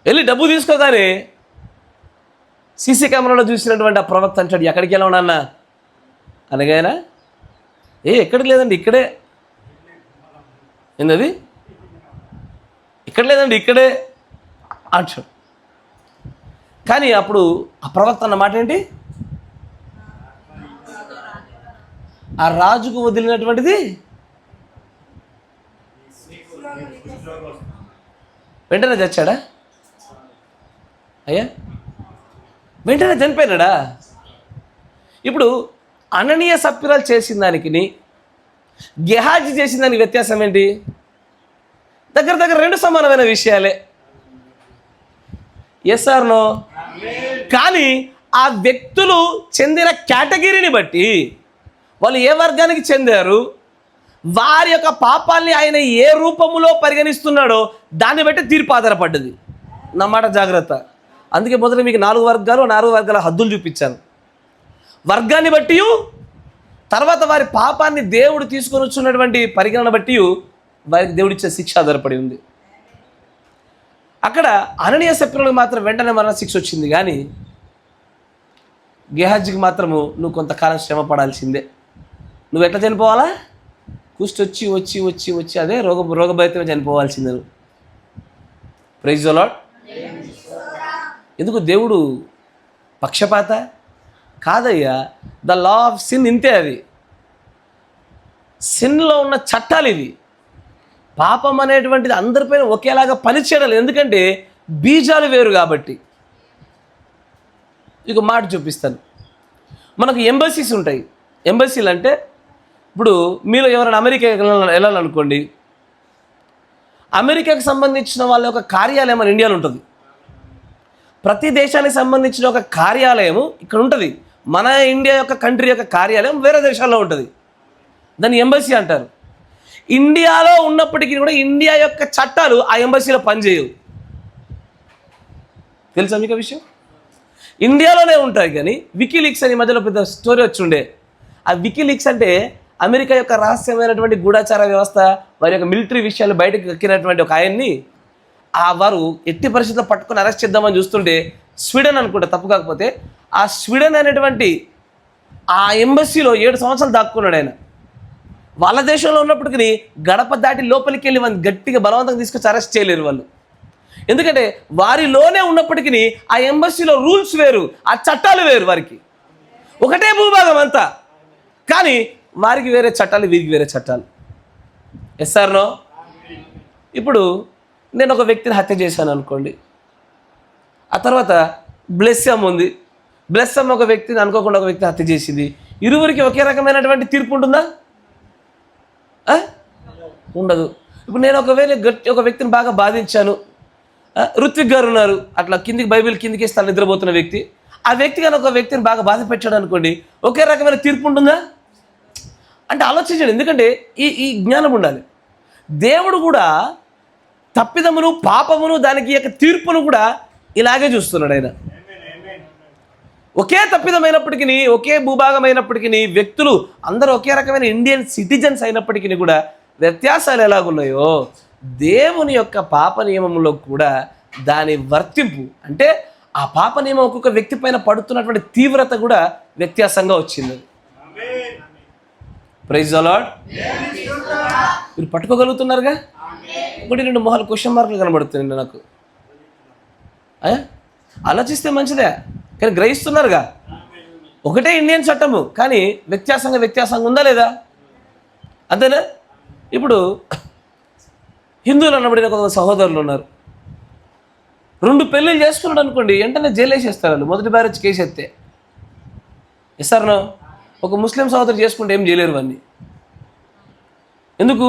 వెళ్ళి డబ్బు తీసుకోగానే సీసీ కెమెరాలో చూసినటువంటి ఆ ప్రవక్త అంటాడు, ఎక్కడికి వెళ్ళావు నాన్న అనగాయనా, ఎక్కడికి లేదండి ఇక్కడే. ఏంటది? ఇక్కడ లేదండి ఇక్కడే అంటాడు. కానీ అప్పుడు ఆ ప్రవక్త అన్న మాట ఏంటి? ఆ రాజుకు వదిలినటువంటిది వెంటనే చచ్చాడా అయ్యా? వెంటనే చనిపోయినాడా? ఇప్పుడు అననీయ సప్పిరాలు చేసిన దానికి, గెహాజీ చేసిన దానికి వ్యత్యాసం ఏంటి? దగ్గర దగ్గర రెండు సమానమైన విషయాలే. Yes or no? కానీ ఆ వ్యక్తులు చెందిన కేటగిరీని బట్టి, వాళ్ళు ఏ వర్గానికి చెందారు, వారి యొక్క పాపాల్ని ఆయన ఏ రూపములో పరిగణిస్తున్నాడో దాన్ని బట్టి తీర్పు ఆధారపడ్డది. నా మాట జాగ్రత్త. అందుకే మొదట మీకు 4 వర్గాల హద్దులు చూపించాను. వర్గాన్ని బట్టి, తర్వాత వారి పాపాన్ని దేవుడు తీసుకొని వచ్చినటువంటి పరిగణన బట్టి వారికి దేవుడిచ్చే శిక్ష ఆధారపడి ఉంది. అక్కడ అననీయ సప్పిరాలకు మాత్రం వెంటనే మరణ శిక్ష వచ్చింది. కానీ గెహాజీకి మాత్రము నువ్వు కొంతకాలం శ్రమ పడాల్సిందే. నువ్వు ఎట్లా చనిపోవాలా? కుష్టి వచ్చి వచ్చి వచ్చి వచ్చి అదే రోగభరితంగా చనిపోవాల్సిందే నువ్వు. Praise the Lord. ఎందుకు? దేవుడు పక్షపాత కాదయ్యా. ద లా ఆఫ్ సిన్ ఇంతే. అది సిన్లో ఉన్న చట్టాలు ఇవి. పాపం అనేటువంటిది అందరిపైన ఒకేలాగా పనిచేయడం, ఎందుకంటే బీజాలు వేరు కాబట్టి. ఇక మాట చూపిస్తాను. మనకు ఎంబసీస్ ఉంటాయి. ఎంబసీలు అంటే ఇప్పుడు మీరు ఎవరైనా అమెరికా వెళ్ళాలనుకోండి, అమెరికాకు సంబంధించిన వాళ్ళ యొక్క కార్యాలయం మన ఇండియాలో ఉంటుంది. ప్రతి దేశానికి సంబంధించిన ఒక కార్యాలయము ఇక్కడ ఉంటుంది. మన ఇండియా యొక్క కంట్రీ యొక్క కార్యాలయం వేరే దేశాల్లో ఉంటుంది. దాన్ని ఎంబసీ అంటారు. ఇండియాలో ఉన్నప్పటికీ కూడా ఇండియా యొక్క చట్టాలు ఆ ఎంబసీలో పనిచేయవు. తెలుసా మీకు విషయం? ఇండియాలోనే ఉంటాయి. కానీ వికీలీక్స్ అని మధ్యలో పెద్ద స్టోరీ వచ్చిండే. ఆ వికీలీక్స్ అంటే అమెరికా యొక్క రహస్యమైనటువంటి గూఢాచార వ్యవస్థ, వారి యొక్క మిలిటరీ విషయాలు బయటకు ఎక్కినటువంటి ఒక ఆయన్ని వారు ఎట్టి పరిస్థితుల్లో పట్టుకొని అరెస్ట్ చేద్దామని చూస్తుంటే, స్వీడన్ అనుకుంటా తప్పు కాకపోతే, ఆ స్వీడన్ అనేటువంటి ఆ ఎంబసీలో 7 సంవత్సరాలు దాక్కున్నాడు ఆయన. వాళ్ళ దేశంలో ఉన్నప్పటికీ గడప దాటి లోపలికి వెళ్ళి వాళ్ళు గట్టిగా బలవంతంగా తీసుకొచ్చి అరెస్ట్ చేయలేరు వాళ్ళు. ఎందుకంటే వారిలోనే ఉన్నప్పటికీ ఆ ఎంబసీలో రూల్స్ వేరు, ఆ చట్టాలు వేరు. వారికి ఒకటే భూభాగం అంతా, కానీ వారికి వేరే చట్టాలు, వీరికి వేరే చట్టాలు. Yes or no? ఇప్పుడు నేను ఒక వ్యక్తిని హత్య చేశాను అనుకోండి. ఆ తర్వాత బ్లెస్సమ్ ఉంది. బ్లెస్సమ్ ఒక వ్యక్తిని అనుకోకుండా ఒక వ్యక్తిని హత్య చేసింది. ఇరువురికి ఒకే రకమైనటువంటి తీర్పు ఉంటుందా? ఉండదు. ఇప్పుడు నేను ఒక వ్యక్తిని బాగా బాధించాను. ఋత్విక్ గారు ఉన్నారు, అట్లా కిందికి బైబిల్ కిందికి ఇస్తాను నిద్రపోతున్న వ్యక్తి. ఆ వ్యక్తి కానీ ఒక వ్యక్తిని బాగా బాధ పెట్టాడు అనుకోండి, ఒకే రకమైన తీర్పు ఉంటుందా? అంటే ఆలోచించండి. ఎందుకంటే ఈ జ్ఞానం ఉండాలి. దేవుడు కూడా తప్పిదమును, పాపమును, దానికి యొక్క తీర్పును కూడా ఇలాగే చూస్తున్నాడు ఆయన. ఒకే తప్పిదమైనప్పటికీ, ఒకే భూభాగమైనప్పటికీ, వ్యక్తులు అందరూ ఒకే రకమైన ఇండియన్ సిటిజన్స్ అయినప్పటికీ కూడా వ్యత్యాసాలు ఎలాగున్నాయో, దేవుని యొక్క పాప నియమంలో కూడా దాని వర్తింపు, అంటే ఆ పాప నియమం ఒక్కొక్క వ్యక్తి పైన పడుతున్నటువంటి తీవ్రత కూడా వ్యత్యాసంగా వచ్చింది. Praise the Lord. మీరు పట్టుకోగలుగుతున్నారుగా? 1-2 మొహాలు క్వశ్చన్ మార్కులు కనబడుతుంది నాకు. ఆలోచిస్తే మంచిదే, కానీ గ్రహిస్తున్నారుగా? ఒకటే ఇండియన్ చట్టము, కానీ వ్యత్యాసంగా ఉందా లేదా? అంతేనా? ఇప్పుడు హిందువులు అన్నబడిన కొంత సహోదరులు ఉన్నారు. 2 పెళ్ళిళ్ళు చేసుకున్నాడు అనుకోండి, వెంటనే జైలు వేసేస్తారు వాళ్ళు, మొదటి మ్యారేజ్ కేసు ఎత్తే. ఇస్తారనో? ఒక ముస్లిం సహోదరు చేసుకుంటే ఏం చేయలేరు వాడిని. ఎందుకు?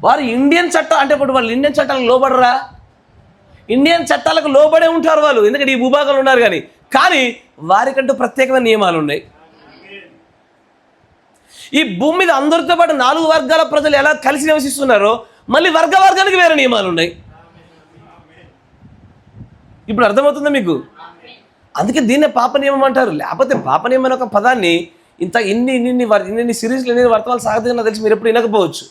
వారు ఇండియన్ చట్టం అంటే ఇప్పుడు వాళ్ళు ఇండియన్ చట్టాలకు లోబడరా? ఇండియన్ చట్టాలకు లోబడే ఉంటారు వాళ్ళు, ఎందుకంటే ఈ భూభాగంలో ఉన్నారు. కానీ వారికంటూ ప్రత్యేకమైన నియమాలు ఉన్నాయి. ఈ భూమి మీద అందరితో పాటు 4 వర్గాల ప్రజలు ఎలా కలిసి నివసిస్తున్నారో మళ్ళీ వర్గానికి వేరే నియమాలు ఉన్నాయి. ఇప్పుడు అర్థమవుతుందా మీకు? అందుకే దీన్నే పాప నియమం అంటారు. లేకపోతే పాప నియమం అనే ఒక పదాన్ని ఇన్ని సిరీస్లు, ఎన్ని వర్తమానాలు సాగుతున్నా తెలిసి మీరు ఎప్పుడు వినకపోవచ్చు.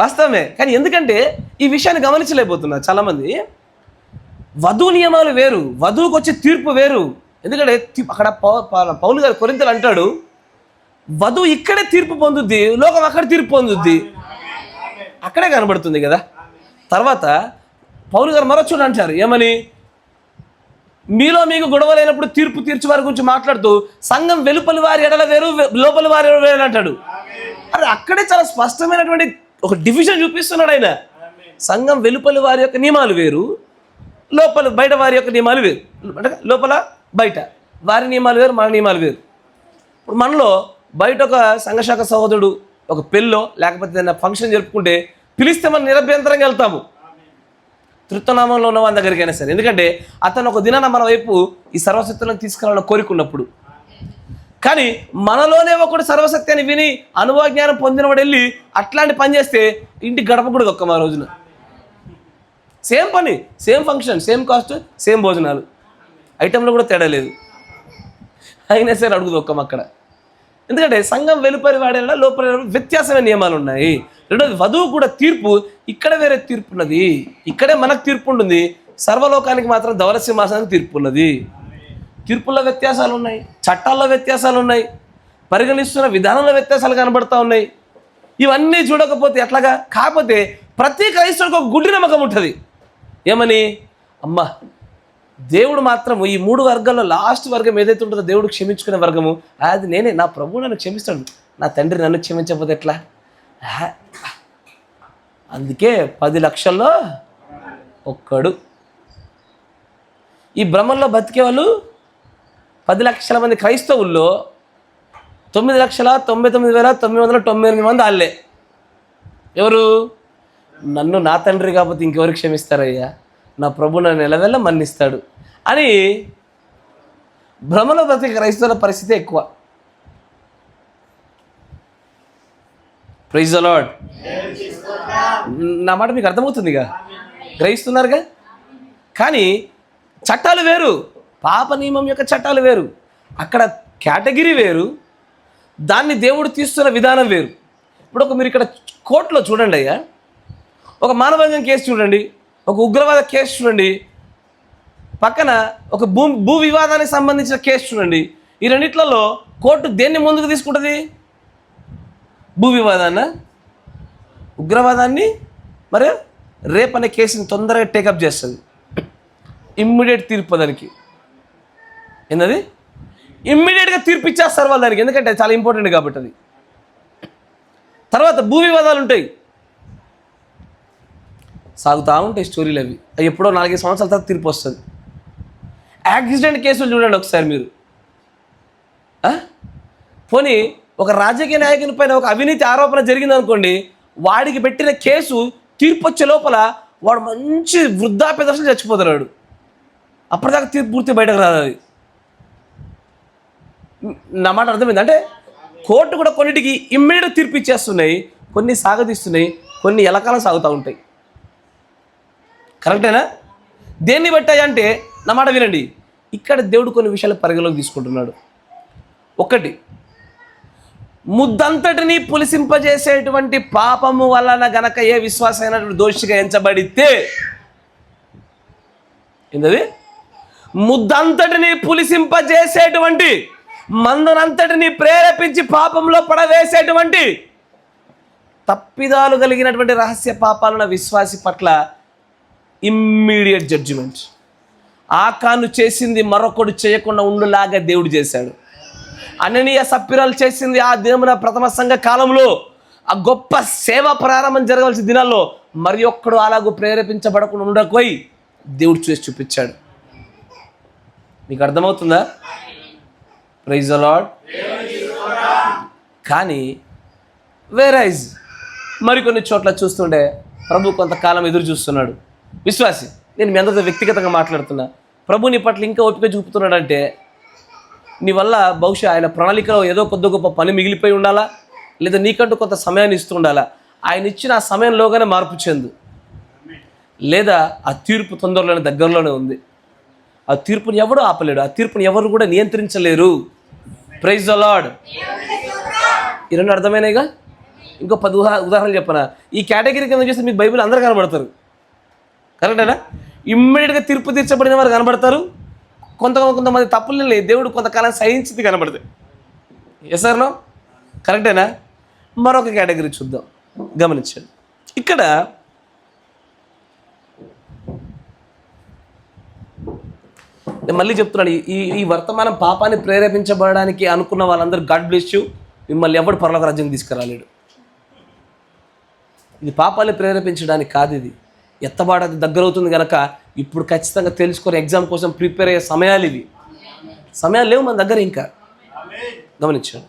వాస్తవమే. కానీ ఎందుకంటే ఈ విషయాన్ని గమనించలేకపోతున్నారు చాలామంది. వధువు నియమాలు వేరు, వధువుకు వచ్చే తీర్పు వేరు. ఎందుకంటే అక్కడ పౌలు గారు కొరింథీయులు అంటాడు, వధువు ఇక్కడే తీర్పు పొందుద్ది, లోకం అక్కడ తీర్పు పొందుద్ది. అక్కడే కనబడుతుంది కదా. తర్వాత పౌలు గారు మరో చోట అంటారు, ఏమని? మీలో మీకు గొడవ లేనప్పుడు తీర్పు తీర్చు వారి గురించి మాట్లాడుతూ సంఘం వెలుపలి వారి ఎడల వేరు, లోపలి వారి ఎడల వేరు అంటాడు. అరే అక్కడే చాలా స్పష్టమైనటువంటి ఒక డివిజన్ చూపిస్తున్నాడు ఆయన. సంఘం వెలుపలి వారి యొక్క నియమాలు వేరు, బయట వారి యొక్క నియమాలు వేరు. అంటే లోపల బయట వారి నియమాలు వేరు, మన నియమాలు వేరు. ఇప్పుడు మనలో బయట ఒక సంఘశాఖ సహోదరుడు ఒక పెళ్ళో లేకపోతే ఏదైనా ఫంక్షన్ జరుపుకుంటే పిలిస్తే మనం నిరభ్యంతరంగా వెళ్తాము, తృత్వనామంలో ఉన్న వాళ్ళ దగ్గరికైనా సరే. ఎందుకంటే అతను ఒక దినాన మన వైపు ఈ సర్వశక్తులను తీసుకురావాలని కోరుకున్నప్పుడు. కానీ మనలోనే ఒకడు సర్వశక్తిని విని అనుభవ జ్ఞానం పొందినవాడు వెళ్ళి అట్లాంటి పని చేస్తే ఇంటి గడప కూడా ఒక్క రోజున సేమ్ పని, same function, same cost, same భోజనాలు, ఐటెంలో కూడా తేడా లేదు. అయినా సరే అడుగుదు ఒక్కం అక్కడ. ఎందుకంటే సంఘం వెలుపరి వాడేలా లోపలి వ్యత్యాసమైన నియమాలు ఉన్నాయి. రెండోది వధువు కూడా తీర్పు ఇక్కడ వేరే తీర్పు ఉన్నది, ఇక్కడే మనకు తీర్పు ఉంటుంది. సర్వలోకానికి మాత్రం ధవల సింహాసనానికి తీర్పు ఉన్నది. తీర్పుల్లో వ్యత్యాసాలు ఉన్నాయి, చట్టాల్లో వ్యత్యాసాలు ఉన్నాయి, పరిగణిస్తున్న విధానంలో వ్యత్యాసాలు కనబడతా ఉన్నాయి. ఇవన్నీ చూడకపోతే ఎట్లాగా? కాకపోతే ప్రతి క్రైస్తవుడికి ఒక గుడ్డి నమ్మకం ఉంటుంది. ఏమని? అమ్మా దేవుడు మాత్రం ఈ 3 వర్గాల్లో లాస్ట్ వర్గం ఏదైతే ఉంటుందో దేవుడు క్షమించుకునే వర్గము, అది నేనే, నా ప్రభువు నన్ను క్షమిస్తాడు, నా తండ్రి నన్ను క్షమించకపోతే ఎట్లా? అందుకే 10 లక్షల్లో ఒక్కడు. ఈ భ్రమంలో బతికే వాళ్ళు 10 లక్షల మంది క్రైస్తవుల్లో 9,99,998 మంది వాళ్ళే. ఎవరు? నన్ను నా తండ్రి కాకపోతే ఇంకెవరికి క్షమిస్తారయ్యా, నా ప్రభు నన్ను ఎలవెల్ల మన్నిస్తాడు అని భ్రమలో బతికే క్రైస్తవుల పరిస్థితి ఎక్కువ. Praise the Lord. నా మాట మీకు అర్థమవుతుందిగా, గ్రహిస్తున్నారుగా? కానీ చట్టాలు వేరు, పాప నియమం యొక్క చట్టాలు వేరు, అక్కడ కేటగిరీ వేరు, దాన్ని దేవుడు తీస్తున్న విధానం వేరు. ఇప్పుడు మీరు ఇక్కడ కోర్టులో చూడండి అయ్యా, ఒక మానభంగం కేసు చూడండి, ఒక ఉగ్రవాద కేసు చూడండి, పక్కన ఒక భూ వివాదానికి సంబంధించిన కేసు చూడండి. ఈ రెండిట్లలో కోర్టు దేన్ని ముందుకు తీసుకుంటుంది? భూ వివాదాన్ని, ఉగ్రవాదాన్ని, మరి రేప్ అనే కేసుని తొందరగా టేకప్ చేస్తుంది. ఇమ్మీడియట్ తీర్పు దానికి ఏంటది? ఇమ్మీడియట్గా తీర్పు ఇచ్చేస్తారు వాళ్ళు దానికి, ఎందుకంటే చాలా ఇంపార్టెంట్ కాబట్టి అది. తర్వాత భూ వివాదాలు ఉంటాయి, సాగుతూ ఉంటాయి స్టోరీలు. అవి ఎప్పుడో 4-5 సంవత్సరాల తర్వాత తీర్పు వస్తుంది. యాక్సిడెంట్ కేసులు చూడండి ఒకసారి మీరు. పోనీ ఒక రాజకీయ నాయకుని పైన ఒక అవినీతి ఆరోపణ జరిగిందనుకోండి, వాడికి పెట్టిన కేసు తీర్పు వచ్చే లోపల వాడు మంచి వృద్ధాప్య దశలో చచ్చిపోతున్నాడు. అప్పటిదాకా తీర్పు పూర్తి బయటకు రాదు. అది నా మాట అర్థమైంది. అంటే కోర్టు కూడా కొన్నిటికి ఇమ్మీడియట్ తీర్పు ఇచ్చేస్తున్నాయి, కొన్ని సాగదీస్తున్నాయి, కొన్ని ఎలకాలం సాగుతూ ఉంటాయి. కరెక్టేనా? దేన్ని బట్టాయి అంటే నా మాట వినండి, ఇక్కడ దేవుడు కొన్ని విషయాలు పరిగణలోకి తీసుకుంటున్నాడు. ఒకటి, ముద్దంతటిని పులిసింపజేసేటువంటి పాపము వలన గనక ఏ విశ్వాసమైనటువంటి దోషిగా ఎంచబడితే, ఏంటది? ముద్దంతటిని పులిసింపజేసేటువంటి, మందునంతటిని ప్రేరేపించి పాపంలో పడవేసేటువంటి, తప్పిదాలు కలిగినటువంటి రహస్య పాపాలున్న విశ్వాసి పట్ల ఇమ్మీడియట్ జడ్జిమెంట్. ఆకాను చేసింది మరొకడు చేయకుండా ఉండులాగా దేవుడు చేశాడు. అననీయ సప్పిరాలు చేసింది ఆ దినమున ప్రథమ సంఘ కాలంలో, ఆ గొప్ప సేవ ప్రారంభం జరగవలసిన దినాల్లో మరి ఒక్కడు అలాగూ ప్రేరేపించబడకుండా ఉండకపోయి దేవుడు చేసి చూపించాడు. మీకు అర్థమవుతుందా? Praise the Lord. కానీ వేరైజ్ మరికొన్ని చోట్ల చూస్తుండే ప్రభు కొంతకాలం ఎదురు చూస్తున్నాడు. విశ్వాసి, నేను మీ అందరితో వ్యక్తిగతంగా మాట్లాడుతున్నా, ప్రభు నీ పట్ల ఇంకా ఓపిక చూపుతున్నాడంటే నీ వల్ల బహుశా ఆయన ప్రణాళికలో ఏదో కొద్ది గొప్ప పని మిగిలిపోయి ఉండాలా, లేదా నీకంటూ కొంత సమయాన్ని ఇస్తూ ఉండాలా. ఆయన ఇచ్చిన ఆ సమయంలోగానే మార్పు చెందు, లేదా ఆ తీర్పు తొందరలోనే దగ్గరలోనే ఉంది. ఆ తీర్పుని ఎవడు ఆపలేడు, ఆ తీర్పుని ఎవరు కూడా నియంత్రించలేరు. Praise the lord. ఈ రెండు అర్థమైనాయిగా. ఇంకో 10 ఉదాహరణలు చెప్పనా? ఈ కేటగిరీ కింద చేస్తే మీకు బైబిల్ అందరూ కనబడతారు. కరెక్టేనా? ఇమ్మీడియట్గా తీర్పు తీర్చబడిన వారు కనబడతారు, కొంతమంది తప్పులు దేవుడు కొంతకాలం సహించింది కనబడతాయి. Yes or no? కరెక్టేనా? మరొక కేటగిరీ చూద్దాం, గమనించండి. ఇక్కడ నేను మళ్ళీ చెప్తున్నాను, ఈ వర్తమానం పాపాన్ని ప్రేరేపించబడడానికి అనుకున్న వాళ్ళందరూ గాడ్ బ్లెస్ యూ, మిమ్మల్ని ఎవడు పరలోక రాజ్యం తీసుకురాలేడు. ఇది పాపాన్ని ప్రేరేపించడానికి కాదు, ఇది ఎత్తబాటు దగ్గర అవుతుంది కనుక ఇప్పుడు ఖచ్చితంగా తెలుసుకొని ఎగ్జామ్ కోసం ప్రిపేర్ అయ్యే సమయాలు ఇవి. సమయాలు లేవు మన దగ్గర ఇంకా. గమనించండి.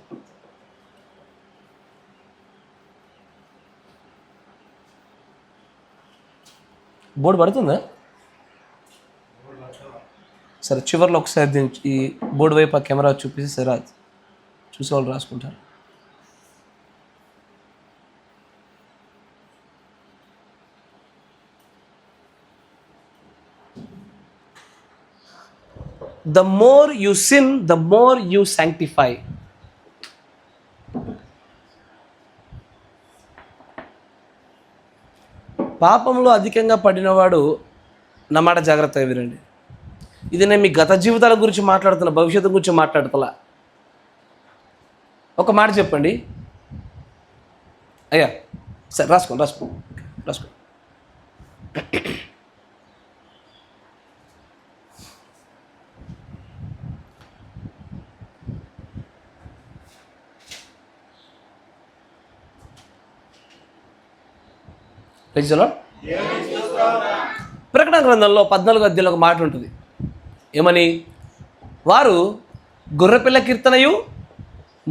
బోర్డు పడుతుందా? సరే, చివరిలో ఒకసారి ఈ బోర్డు వైపు ఆ కెమెరా చూపిస్తే సరే చూసేవాళ్ళు రాసుకుంటారు. The more you sin, the more you sanctify. పాపంలో అధికంగా పడినవాడు, నా మాట జాగ్రత్తగా వినండి, ఇది నేను మీ గత జీవితాల గురించి మాట్లాడుతున్నా, భవిష్యత్తు గురించి మాట్లాడుతున్నా. ఒక మాట చెప్పండి అయ్యా. సరే, రాసుకో. Praise the Lord. ప్రకటన గ్రంథంలో 14వ అధ్యాయంలో ఒక మాట ఉంటుంది. ఏమని? వారు గొర్రెపిల్ల కీర్తనయు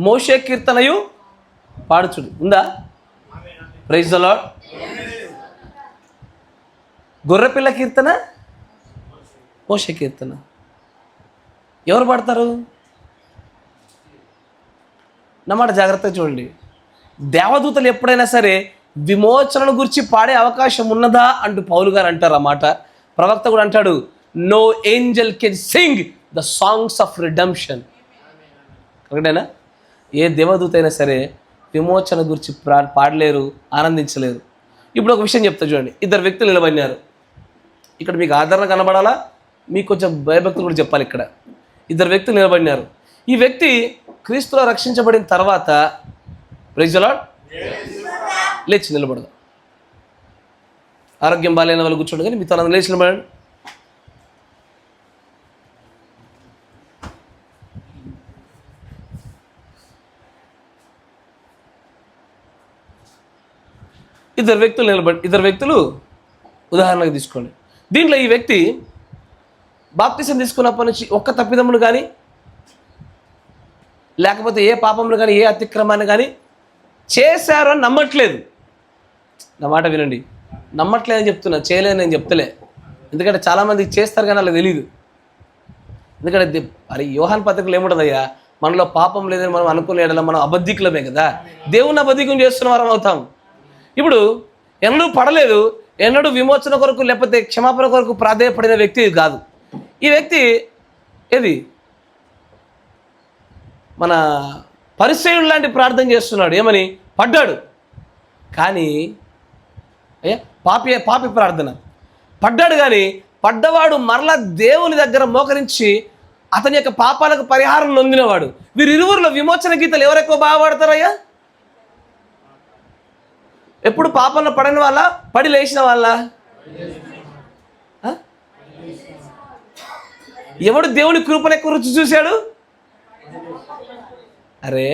మోషే కీర్తనయు పాడుచుడు. ఉందా? Praise the Lord. గొర్రెపిల్ల కీర్తన, మోషే కీర్తన ఎవరు పాడతారు? నా మాట జాగ్రత్తగా చూడండి. దేవదూతలు ఎప్పుడైనా సరే విమోచనను గురించి పాడే అవకాశం ఉన్నదా అంటూ పౌలు గారు అంటారు. ఆ మాట ప్రవక్త కూడా అంటాడు, no angel can sing the songs of redemption. కరెక్టేనా? ఏ దేవదూత అయినా సరే విమోచన గురించి పాడలేరు, ఆనందించలేరు. ఇప్పుడు ఒక విషయం చెప్తా చూడండి. ఇద్దరు వ్యక్తులు నిలబడినారు. ఇక్కడ మీకు ఆదరణ కనబడాలా, మీకు కొంచెం భయభక్తులు కూడా చెప్పాలి. ఇక్కడ ఇద్దరు వ్యక్తులు నిలబడినారు. ఈ వ్యక్తి క్రీస్తులో రక్షించబడిన తర్వాత, ప్రైజ్ ది లార్డ్, లేచి నిలబడదు. ఆరోగ్యం బాగాలేని వాళ్ళు కూర్చోండి, కానీ మీతో లేచి నిలబడండి. ఇద్దరు వ్యక్తులు ఉదాహరణకు తీసుకోండి. దీంట్లో ఈ వ్యక్తి బాప్తిసం తీసుకున్నప్పటి నుంచి ఒక్క తప్పిదమును కానీ, లేకపోతే ఏ పాపమును కానీ, ఏ అతిక్రమాన్ని కానీ చేశారు అని నమ్మట్లేదు. నా మాట వినండి, నమ్మట్లేదని చెప్తున్నా, చేయలేదని నేను చెప్తలే. ఎందుకంటే చాలామంది చేస్తారు కానీ అలా తెలియదు. ఎందుకంటే అరే యోహాన్ పత్రికలు ఏముంటుందయ్యా, మనలో పాపం లేదని మనం అనుకునేలా మనం అబద్ధికులమే కదా, దేవుని అబద్ధికం చేస్తున్న వారం అవుతాం. ఇప్పుడు ఎన్నడూ పడలేదు, ఎన్నడూ విమోచన కొరకు లేకపోతే క్షమాపణ కొరకు ప్రాధేయపడిన వ్యక్తి కాదు. ఈ వ్యక్తి ఏది మన పరిసయ్యుడు లాంటి ప్రార్థన చేస్తున్నాడు. ఏమని? పడ్డాడు. కానీ అయ్యా పాపి ప్రార్థన. పడ్డాడు కానీ పడ్డవాడు మరలా దేవుని దగ్గర మోకరించి అతని యొక్క పాపాలకు పరిహారం నొందినవాడు. వీరిరువురిలో విమోచన గీతలు ఎవరెక్కువ బాగుపడతారయ్యా? ఎప్పుడు పాపంలో పడని వాళ్ళ, పడి లేచిన వాళ్ళ? ఎవడు దేవుని కృపను ఎక్కువ రుచి చూశాడు? అరే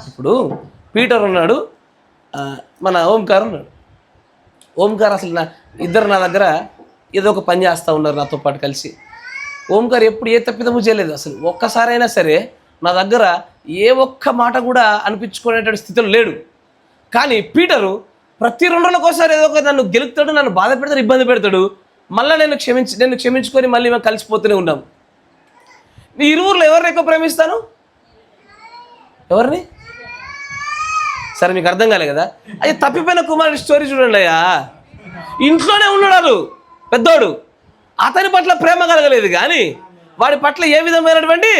ఇప్పుడు పీటర్ ఉన్నాడు, మన ఓంకార్ ఉన్నాడు. ఓంకార్ అసలు ఇద్దరు నా దగ్గర ఏదో ఒక పని చేస్తూ ఉన్నారు నాతో పాటు కలిసి. ఓంకార్ ఎప్పుడు ఏ తప్పిదము చేయలేదు. అసలు ఒక్కసారైనా సరే నా దగ్గర ఏ ఒక్క మాట కూడా అనిపించుకునేటువంటి స్థితిలో లేడు. కానీ పీటరు ప్రతి 2 రోజులకోసారి ఏదో ఒక నన్ను గెలుపుతాడు, నన్ను బాధ పెడతాడు, ఇబ్బంది పెడతాడు. మళ్ళీ నేను క్షమించుకొని మళ్ళీ మేము కలిసిపోతూనే ఉన్నాం. ఈ ఇరువురిలో ఎవరిని ఎక్కువ ప్రేమిస్తాను? ఎవరిని? సరే మీకు అర్థం కాలే కదా. అయ్యా తప్పిపోయిన కుమారుడి స్టోరీ చూడండి అయ్యా. ఇంట్లోనే ఉన్నాడు పెద్దోడు, అతని పట్ల ప్రేమ కలగలేదు కానీ వాడి పట్ల ఏ విధమైనటువంటి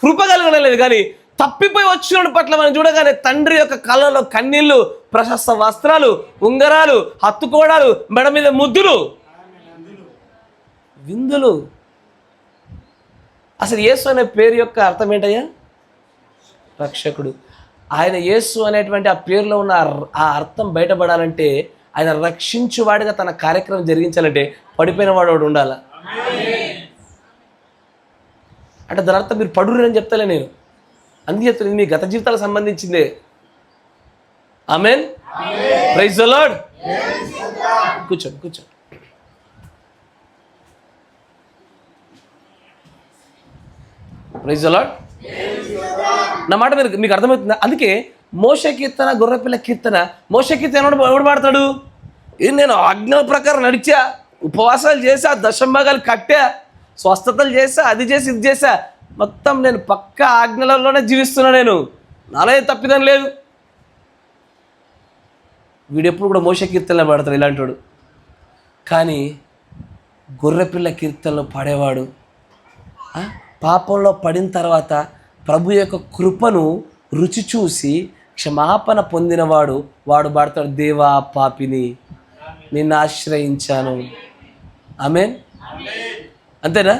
కృప కలగలేదు. కానీ తప్పిపోయి వచ్చిన పట్ల మనం చూడగానే తండ్రి యొక్క కళ్ళలో కన్నీళ్ళు, ప్రశస్త వస్త్రాలు, ఉంగరాలు, హత్తుకోవడాలు, మెడ మీద ముద్దులు, విందులు. అసలు యేసు అనే పేరు యొక్క అర్థం ఏంటయ్యా? రక్షకుడు. ఆయన యేసు అనేటువంటి ఆ పేరులో ఉన్న ఆ అర్థం బయటపడాలంటే, ఆయన రక్షించువాడిగా తన కార్యక్రమం జరిగించాలంటే పడిపోయిన వాడు ఉండాలి. అంటే దాని అర్థం మీరు పడురు అని చెప్తాలే నేను, అందుకే చెప్తాను, మీ గత జీవితాలకు సంబంధించిందే. ఆమేన్. Praise the lord. కూర్చోండి. Praise the lord. నా మాట మీకు అర్థమవుతుందా? అందుకే మోషే కీర్తన, గొర్రెపిల్ల కీర్తన. మోషే కీర్తన ఎవడు పాడతాడు? నేను ఆజ్ఞల ప్రకారం నడిచా, ఉపవాసాలు చేసా, దశంభాగాలు కట్టా, స్వస్థతలు చేసా, అది చేసి ఇది చేసా, మొత్తం నేను పక్కా ఆజ్ఞలలోనే జీవిస్తున్నా, నేను నాలో తప్పిదం లేదు. వీడెప్పుడు కూడా మోషే కీర్తనలో పాడతాడు ఇలాంటి వాడు. కానీ గొర్రెపిల్ల కీర్తనలో పాడేవాడు పాపంలో పడిన తర్వాత ప్రభు యొక్క కృపను రుచి చూసి క్షమాపణ పొందినవాడు వాడు పాడతాడు, దేవా పాపిని నిన్ను ఆశ్రయించాను. ఆమేన్. అంతేనా?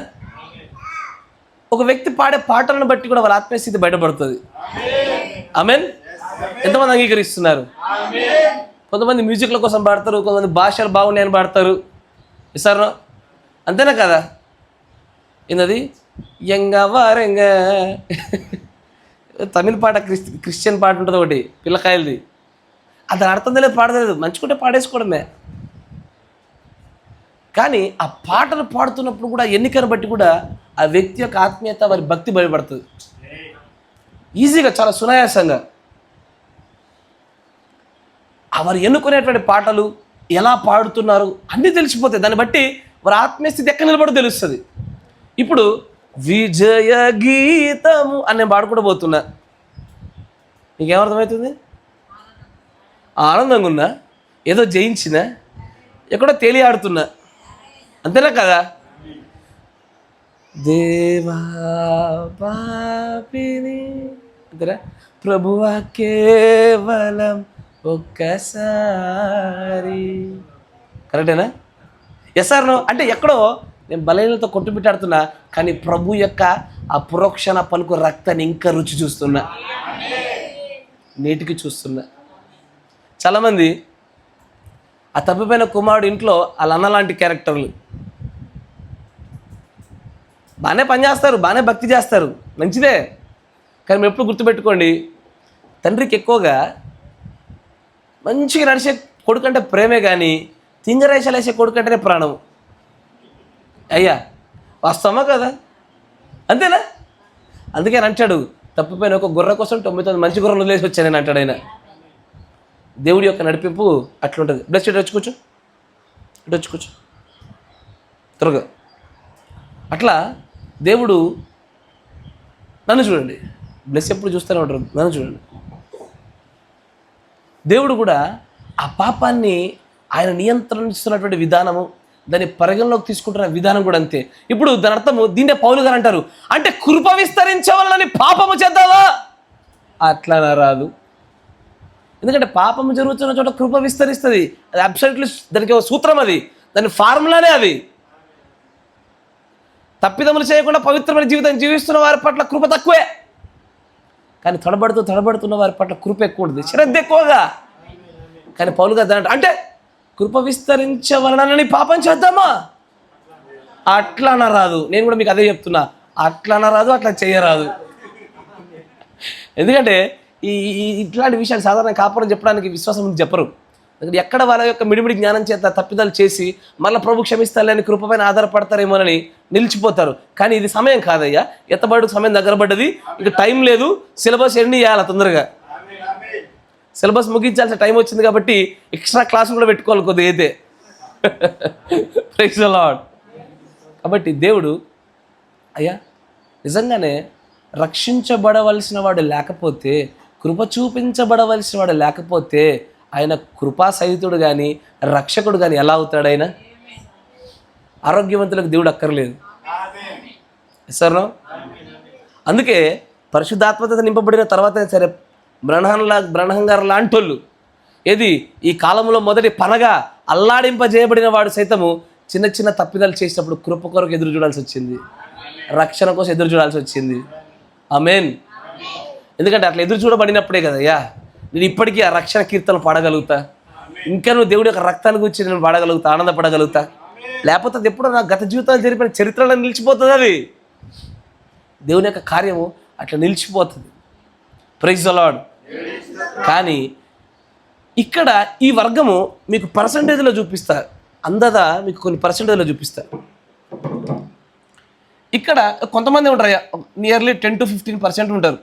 ఒక వ్యక్తి పాడే పాటలను బట్టి కూడా వాళ్ళ ఆత్మీయస్థితి బయటపడుతుంది. ఆమేన్. ఎంతమంది అంగీకరిస్తున్నారు? కొంతమంది మ్యూజిక్ల కోసం పాడతారు, కొంతమంది భాషలు బాగున్నాయని పాడతారు. విసారణ అంతేనా కదా? ఏంటది? ఎంగవారెంగ తమిళ పాట, క్రిస్టియన్ పాట ఉంటుంది ఒకటి, పిల్లకాయలది. దాని అర్థం తెలియదు, పాడలేదు, మంచుకుంటే పాడేసుకోవడమే. కానీ ఆ పాటలు పాడుతున్నప్పుడు కూడా ఎన్నికను బట్టి కూడా ఆ వ్యక్తి యొక్క ఆత్మీయత, వారి భక్తి బయపడుతుంది ఈజీగా, చాలా సునాయాసంగా. వారు ఎన్నుకునేటువంటి పాటలు ఎలా పాడుతున్నారు అన్నీ తెలిసిపోతాయి. దాన్ని బట్టి వారి ఆత్మీయ స్థితి ఎక్కడ నిలబడో తెలుస్తుంది. ఇప్పుడు విజయ గీతము అని నేను పాడుకుంటూ పోతున్నా, నీకేమర్థమవుతుంది? ఆనందంగా ఉన్నా, ఏదో జయించినా, ఎక్కడో తేలియాడుతున్నా, అంతేనా కదా? దేవా పాపిని అంతేనా? ప్రభువా కేవలం ఒక్కసారి, కరెక్టేనా? ఎస్ఆర్ నో అంటే ఎక్కడో నేను బలహీనతో కొట్టుబిట్టాడుతున్నా, కానీ ప్రభు యొక్క ఆ పురోక్షణ పలుకు రక్తాన్ని ఇంకా రుచి చూస్తున్నా, నీటికి చూస్తున్నా. చాలామంది ఆ తప్పిపోయిన కుమారుడు ఇంట్లో వాళ్ళ అన్న లాంటి క్యారెక్టర్లు బాగానే పనిచేస్తారు, బాగానే భక్తి చేస్తారు, మంచిదే. కానీ మీరు ఎప్పుడు గుర్తుపెట్టుకోండి, తండ్రికి ఎక్కువగా మంచిగా నడిచే కొడుకంటే ప్రేమే, కానీ తింగరేషాలు వేసే కొడుకంటేనే ప్రాణం. అయ్యా వాస్తవమా కదా? అంతేనా? అందుకే అని అంటాడు, తప్పిపోయిన ఒక గుర్ర కోసం 99 మంచి గుర్రలు వదిలేసి వచ్చానని అంటాడు ఆయన. దేవుడి యొక్క నడిపింపు అట్లుంటుంది. బ్లెస్ ఇటు వచ్చుకోవచ్చు, ఇటు వచ్చుకోవచ్చు త్వరగా. అట్లా దేవుడు నన్ను చూడండి, బ్లెస్ ఎప్పుడు చూస్తూనే ఉంటారు, నన్ను చూడండి. దేవుడు కూడా ఆ పాపాన్ని ఆయన నియంత్రణిస్తున్నటువంటి విధానము, దాన్ని పరిగణలోకి తీసుకుంటున్న విధానం కూడా అంతే. ఇప్పుడు దాని అర్థము, దీన్నే పౌలు గారు అంటారు, అంటే కృప విస్తరించవాలని పాపము చేద్దావా? అట్లా రాదు. ఎందుకంటే పాపము జరుగుతున్న చోట కృప విస్తరిస్తుంది. అది అబ్సల్యూట్లీ దానికి ఒక సూత్రం, అది దాని ఫార్ములానే అది. తప్పిదములు చేయకుండా పవిత్రమైన జీవితం జీవిస్తున్న వారి పట్ల కృప తక్కువే, కానీ తడబడుతున్న వారి పట్ల కృప ఎక్కువ ఉంటుంది, శ్రద్ధ ఎక్కువగా. కానీ పౌలు గారు అంటే కృప విస్తరించవలనని పాపం చేద్దామా? అట్లా అనరాదు. నేను కూడా మీకు అదే చెప్తున్నా, అట్లా అనరాదు, అట్లా చేయరాదు. ఎందుకంటే ఇట్లాంటి విషయాలు సాధారణ కాపురం చెప్పడానికి విశ్వాసం చెప్పరు. ఎందుకంటే ఎక్కడ వాళ్ళ యొక్క మిడిమిడి జ్ఞానం చేత తప్పిదాలు చేసి మళ్ళీ ప్రభు క్షమిస్తారని కృపపైన ఆధారపడతారేమోనని నిలిచిపోతారు. కానీ ఇది సమయం కాదయ్యా, ఎత్తబడుకు సమయం దగ్గర పడ్డది, ఇక టైం లేదు, సిలబస్ ఎండ్ చేయాలి తొందరగా. సిలబస్ ముగించాల్సిన టైం వచ్చింది కాబట్టి ఎక్స్ట్రా క్లాసులు కూడా పెట్టుకోవాలి కొద్దిగా అయితే. Praise the Lord. కాబట్టి దేవుడు అయ్యా నిజంగానే రక్షించబడవలసిన వాడు లేకపోతే, కృప చూపించబడవలసిన వాడు లేకపోతే ఆయన కృపాసహితుడు కానీ రక్షకుడు కానీ ఎలా అవుతాడు? ఆయన ఆరోగ్యవంతులకు దేవుడు అక్కర్లేదు. సరేనా? అందుకే పరిశుద్ధాత్మత నింపబడిన తర్వాత సరే బ్రహ్మం గారు లాంటి వాళ్ళు ఏది ఈ కాలంలో మొదటి పనగా అల్లాడింపజేయబడిన వాడు సైతము చిన్న చిన్న తప్పిదాలు చేసినప్పుడు కృప కొరకు ఎదురు చూడాల్సి వచ్చింది, రక్షణ కోసం ఎదురు చూడాల్సి వచ్చింది. ఆమేన్. ఎందుకంటే అట్లా ఎదురు చూడబడినప్పుడే కదయ్యా నేను ఇప్పటికీ ఆ రక్షణ కీర్తనలు పాడగలుగుతా, ఇంకా నువ్వు దేవుడి యొక్క రక్తాన్ని గురించి నేను పాడగలుగుతా, ఆనందపడగలుగుతా. లేకపోతే అది ఎప్పుడో నా గత జీవితాలు జరిపిన చరిత్రలో నిలిచిపోతుంది. అది దేవుని యొక్క కార్యము అట్లా నిలిచిపోతుంది. Praise the lord. కానీ ఇక్కడ ఈ వర్గము మీకు పర్సంటేజ్లో చూపిస్తా, అందదా మీకు కొన్ని పర్సంటేజ్లో చూపిస్తా. ఇక్కడ కొంతమంది ఉంటారు, నియర్లీ 10 to 15% ఉంటారు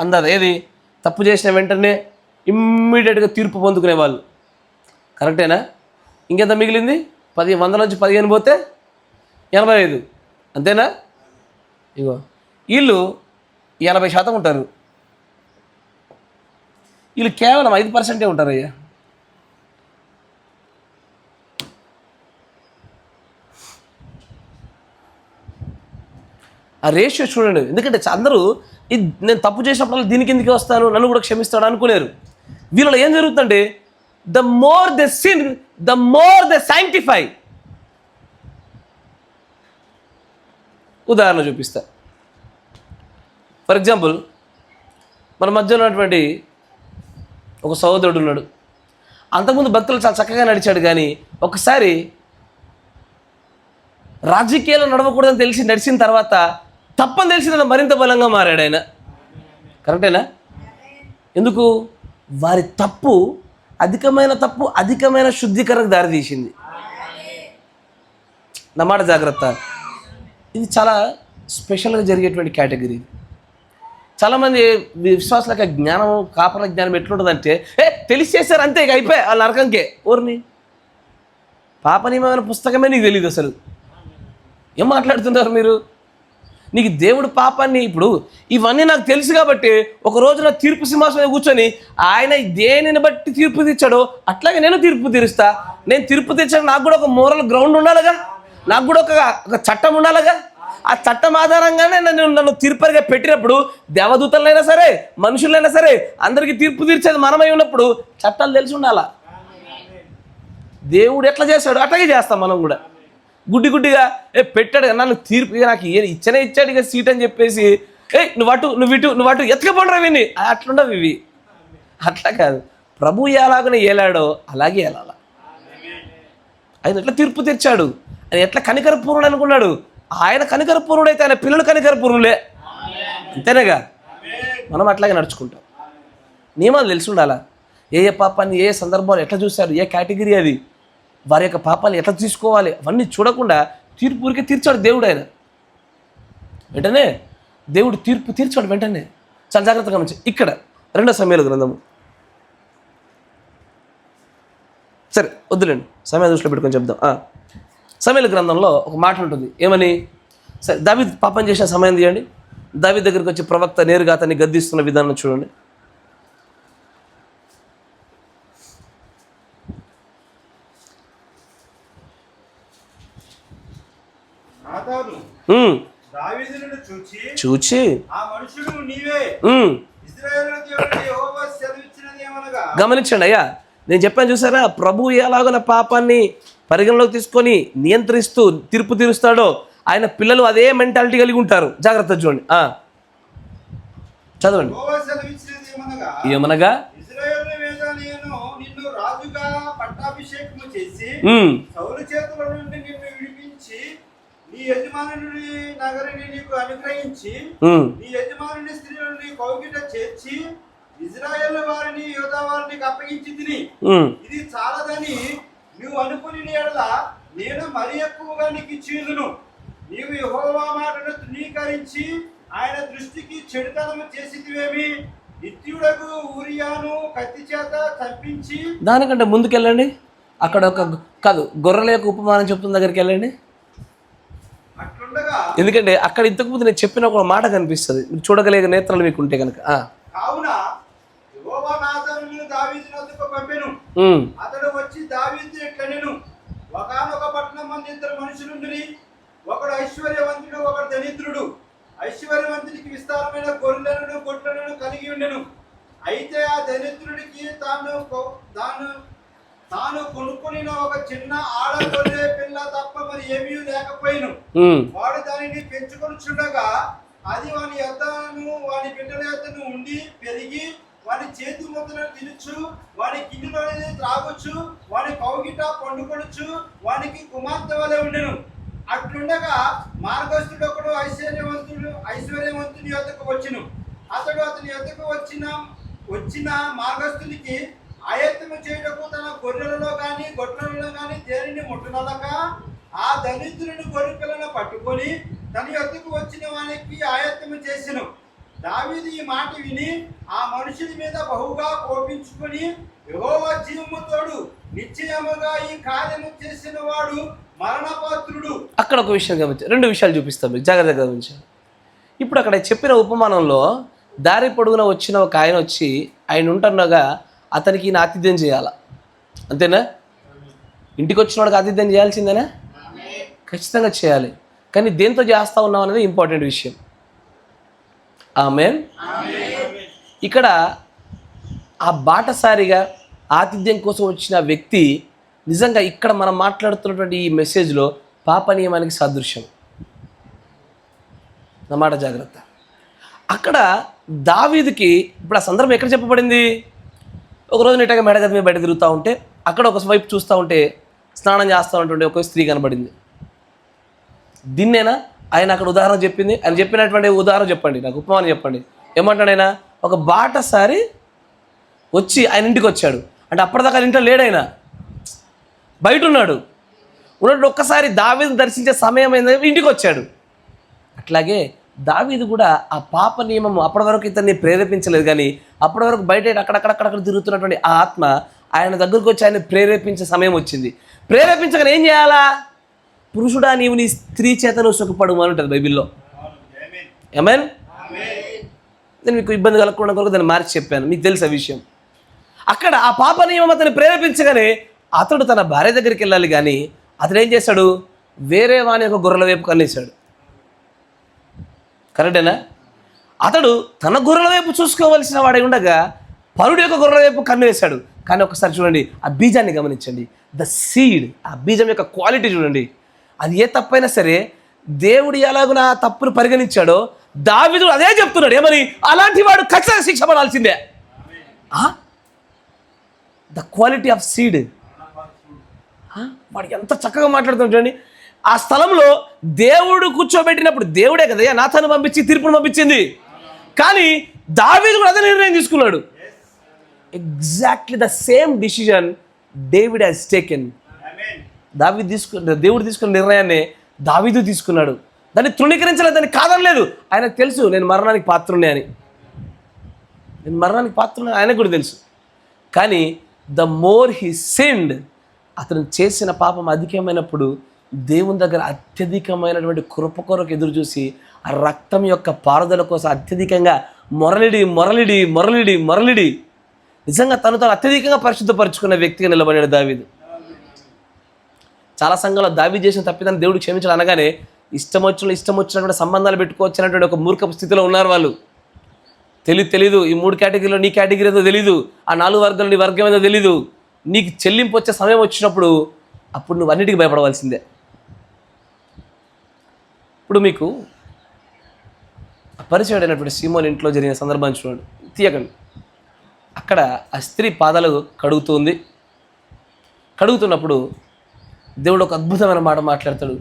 అందదా. ఏది తప్పు చేసిన వెంటనే ఇమ్మీడియట్గా తీర్పు పొందుకునే వాళ్ళు. కరెక్టేనా? ఇంకెంత మిగిలింది? 100 నుంచి 15 పోతే 85, అంతేనా? ఇగో వీళ్ళు 80% ఉంటారు, వీళ్ళు కేవలం 5% ఉంటారు. అయ్యా ఆ రేషియో చూడండి. ఎందుకంటే అందరూ నేను తప్పు చేసినప్పుడు దీనికి ఎందుకు వస్తాను, నన్ను కూడా క్షమిస్తాడు అనుకునేరు. వీళ్ళలో ఏం జరుగుతుందంటే the more they sin the more they sanctify. ఉదాహరణ చూపిస్తా. ఫర్ ఎగ్జాంపుల్, మన మధ్యలో ఉన్నటువంటి ఒక సహోదరుడు ఉన్నాడు. అంతకుముందు భక్తులు చాలా చక్కగా నడిచాడు, కానీ ఒకసారి రాజకీయాల్లో నడవకూడదని తెలిసి నడిచిన తర్వాత తప్పని తెలిసిన మరింత బలంగా మారాడు ఆయన. కరెక్టేనా? ఎందుకు? వారి తప్పు అధికమైన శుద్ధీకరణకు దారితీసింది. నా మాట జాగ్రత్త. ఇది చాలా స్పెషల్గా జరిగేటువంటి కేటగిరీ. చాలామంది విశ్వాసులకు జ్ఞానం, కాపల జ్ఞానం ఎట్లుంటుందంటే, తెలిసి చేశారు అంతే, ఇక అయిపోయి వాళ్ళ నరకంకే. ఓర్ని పాప నియమమైన పుస్తకమే నీకు తెలియదు. అసలు ఏం మాట్లాడుతున్నారు మీరు? నీకు దేవుడు పాపాన్ని, ఇప్పుడు ఇవన్నీ నాకు తెలుసు కాబట్టి ఒక రోజున తీర్పు సింహాసనం కూర్చొని ఆయన దేనిని బట్టి తీర్పు తీర్చాడో అట్లాగే నేను తీర్పు తీరుస్తా. నేను తీర్పు తీర్చాను, నాకు కూడా ఒక మోరల్ గ్రౌండ్ ఉండాలిగా, నాకు కూడా ఒక చట్టం ఉండాలిగా. ఆ చట్టం ఆధారంగానే నన్ను తీర్పరిగా పెట్టినప్పుడు దేవదూతలైనా సరే మనుషులైనా సరే అందరికీ తీర్పు తీర్చేది మనమై ఉన్నప్పుడు చట్టాలు తెలిసి ఉండాలా. దేవుడు ఎట్లా చేశాడు అట్లాగే చేస్తాం మనం కూడా. గుడ్డిగా పెట్టాడు నన్ను తీర్పు, నాకు ఇచ్చాడు ఇక సీట్ అని చెప్పేసి నువ్వు అటు ఎత్తుకపోండి విని అట్లుండవు ఇవి. అట్లా కాదు, ప్రభు ఎలాగనే ఏలాడో అలాగే ఏలాల. ఆయన ఎట్లా తీర్పు తెచ్చాడు, ఆయన ఎట్లా కనికరపూర్ణుడు అనుకున్నాడు. ఆయన కనికరపూర్ణుడైతే ఆయన పిల్లలు కనికరపూర్ణులే, అంతేనేగా. మనం అట్లాగే నడుచుకుంటాం. నియమాలు తెలిసి ఉండాలా. ఏ పాపాన్ని ఏ సందర్భాలు ఎట్లా చూశారు, ఏ కేటగిరీ అది, వారి యొక్క పాపాన్ని ఎట్లా తీసుకోవాలి, అవన్నీ చూడకుండా తీర్పురికే తీర్చాడు దేవుడు. ఆయన వెంటనే దేవుడు తీర్పు తీర్చాడు వెంటనే. చాలా జాగ్రత్తగా గమనించి ఇక్కడ 2 సమయాల గ్రంథము, సరే వద్దులేండి సమయం దృష్టిలో పెట్టుకొని చెప్దాం. సమయాల గ్రంథంలో ఒక మాట ఉంటుంది, ఏమని? సరే దావీదు పాపం చేసిన సమయం తీయండి. దావీదు దగ్గరికి వచ్చి ప్రవక్త నేరుగా అతన్ని గద్దిస్తున్న విధానం చూడండి. చూచి గమనించండి అయ్యా, నేను చెప్పాను చూసారా, ప్రభు ఎలాగో పాపాన్ని పరిగణలోకి తీసుకొని నియంత్రిస్తూ తీర్పు తీరుస్తాడో ఆయన పిల్లలు అదే మెంటాలిటీ కలిగి ఉంటారు. జాగ్రత్త చూడండి, చదవండి. ఏమనగా నీ యజమానుని నగరిని నీకు అనుగ్రహించి నీ యజమానుని స్త్రీలను నీ కౌగిట చేర్చి ఇజ్రాయేల్ వారిని యూదా వారిని అప్పగించి తిని ఇది చాలదని నువ్వు అనుకుని ఎడల నేను మరి ఎక్కువగా నీకు ఇచ్చిదును. నీవు యెహోవా మాటను తృణీకరించి ఆయన దృష్టికి చెడుతనము చేసితివేమి. నిత్యుడకు ఊరియాను కత్తి చేత చంపించి. దానికంటే ముందుకెళ్ళండి, అక్కడ ఒక కాదు గొర్రెల యొక్క ఉపమానం చెప్తున్న దగ్గరికి వెళ్ళండి. ఎందుకంటే అక్కడ ఇంతకు ముందు నేను చెప్పిన ఒక మాట కనిపిస్తుంది, మీరు చూడగలిగే నేత్రాలు మీకు ఉంటే కనుక. కావున యెహోవా నాతానును దావీదు వద్దకు పంపెను. అతడు వచ్చి దావీదు ఇట్లనెను, ఒకానొక పట్టణం మందు 2 మనుషులుండిరి. ఒకడు ఐశ్వర్యవంతుడు, ఒకడు దరిద్రుడు. ఐశ్వర్యవంతుడికి విస్తారమైన గొర్రెలను గొడ్లను కలిగి ఉండెను. అయితే ఆ దరిద్రుడికి తాను కొనుక్కుని ఒక చిన్న ఆడ గొర్రె పిల్ల తప్ప మరి ఏమీ లేకపోయిను. వాడు దానిని పెంచుకొనిచుండగా అది వాని యొద్దను వాని బిడ్డల యొద్దను ఉండి పెరిగి వాని చేతి ముద్దలను తినచ్చు, వాని గిన్నెలోని త్రాగొచ్చు, వాని కౌగిట పండుకొనొచ్చు, వానికి కుమార్తె వలె ఉండెను. అట్లుండగా మార్గస్థుడు ఒకడు ఐశ్వర్యవంతుని యొద్దకు వచ్చెను. అతడు అతని యొద్దకు వచ్చిన మార్గస్థునికి ఆయత్తము చేయుటకు తన గొర్రెలలో గాని గొడ్లలో గాని దేనిని ముట్టనలక ఆ దరిద్రుని గొర్రె పిల్లను పట్టుకొని తన యొద్దకు వచ్చిన వానికి ఆయత్తము చేసెను. దావీదు ఈ మాట విని ఆ మనుషుని మీద బహుగా కోపించుకొని యెహోవా జీవము తోడు నిశ్చయముగా ఈ కార్యము చేసిన వాడు మరణపాత్రుడు. అక్కడ ఒక విషయం గమనించారు, 2 విషయాలు చూపిస్తాం మీకు, జాగ్రత్తగా గమనించారు. ఇప్పుడు అక్కడ చెప్పిన ఉపమానంలో దారి పొడుగున వచ్చిన ఒక ఆయన వచ్చి ఆయన ఉంటున్నగా అతనికి ఈయన ఆతిథ్యం చేయాల, అంతేనా? ఇంటికి వచ్చిన వాడికి ఆతిథ్యం చేయాల్సిందేనా? ఖచ్చితంగా చేయాలి. కానీ దేంతో చేస్తూ ఉన్నాం అనేది ఇంపార్టెంట్ విషయం. ఆమేన్. ఇక్కడ ఆ బాటసారిగా ఆతిథ్యం కోసం వచ్చిన వ్యక్తి నిజంగా ఇక్కడ మనం మాట్లాడుతున్నటువంటి ఈ మెసేజ్లో పాప నియమానికి సాదృశ్యం. అన్నమాట, జాగ్రత్త. అక్కడ దావీదుకి ఇప్పుడు ఆ సందర్భం ఎక్కడ చెప్పబడింది? ఒకరోజు నీటగా మెడగది మీద బయట తిరుగుతూ ఉంటే అక్కడ ఒక వైపు చూస్తూ ఉంటే స్నానం చేస్తూ ఉంటుండే ఒక స్త్రీ కనబడింది. దీన్నేనా ఆయన అక్కడ ఉదాహరణ చెప్పింది? ఆయన చెప్పినటువంటి ఉదాహరణ చెప్పండి, నాకు ఉపమానం చెప్పండి. ఏమంటాడు ఆయన? ఒక బాటసారి వచ్చి ఆయన ఇంటికి వచ్చాడు. అంటే అప్పటిదాకా ఆయన ఇంట్లో లేడైనా, బయట ఉన్నాడు. ఉన్నట్టు ఒక్కసారి దావీదు దర్శించే సమయం అయింది, ఇంటికి వచ్చాడు. అట్లాగే దావీదు కూడా ఆ పాప నియమము అప్పటి వరకు ఇతన్ని ప్రేరేపించలేదు, కానీ అప్పటి వరకు బయట అక్కడక్కడ తిరుగుతున్నటువంటి ఆ ఆత్మ ఆయన దగ్గరకు వచ్చి ఆయన ప్రేరేపించే సమయం వచ్చింది. ప్రేరేపించగానే ఏం చేయాలా? పురుషుడా నీవు నీ స్త్రీ చేతను సుఖపడు అని ఉంటుంది బైబిల్లో. ఆమేన్. నేను మీకు ఇబ్బంది కలగకుండా కొరకు దాన్ని మార్చి చెప్పాను, మీకు తెలుసు ఆ విషయం. అక్కడ ఆ పాప నియమం అతన్ని ప్రేరేపించగానే అతడు తన భార్య దగ్గరికి వెళ్ళాలి, కానీ అతడు ఏం చేశాడు? వేరే వాని యొక్క గొర్రెల వైపు కన్నేశాడు. కరెక్టేనా? అతడు తన గొర్రెల వైపు చూసుకోవలసిన వాడై ఉండగా పరుడు యొక్క గొర్రెల వైపు కన్ను వేశాడు. కానీ ఒకసారి చూడండి, ఆ బీజాన్ని గమనించండి. ద సీడ్, ఆ బీజం యొక్క క్వాలిటీ చూడండి. అది ఏ తప్పైనా సరే దేవుడు ఎలాగున ఆ తప్పును పరిగణించాడో దావీదు అదే చెప్తున్నాడు. ఏమని? అలాంటి వాడు ఖచ్చితంగా శిక్ష పడాల్సిందే. The quality of seed. వాడు ఎంత చక్కగా మాట్లాడుతున్నాడు చూడండి. ఆ స్థలంలో దేవుడు కూర్చోబెట్టినప్పుడు దేవుడే కదా నాతాను పంపించి తీర్పును పంపించింది, కానీ దావీదు కూడా అదే నిర్ణయం తీసుకున్నాడు. Exactly the same decision David has taken. దేవుడు తీసుకున్న నిర్ణయాన్ని దావీదు తీసుకున్నాడు. దాన్ని తృణీకరించలేదు, దాన్ని కాదనలేదు. ఆయనకు తెలుసు నేను మరణానికి పాత్రునే అని. నేను మరణానికి పాత్రునే ఆయనకు కూడా తెలుసు. కానీ ద మోర్ హీ సిన్డ్, అతను చేసిన పాపం అధికమైనప్పుడు దేవుని దగ్గర అత్యధికమైనటువంటి కృప కొరకు ఎదురు చూసి ఆ రక్తం యొక్క పారుదల కోసం అత్యధికంగా మొరలిడి నిజంగా తను అత్యధికంగా పరిశుద్ధపరుచుకున్న వ్యక్తిగా నిలబడాడు దావీదు. చాలా సంఘంలో దావీదు చేసిన తప్పిదాన్ని దేవుడు క్షమించాడు అనగానే ఇష్టం వచ్చినటువంటి సంబంధాలు పెట్టుకోవచ్చు అనేటువంటి ఒక మూర్ఖ స్థితిలో ఉన్నారు వాళ్ళు. తెలీదు ఈ 3 కేటగిరీలో నీ కేటగిరీ ఏదో తెలీదు, ఆ 4 వర్గాలు నీ వర్గం ఏదో తెలీదు. నీకు చెల్లింపు వచ్చే సమయం వచ్చినప్పుడు అప్పుడు నువ్వు అన్నిటికీ భయపడవలసిందే. ఇప్పుడు మీకు పరిచయమైనటువంటి సీమోన్ ఇంట్లో జరిగిన సందర్భాన్ని చూడండి, తీయకండి. అక్కడ ఆ స్త్రీ పాదాలు కడుగుతున్నప్పుడు దేవుడు ఒక అద్భుతమైన మాట మాట్లాడతాడు.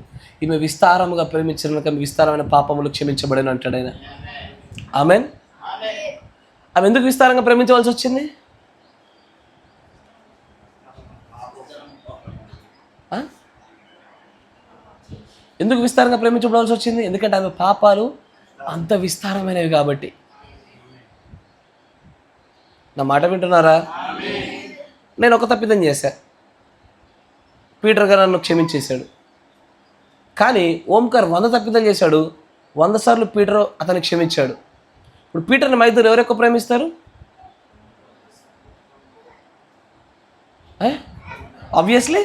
ఈమె విస్తారముగా ప్రేమించిన కనుక విస్తారమైన పాపములు క్షమించబడని అంటాడు ఆయన. ఆమెన్. ఆమె ఎందుకు విస్తారంగా ప్రేమించవలసి వచ్చింది? ఎందుకు విస్తారంగా ప్రేమించబడాల్సి వచ్చింది? ఎందుకంటే ఆమె పాపాలు అంత విస్తారమైనవి కాబట్టి. నా మాట వింటున్నారా? నేను ఒక తప్పిదం చేశా, పీటర్ గారు నన్ను క్షమించేశాడు. కానీ ఓంకార్ 100 తప్పిదాలు చేశాడు, 100 సార్లు పీటర్ అతన్ని క్షమించాడు. ఇప్పుడు పీటర్ని మా ఇద్దరు ఎవరు ఎక్కువ ప్రేమిస్తారు? ఆబ్వియస్లీ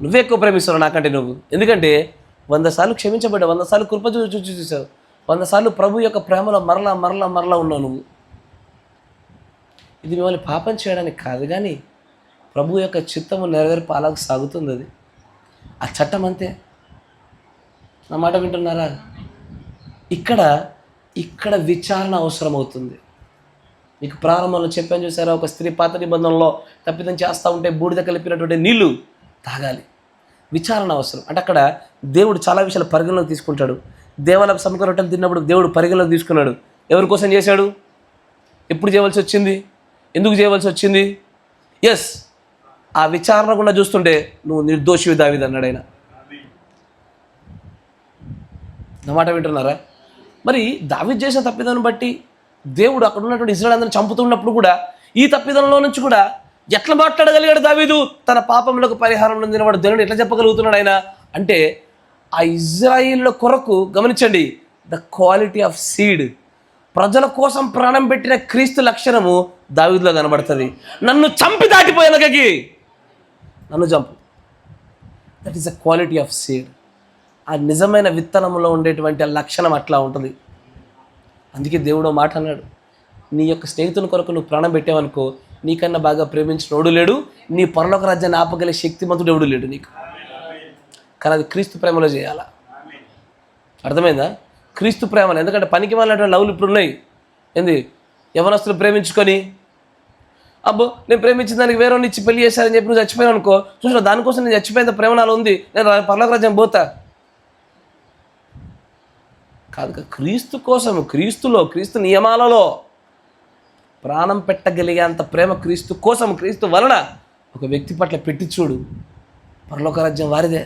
నువ్వే ఎక్కువ ప్రేమిస్తావు నాకంటే నువ్వు. ఎందుకంటే 100 సార్లు క్షమించబడ్డావు, 100 సార్లు కృప చూసావు, 100 సార్లు ప్రభు యొక్క ప్రేమలో మరలా ఉన్నావు నువ్వు. ఇది మిమ్మల్ని పాపం చేయడానికి కాదు, కానీ ప్రభు యొక్క చిత్తము నెరవేర్పు అలాగ సాగుతుంది. అది ఆ చట్టం అంతే. నా మాట వింటున్నారా? ఇక్కడ విచారణ అవసరం అవుతుంది. మీకు ప్రారంభంలో చెప్పాను చూసారా, ఒక స్త్రీ పాత నిబంధనలో తప్పిదం చేస్తూ ఉంటే బూడిద కలిపినటువంటి నీళ్లు తాగాలి. విచారణ అవసరం. అంటే అక్కడ దేవుడు చాలా విషయాలు పరిగణలోకి తీసుకుంటాడు. దేవాలయ సమగ్ర రొట్టెలు తిన్నప్పుడు దేవుడు పరిగణలోకి తీసుకున్నాడు. ఎవరి కోసం చేశాడు? ఎప్పుడు చేయవలసి వచ్చింది? ఎందుకు చేయవలసి వచ్చింది? ఎస్, ఆ విచారణ కూడా చూస్తుంటే నువ్వు నిర్దోషివి దావీదు అన్నాడు ఆయన. నా మాట వింటున్నారా? మరి దావీదు చేసిన తప్పిదాన్ని బట్టి దేవుడు అక్కడ ఉన్నటువంటి ఇశ్రాయేలు అందరిని చంపుతున్నప్పుడు కూడా ఈ తప్పిదంలో నుంచి కూడా ఎట్లా మాట్లాడగలిగాడు దావీదు? తన పాపములకు పరిహారం పొందినవాడు దేవుడు ఎట్లా చెప్పగలుగుతున్నాడు ఆయన అంటే, ఆ ఇజ్రాయిల్ కొరకు గమనించండి, ద క్వాలిటీ ఆఫ్ సీడ్. ప్రజల కోసం ప్రాణం పెట్టిన క్రీస్తు లక్షణము దావీదులో కనబడుతుంది. నన్ను చంపి దాటిపోయేలాగకి నన్ను చంపు. That is the quality of seed. ఆ నిజమైన విత్తనంలో ఉండేటువంటి ఆ లక్షణం అట్లా ఉంటుంది. అందుకే దేవుడు మాట అన్నాడు, నీ యొక్క స్నేహితుని కొరకు నువ్వు ప్రాణం పెట్టావనుకో, నీకన్నా బాగా ప్రేమించినోడు లేడు, నీ పరలోక రాజ్యాన్ని ఆపగలిగే శక్తిమంతుడు ఎవడు లేడు నీకు. కానీ అది క్రీస్తు ప్రేమలో చేయాలా. అర్థమైందా? క్రీస్తు ప్రేమలో. ఎందుకంటే పనికి మాలినటువంటి లవ్లు ఇప్పుడు ఉన్నాయి. ఏంది? యవనస్తులు ప్రేమించుకొని అబ్బో నేను ప్రేమించిన దానికి వేరే ఇచ్చి పెళ్లి చేశారని చెప్పి నువ్వు చచ్చిపోయావు అనుకో, చూసిన దానికోసం నేను చచ్చిపోయేంత ప్రేమ నాలో ఉంది, నేను పరలోక రాజ్యం పోతా. కాదు, క్రీస్తు కోసం, క్రీస్తు నియమాలలో ప్రాణం పెట్టగలిగే అంత ప్రేమ క్రీస్తు కోసం, క్రీస్తు వలన ఒక వ్యక్తి పట్ల పెట్టి చూడు, పరలోక రాజ్యం వారిదే.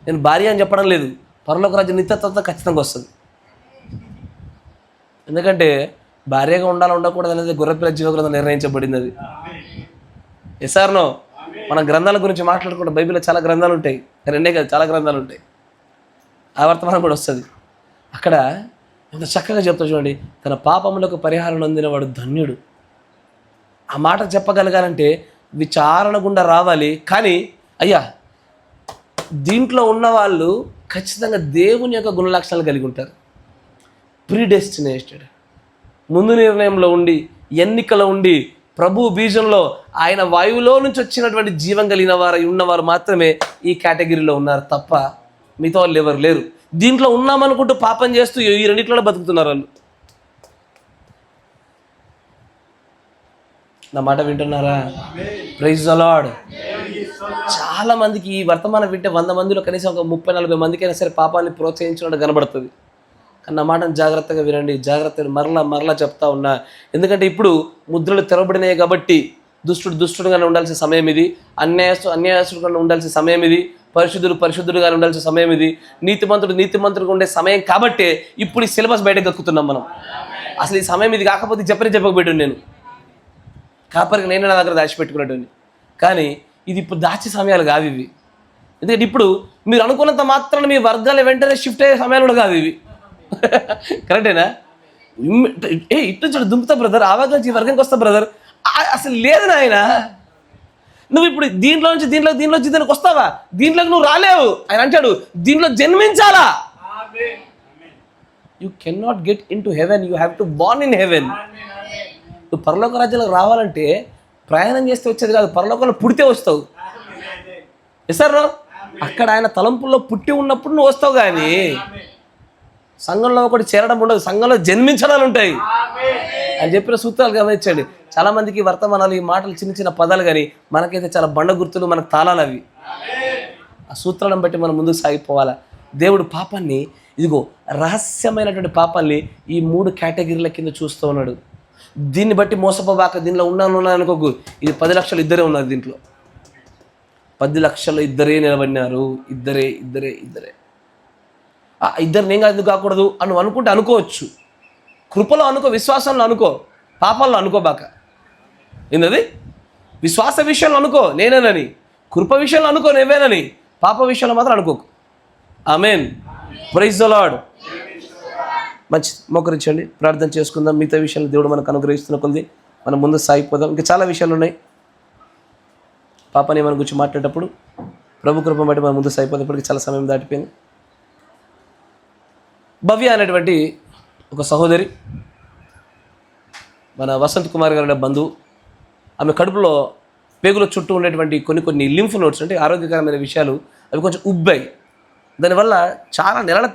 నేను భార్య అని చెప్పడం లేదు, పరలోక రాజ్యం నిత్యత్వంతో ఖచ్చితంగా వస్తుంది. ఎందుకంటే భార్యగా ఉండాలి ఉండకూడదు అనేది గొర్రెపిల్ల జీవగ్రంథం నిర్ణయించబడింది. అది ఎస్ఆర్నో మన గ్రంథాల గురించి మాట్లాడుకుంటే బైబిల్లో చాలా గ్రంథాలు ఉంటాయి, రెండే కాదు చాలా గ్రంథాలు ఉంటాయి. ఆ వర్తమానం కూడా వస్తుంది. అక్కడ ఎంత చక్కగా చెప్తా చూడండి, తన పాపములకు పరిహారం నొందినవాడు ధన్యుడు. ఆ మాట చెప్పగలగాలంటే విచారణ గుండా రావాలి. కానీ అయ్యా, దీంట్లో ఉన్నవాళ్ళు ఖచ్చితంగా దేవుని యొక్క గుణలక్షణాలు కలిగి ఉంటారు. ప్రీడెస్టినేటెడ్, ముందు నిర్ణయంలో ఉండి, ఎన్నికలో ఉండి, ప్రభు బీజంలో ఆయన వాయువులో నుంచి వచ్చినటువంటి జీవం కలిగిన వారు ఉన్నవారు మాత్రమే ఈ కేటగిరీలో ఉన్నారు తప్ప మిగతా వాళ్ళు ఎవరు లేరు. దీంట్లో ఉన్నామనుకుంటూ పాపం చేస్తూ ఈ రెండిట్లోనే బతుకుతున్నారు వాళ్ళు. నా మాట వింటున్నారా? Praise the Lord. చాలా మందికి ఈ వర్తమానం వింటే 100 మందిలో కనీసం ఒక 30-40 మందికైనా సరే పాపాన్ని ప్రోత్సహించినట్టు కనబడుతుంది. కానీ నా మాటను జాగ్రత్తగా వినండి, జాగ్రత్తగా మరలా చెప్తా ఉన్నా. ఎందుకంటే ఇప్పుడు ముద్రలు తెరవబడినాయి కాబట్టి దుష్టుడుగానే ఉండాల్సిన సమయం ఇది, అన్యాయస్తుడుగా ఉండాల్సిన సమయం ఇది, పరిశుద్ధుడుగా ఉండాల్సిన సమయం ఇది, నీతిమంతుడుగా ఉండే సమయం కాబట్టే ఇప్పుడు ఈ సిలబస్ బయటకు గక్కుతున్నాం మనం. అసలు ఈ సమయం ఇది కాకపోతే చెప్పకపోయాడు నేను, కాపరికి నేను నా దగ్గర దాచిపెట్టుకున్నట్టు. కానీ ఇది ఇప్పుడు దాచే సమయాలు కాదు ఇవి. ఎందుకంటే ఇప్పుడు మీరు అనుకున్నంత మాత్రాన మీ వర్గాలు వెంటనే షిఫ్ట్ అయ్యే సమయాలు కూడా కాదు ఇవి. కరెక్టేనా? ఇటు చూడు దుంపుతా బ్రదర్, ఆ వర్గం ఈ వర్గంకి వస్తా బ్రదర్, అసలు లేదు నాయన. నువ్వు ఇప్పుడు దీంట్లోకి వస్తావా? దీంట్లోకి నువ్వు రాలేవు. ఆయన అంటాడు దీంట్లో జన్మించాలా. You can not get in to heaven, you have to born in heaven. నువ్వు పరలోక రాజ్యాలకు రావాలంటే ప్రయాణం చేస్తే వచ్చేది కాదు, పరలోకంలో పుడితే వస్తావు. సార్ అక్కడ ఆయన తలంపుల్లో పుట్టి ఉన్నప్పుడు నువ్వు వస్తావు. కానీ సంఘంలో ఒకటి చేరడం ఉండదు, సంఘంలో జన్మించడాలు ఉంటాయి అని చెప్పిన సూత్రాలు గమనించండి. చాలా మందికి వర్తమానాలు, ఈ మాటలు చిన్న చిన్న పదాలు, కానీ మనకైతే చాలా బండ గుర్తులు, మనకు తాళాలు అవి. ఆ సూత్రాలను బట్టి మనం ముందుకు సాగిపోవాలా. దేవుడు పాపాన్ని, ఇదిగో రహస్యమైనటువంటి పాపాన్ని ఈ 3 కేటగిరీల కింద చూస్తూ ఉన్నాడు. దీన్ని బట్టి మోసపోబాక, దీనిలో ఉన్నాను అనుకోకు. ఇది 10 లక్షలు ఇద్దరే ఉన్నారు, దీంట్లో 10 లక్షలు ఇద్దరే నిలబడినారు. ఇద్దరే. ఇద్దరు నేను ఎందుకు కాకూడదు అని అనుకుంటే అనుకోవచ్చు. కృపలో అనుకో, విశ్వాసంలో అనుకో, పాపాల్లో అనుకోబాక. ఏంటది? విశ్వాస విషయంలో అనుకో నేనేనని, కృప విషయంలో అనుకో నువ్వేనని, పాప విషయంలో మాత్రం అనుకోకు. ఆమేన్. Praise the lord. మంచి మోకరించండి, ప్రార్థన చేసుకుందాం. మిగతా విషయాలు దేవుడు మనకు అనుగ్రహిస్తున్న కొద్ది మనం ముందు సాగిపోదాం. ఇంకా చాలా విషయాలు ఉన్నాయి. పాపని మన గురించి మాట్లాడేటప్పుడు ప్రభు కృప బట్టి మనం ముందు సాగిపోతే ఇప్పటికి చాలా సమయం దాటిపోయింది. భవ్య అనేటువంటి ఒక సహోదరి, మన వసంత్ కుమార్ గారి బంధువు. ఆమె కడుపులో పేగుల చుట్టూ ఉండేటువంటి కొన్ని లింఫ్ నోడ్స్, అంటే ఆరోగ్యకరమైన విషయాలు, అవి కొంచెం ఉబ్బాయి. దానివల్ల నెలల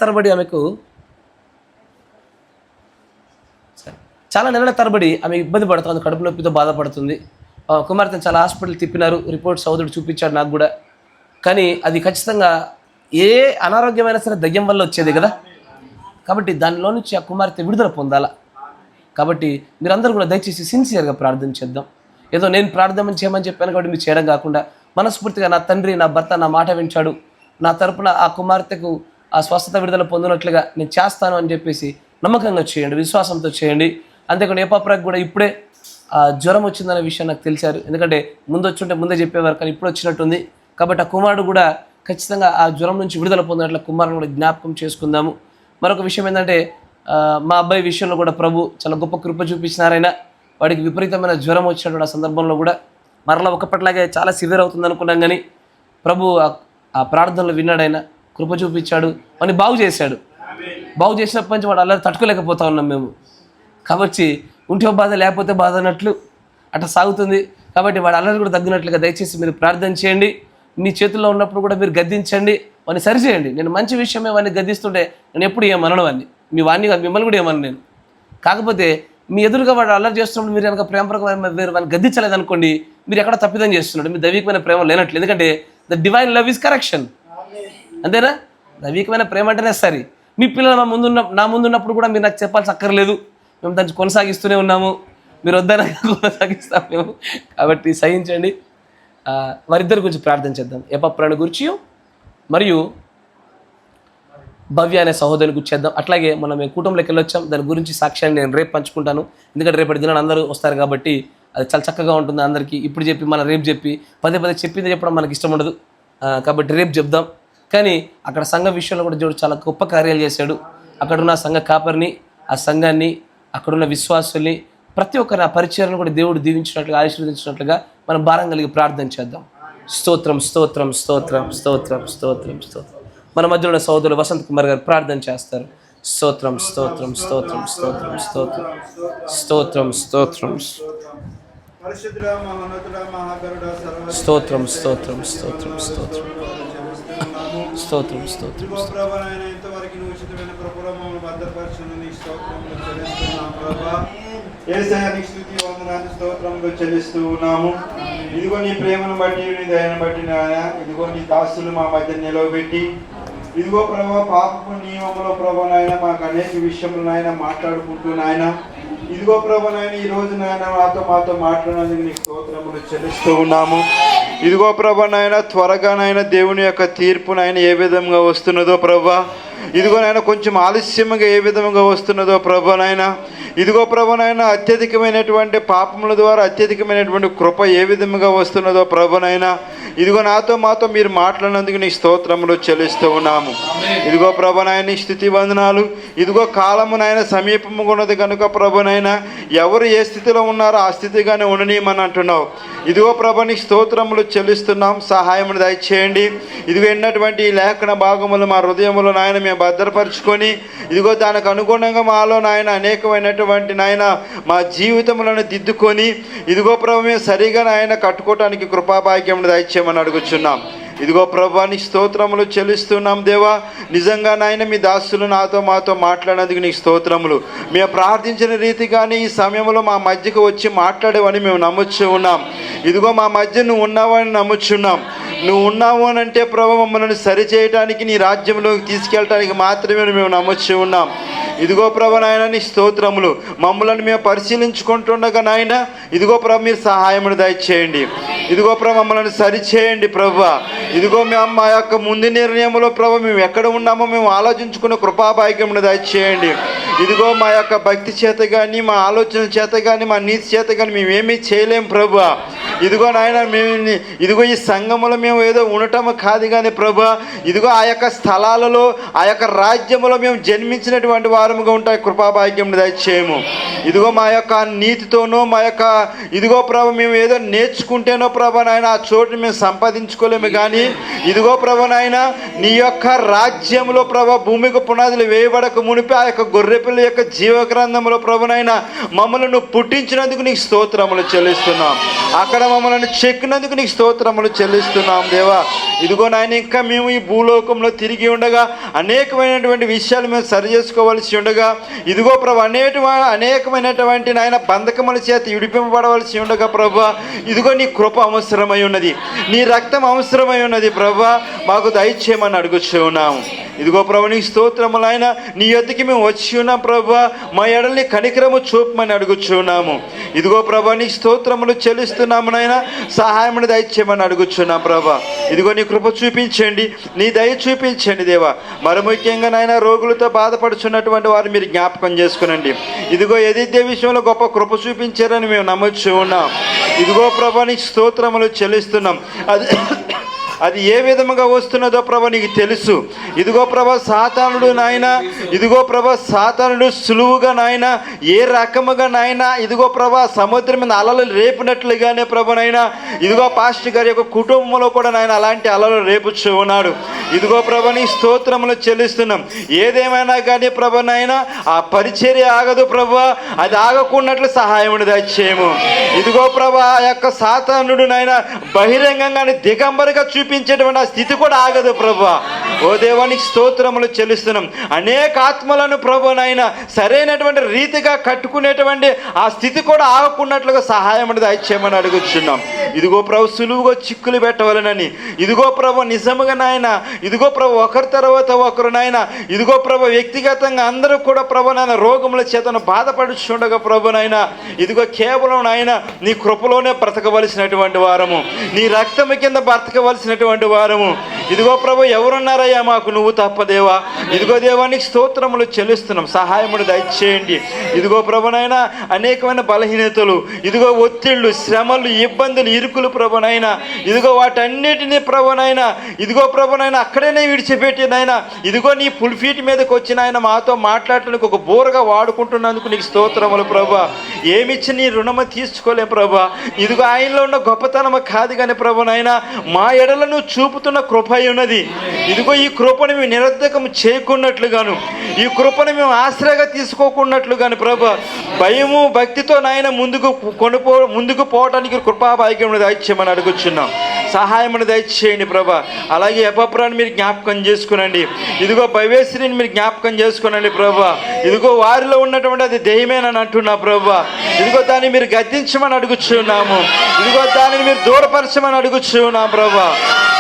తరబడి ఆమె ఇబ్బంది పడుతుంది, కడుపు నొప్పితో బాధపడుతుంది. కుమార్తెను చాలా హాస్పిటల్ తిప్పినారు, రిపోర్ట్ సోదరుడు చూపించాడు నాకు కూడా. కానీ అది ఖచ్చితంగా ఏ అనారోగ్యమైనా సరే దయ్యం వల్ల వచ్చేది కదా. కాబట్టి దానిలో నుంచి ఆ కుమార్తె విడుదల పొందాలా. కాబట్టి మీరందరూ కూడా దయచేసి సిన్సియర్గా ప్రార్థన చేద్దాం. ఏదో నేను ప్రార్థన చేయమని చెప్పాను కాబట్టి మీరు చేయడం కాకుండా మనస్ఫూర్తిగా నా తండ్రి, నా భర్త నా మాట వింటాడు, నా తరపున ఆ కుమార్తెకు ఆ స్వస్థత విడుదల పొందినట్లుగా నేను చేస్తాను అని చెప్పేసి నమ్మకంగా చేయండి, విశ్వాసంతో చేయండి. అంతేకాకుండా ఏ పాపరకు కూడా ఇప్పుడే జ్వరం వచ్చిందనే విషయం నాకు తెలిసారు. ఎందుకంటే ముందే చెప్పేవారు, కానీ ఇప్పుడు వచ్చినట్టుంది. కాబట్టి ఆ కుమారుడు కూడా ఖచ్చితంగా ఆ జ్వరం నుంచి విడుదల పొందినట్లు కుమారుని కూడా జ్ఞాపకం చేసుకుందాము. మరొక విషయం ఏంటంటే, మా అబ్బాయి విషయంలో కూడా ప్రభు చాలా గొప్ప కృప చూపించినారైనా. వాడికి విపరీతమైన జ్వరం వచ్చినటువంటి ఆ సందర్భంలో కూడా మరలా ఒకప్పటిలాగే చాలా సివియర్ అవుతుంది అనుకున్నాం, కానీ ప్రభు ఆ ప్రార్థనలు విన్నాడైనా, కృప చూపించాడు, వాడిని బాగు చేశాడు. బాగు చేసినప్పటి నుంచి వాడు అలా తట్టుకోలేకపోతా ఉన్నాం మేము. కాబట్టి ఉంటే బాధ లేకపోతే బాధ అన్నట్లు అట్లా సాగుతుంది. కాబట్టి వాడు అల్లరి కూడా తగ్గినట్లుగా దయచేసి మీరు ప్రార్థన చేయండి. మీ చేతుల్లో ఉన్నప్పుడు కూడా మీరు గద్దించండి, వాడిని సరిచేయండి. నేను మంచి విషయమే వాడిని గద్దిస్తుంటే నేను ఎప్పుడు ఏమనను వాడిని, మిమ్మల్ని కూడా ఏమను నేను. కాకపోతే మీ ఎదురుగా వాడు అల్లరి చేస్తున్నప్పుడు మీరు కనుక ప్రేమపూర్వకమైన వేరు వాడిని గద్దించలేదు అనుకోండి, మీరు ఎక్కడ తప్పిదం చేస్తున్నాడు, మీ దైవికమైన ప్రేమ లేనట్లు. ఎందుకంటే the divine love is correction, అంతేనా? దైవికమైన ప్రేమ అంటేనే సరి. మీ పిల్లలు నా ముందున్నప్పుడు కూడా మీరు నాకు చెప్పాల్సి అక్కర్లేదు, మేము దాన్ని కొనసాగిస్తూనే ఉన్నాము. మీరు వద్దన కొనసాగిస్తాం మేము, కాబట్టి సహించండి. వారిద్దరి గురించి ప్రార్థన చేద్దాం. ఎపఫ్రాను గురించి మరియు భవ్య అనే సహోదరుని గురించి చేద్దాం. అట్లాగే మనం మేము కుటుంబంలోకి వెళ్ళొచ్చాం, దాని గురించి సాక్ష్యాన్ని నేను రేపు పంచుకుంటాను. ఎందుకంటే రేపటి దినాన్ని అందరూ వస్తారు కాబట్టి అది చాలా చక్కగా ఉంటుంది అందరికీ. ఇప్పుడు చెప్పి మనం రేపు చెప్పి పదే చెప్పింది చెప్పడం మనకి ఇష్టం ఉండదు, కాబట్టి రేపు చెప్దాం. కానీ అక్కడ సంఘ విషయంలో కూడా దేవుడు చాలా గొప్ప కార్యాలు చేశాడు. అక్కడున్న సంఘ కాపరిని, ఆ సంఘాన్ని, అక్కడున్న విశ్వాసుల్ని, ప్రతి ఒక్కరిని ఆ పరిచయాలను కూడా దేవుడు దీవించినట్లుగా, ఆశీర్వదించినట్లుగా మనం భారం కలిగి ప్రార్థన చేద్దాం. స్తోత్రం స్తోత్రం స్తోత్రం స్తోత్రం స్తోత్రం స్తోత్రం. మన మధ్యలో ఉన్న సోదరులు వసంత్ కుమార్ గారు ప్రార్థన చేస్తారు. స్తోత్రం స్తోత్రం స్తోత్రం స్తోత్రం స్తోత్రం స్తోత్రం స్తోత్రం పరిశుద్ధుడా, మహోన్నతుడా, మహాగరుడా, సర్వశక్తుడా, స్తోత్రం స్తోత్రం స్తోత్రం స్తోత్రం స్తోత్రం స్తోత్రం. ప్రభా నాయన, ఇంతవరకు నువ్వు ఉచితమైన కృపలో మమ్మల్ని భద్రపరచును నీ స్తోత్రములు చెల్లిస్తున్నాం ప్రభా. యేసయ్య నీ స్తుతి వందనాలు స్తోత్రములు చెల్లిస్తూ ఉన్నాము. ఇదిగో నీ ప్రేమను బట్టి, నీ దయను బట్టి నాయన, ఇదిగో నీ దాసులు మా మధ్య నిలవబెట్టి, ఇదిగో ప్రభా పాపపు నియమంలో ప్రభా నాయన మాకు అనేక విషయములు నాయన మాట్లాడుకుంటూ నాయన, ఇదిగో ప్రభా నాయన ఈ రోజు నాయన మాతో మాట్లాడినందుకు నీకు స్తోత్రములు చెల్లిస్తూ ఉన్నాము. ఇదిగో ప్రభా నాయన త్వరగా నాయన దేవుని యొక్క తీర్పు నాయన ఏ విధంగా వస్తున్నదో ప్రభా, ఇదిగో నాయన కొంచెం ఆలస్యంగా ఏ విధంగా వస్తున్నదో ప్రభా నాయన, ఇదిగో ప్రభా నాయన అత్యధికమైనటువంటి పాపముల ద్వారా అత్యధికమైనటువంటి కృప ఏ విధంగా వస్తున్నదో ప్రభా నాయన, ఇదిగో మాతో మీరు మాట్లాడినందుకు నీ స్తోత్రములు చెల్లిస్తూ ఉన్నాము. ఇదిగో ప్రభా నాయన నీ స్తుతి వందనాలు. ఇదిగో కాలము నాయన సమీపముగా ఉన్నది కనుక ప్రభా నాయన ఎవరు ఏ స్థితిలో ఉన్నారో ఆ స్థితిగానే ఉండనీయమని అంటున్నావు. ఇదిగో ప్రభా నీ స్తోత్రములు చెల్లిస్తున్నాం. సహాయమును దయచేయండి. ఇదిగో ఎన్నటువంటి ఈ లేఖన భాగములు మా హృదయములో నాయన మేము భద్రపరుచుకొని, ఇదిగో దానికి అనుగుణంగా మాలో నాయన అనేకమైనటువంటి నాయన మా జీవితములను దిద్దుకొని, ఇదిగో ప్రభు మేము సరిగా నాయన కట్టుకోవటానికి కృపాభాగ్యమును దయచేయమని అడుగుచున్నాం. ఇదిగో ప్రభా నీ స్తోత్రములు చెల్లిస్తున్నాం దేవా. నిజంగా నాయన మీ దాసులు మాతో మాట్లాడినందుకు నీకు స్తోత్రములు. మేము ప్రార్థించిన రీతిగానే ఈ సమయంలో మా మధ్యకు వచ్చి మాట్లాడేవని మేము నమ్ముచూ ఉన్నాం. ఇదిగో మా మధ్య నువ్వు ఉన్నావని నమ్ముచున్నాం. నువ్వు ఉన్నావు అని అంటే ప్రభు మమ్మల్ని సరిచేయటానికి, నీ రాజ్యంలోకి తీసుకెళ్ళటానికి మాత్రమే మేము నమ్ముచూ ఉన్నాం. ఇదిగో ప్రభు నాయన నీ స్తోత్రములు. మమ్మల్ని మేము పరిశీలించుకుంటుండగా నాయన, ఇదిగో ప్రభు మీరు సహాయమును దయచేయండి. ఇదిగో ప్రభు మమ్మల్ని సరిచేయండి ప్రభు. ఇదిగో మేము మా యొక్క ముందు నిర్ణయంలో ప్రభు మేము ఎక్కడ ఉన్నామో మేము ఆలోచించుకునే కృపాభాగ్యమును దయచేయండి. ఇదిగో మా యొక్క భక్తి చేత కానీ, మా ఆలోచన చేత కానీ, మా నీతి చేత కానీ మేమేమీ చేయలేం ప్రభు. ఇదిగో నాయన ఇదిగో ఈ సంఘములో మేము ఏదో ఉండటం కాదు కానీ ప్రభు, ఇదిగో ఆ యొక్క స్థలాలలో, ఆ యొక్క రాజ్యములో మేము జన్మించినటువంటి వారముగా ఉంటాయి. కృపాభాగ్యమును దయచేయము. ఇదిగో మా యొక్క నీతితోనో, మా యొక్క ఇదిగో ప్రభు మేము ఏదో నేర్చుకుంటేనో ప్రభు నాయన ఆ చోటుని మేము సంపాదించుకోలేము కానీ, ఇదిగో ప్రభు నాయన నీ యొక్క రాజ్యంలో ప్రభు భూమికి పునాదులు వేయబడక మునిపి ఆ యొక్క గొర్రెపిల్ల యొక్క జీవగ్రంథంలో ప్రభు నాయన మమ్మల్ని నువ్వు పుట్టించినందుకు నీకు స్తోత్రములు చెల్లిస్తున్నాం. అక్కడ మమ్మల్ని చెక్కినందుకు నీకు స్తోత్రములు చెల్లిస్తున్నాం దేవా. ఇదిగో నాయన ఇంకా మేము ఈ భూలోకంలో తిరిగి ఉండగా అనేకమైనటువంటి విషయాలు మేము సరి చేసుకోవలసి ఉండగా, ఇదిగో ప్రభు అనేకమైనటువంటి నాయన బంధకముల చేత విడిపింపబడవలసి ఉండగా ప్రభు, ఇదిగో నీ కృప అవసరమై ఉన్నది, నీ రక్తం అవసరమై ఉన్నది ప్రభు. మాకు దయచేయమని అడుగుచూ ఉన్నాము. ఇదిగో ప్రభు నీ స్తోత్రములు ఆయన నీ యొద్దకి మేము వచ్చి ఉన్నాం ప్రభు. మా ఎడల్ని కనికరము చూపమని అడుగుచున్నాము. ఇదిగో ప్రభు నీ స్తోత్రములు చెల్లిస్తున్నాము నాయన. సహాయమును దయచేయమని అడుగుచున్నాం ప్రభు. ఇదిగో నీ కృప చూపించండి, నీ దయ చూపించండి దేవా. మరి ముఖ్యంగా నాయన రోగులతో బాధపడుచున్నటువంటి వారు మీరు జ్ఞాపకం చేసుకునండి. ఇదిగో ఎదిద్దే విషయంలో గొప్ప కృప చూపించారని మేము నమ్మొచ్చు ఉన్నాం. ఇదిగో ప్రభు నీ స్తోత్రములు చెల్లిస్తున్నాం. అది ఏ విధముగా వస్తున్నదో ప్రభు నీకు తెలుసు. ఇదిగో ప్రభు సాతానుడు నాయన, ఇదిగో ప్రభు సాతానుడు సులువుగా నాయన ఏ రకముగా నాయన ఇదిగో ప్రభు సముద్రం మీద అలలు రేపినట్లుగానే ప్రభు నాయన ఇదిగో పాస్టర్ గారి యొక్క కుటుంబంలో కూడా నాయన అలాంటి అలలు రేపుచూ ఉన్నాడు. ఇదిగో ప్రభు నీ స్తోత్రములు చెల్లిస్తున్నాం. ఏదేమైనా కానీ ప్రభు నాయన ఆ పరిచర్య ఆగదు ప్రభు, అది ఆగకున్నట్లు సహాయమును దయచేయము. ఇదిగో ప్రభు ఆ యొక్క సాతానుడు నాయన బహిరంగంగానే దిగంబరిగా చూపించేటువంటి ఆ స్థితి కూడా ఆగదు ప్రభు. ఓ దేవానికి స్తోత్రములు చెల్లిస్తున్నాం. అనేక ఆత్మలను ప్రభు నాయన సరైనటువంటి రీతిగా కట్టుకునేటువంటి ఆ స్థితి కూడా ఆగకున్నట్లుగా సహాయం దయచేయమని అడుగుతున్నాం. ఇదిగో ప్రభు సులువుగా చిక్కులు పెట్టవలనని, ఇదిగో ప్రభు నిజముగా నాయన, ఇదిగో ప్రభు ఒకరి తర్వాత ఒకరు నాయన, ఇదిగో ప్రభు వ్యక్తిగతంగా అందరూ కూడా ప్రభు నాయన రోగముల చేతను బాధపడుచుండగా ప్రభు నాయన, ఇదిగో కేవలం నాయన నీ కృపలోనే బ్రతకవలసినటువంటి వారము, నీ రక్తము కింద బ్రతకవలసినటువంటి వారము. ఇదిగో ప్రభు ఎవరున్నారయ్యా మాకు నువ్వు తప్పదేవా. ఇదిగో దేవానికి స్తోత్రములు చెల్లిస్తున్నాం, సహాయమును దయచేయండి. ఇదిగో ప్రభునైనా అనేకమైన బలహీనతలు, ఇదిగో ఒత్తిళ్ళు, శ్రమలు, ఇబ్బందులు, ఇరుకులు ప్రభునైనా, ఇదిగో వాటన్నిటినీ ప్రభునైనా, ఇదిగో ప్రభునైనా అక్కడనే విడిచిపెట్టినైనా, ఇదిగో నీ పుల్ఫీట్ మీదకి వచ్చిన ఆయన మాతో మాట్లాడటానికి ఒక బోరగా వాడుకుంటున్నందుకు నీకు స్తోత్రములు ప్రభా. ఏమిచ్చి నీ రుణము తీర్చుకోలేం ప్రభా. ఇదిగో ఆయనలో ఉన్న గొప్పతనము కాదు కానీ ప్రభునైనా మా ఎడలను చూపుతున్న కృప ఉన్నది. ఇదిగో ఈ కృపను మేము నిరర్ధకం చేయకున్నట్లుగాను, ఈ కృపను మేము ఆశ్రయగా తీసుకోకున్నట్లుగాను ప్రభా, భయము భక్తితో నాయన ముందుకు పోవటానికి కృపాభాగ్యమును దయచేయమని అడుగుచున్నాం. సహాయమును దయచేయండి ప్రభా. అలాగే ఎపప్రాన్ని మీరు జ్ఞాపకం చేసుకునండి. ఇదిగో భవేశ్రీని మీరు జ్ఞాపకం చేసుకునండి ప్రభా. ఇదిగో వారిలో ఉన్నటువంటి అది దెయ్యమేనని అంటున్నా ప్రభా. ఇదిగో దాన్ని మీరు గద్దించమని అడుగుచున్నాము. ఇదిగో దానిని మీరు దూరపరచమని అడుగుచున్నాం ప్రభా.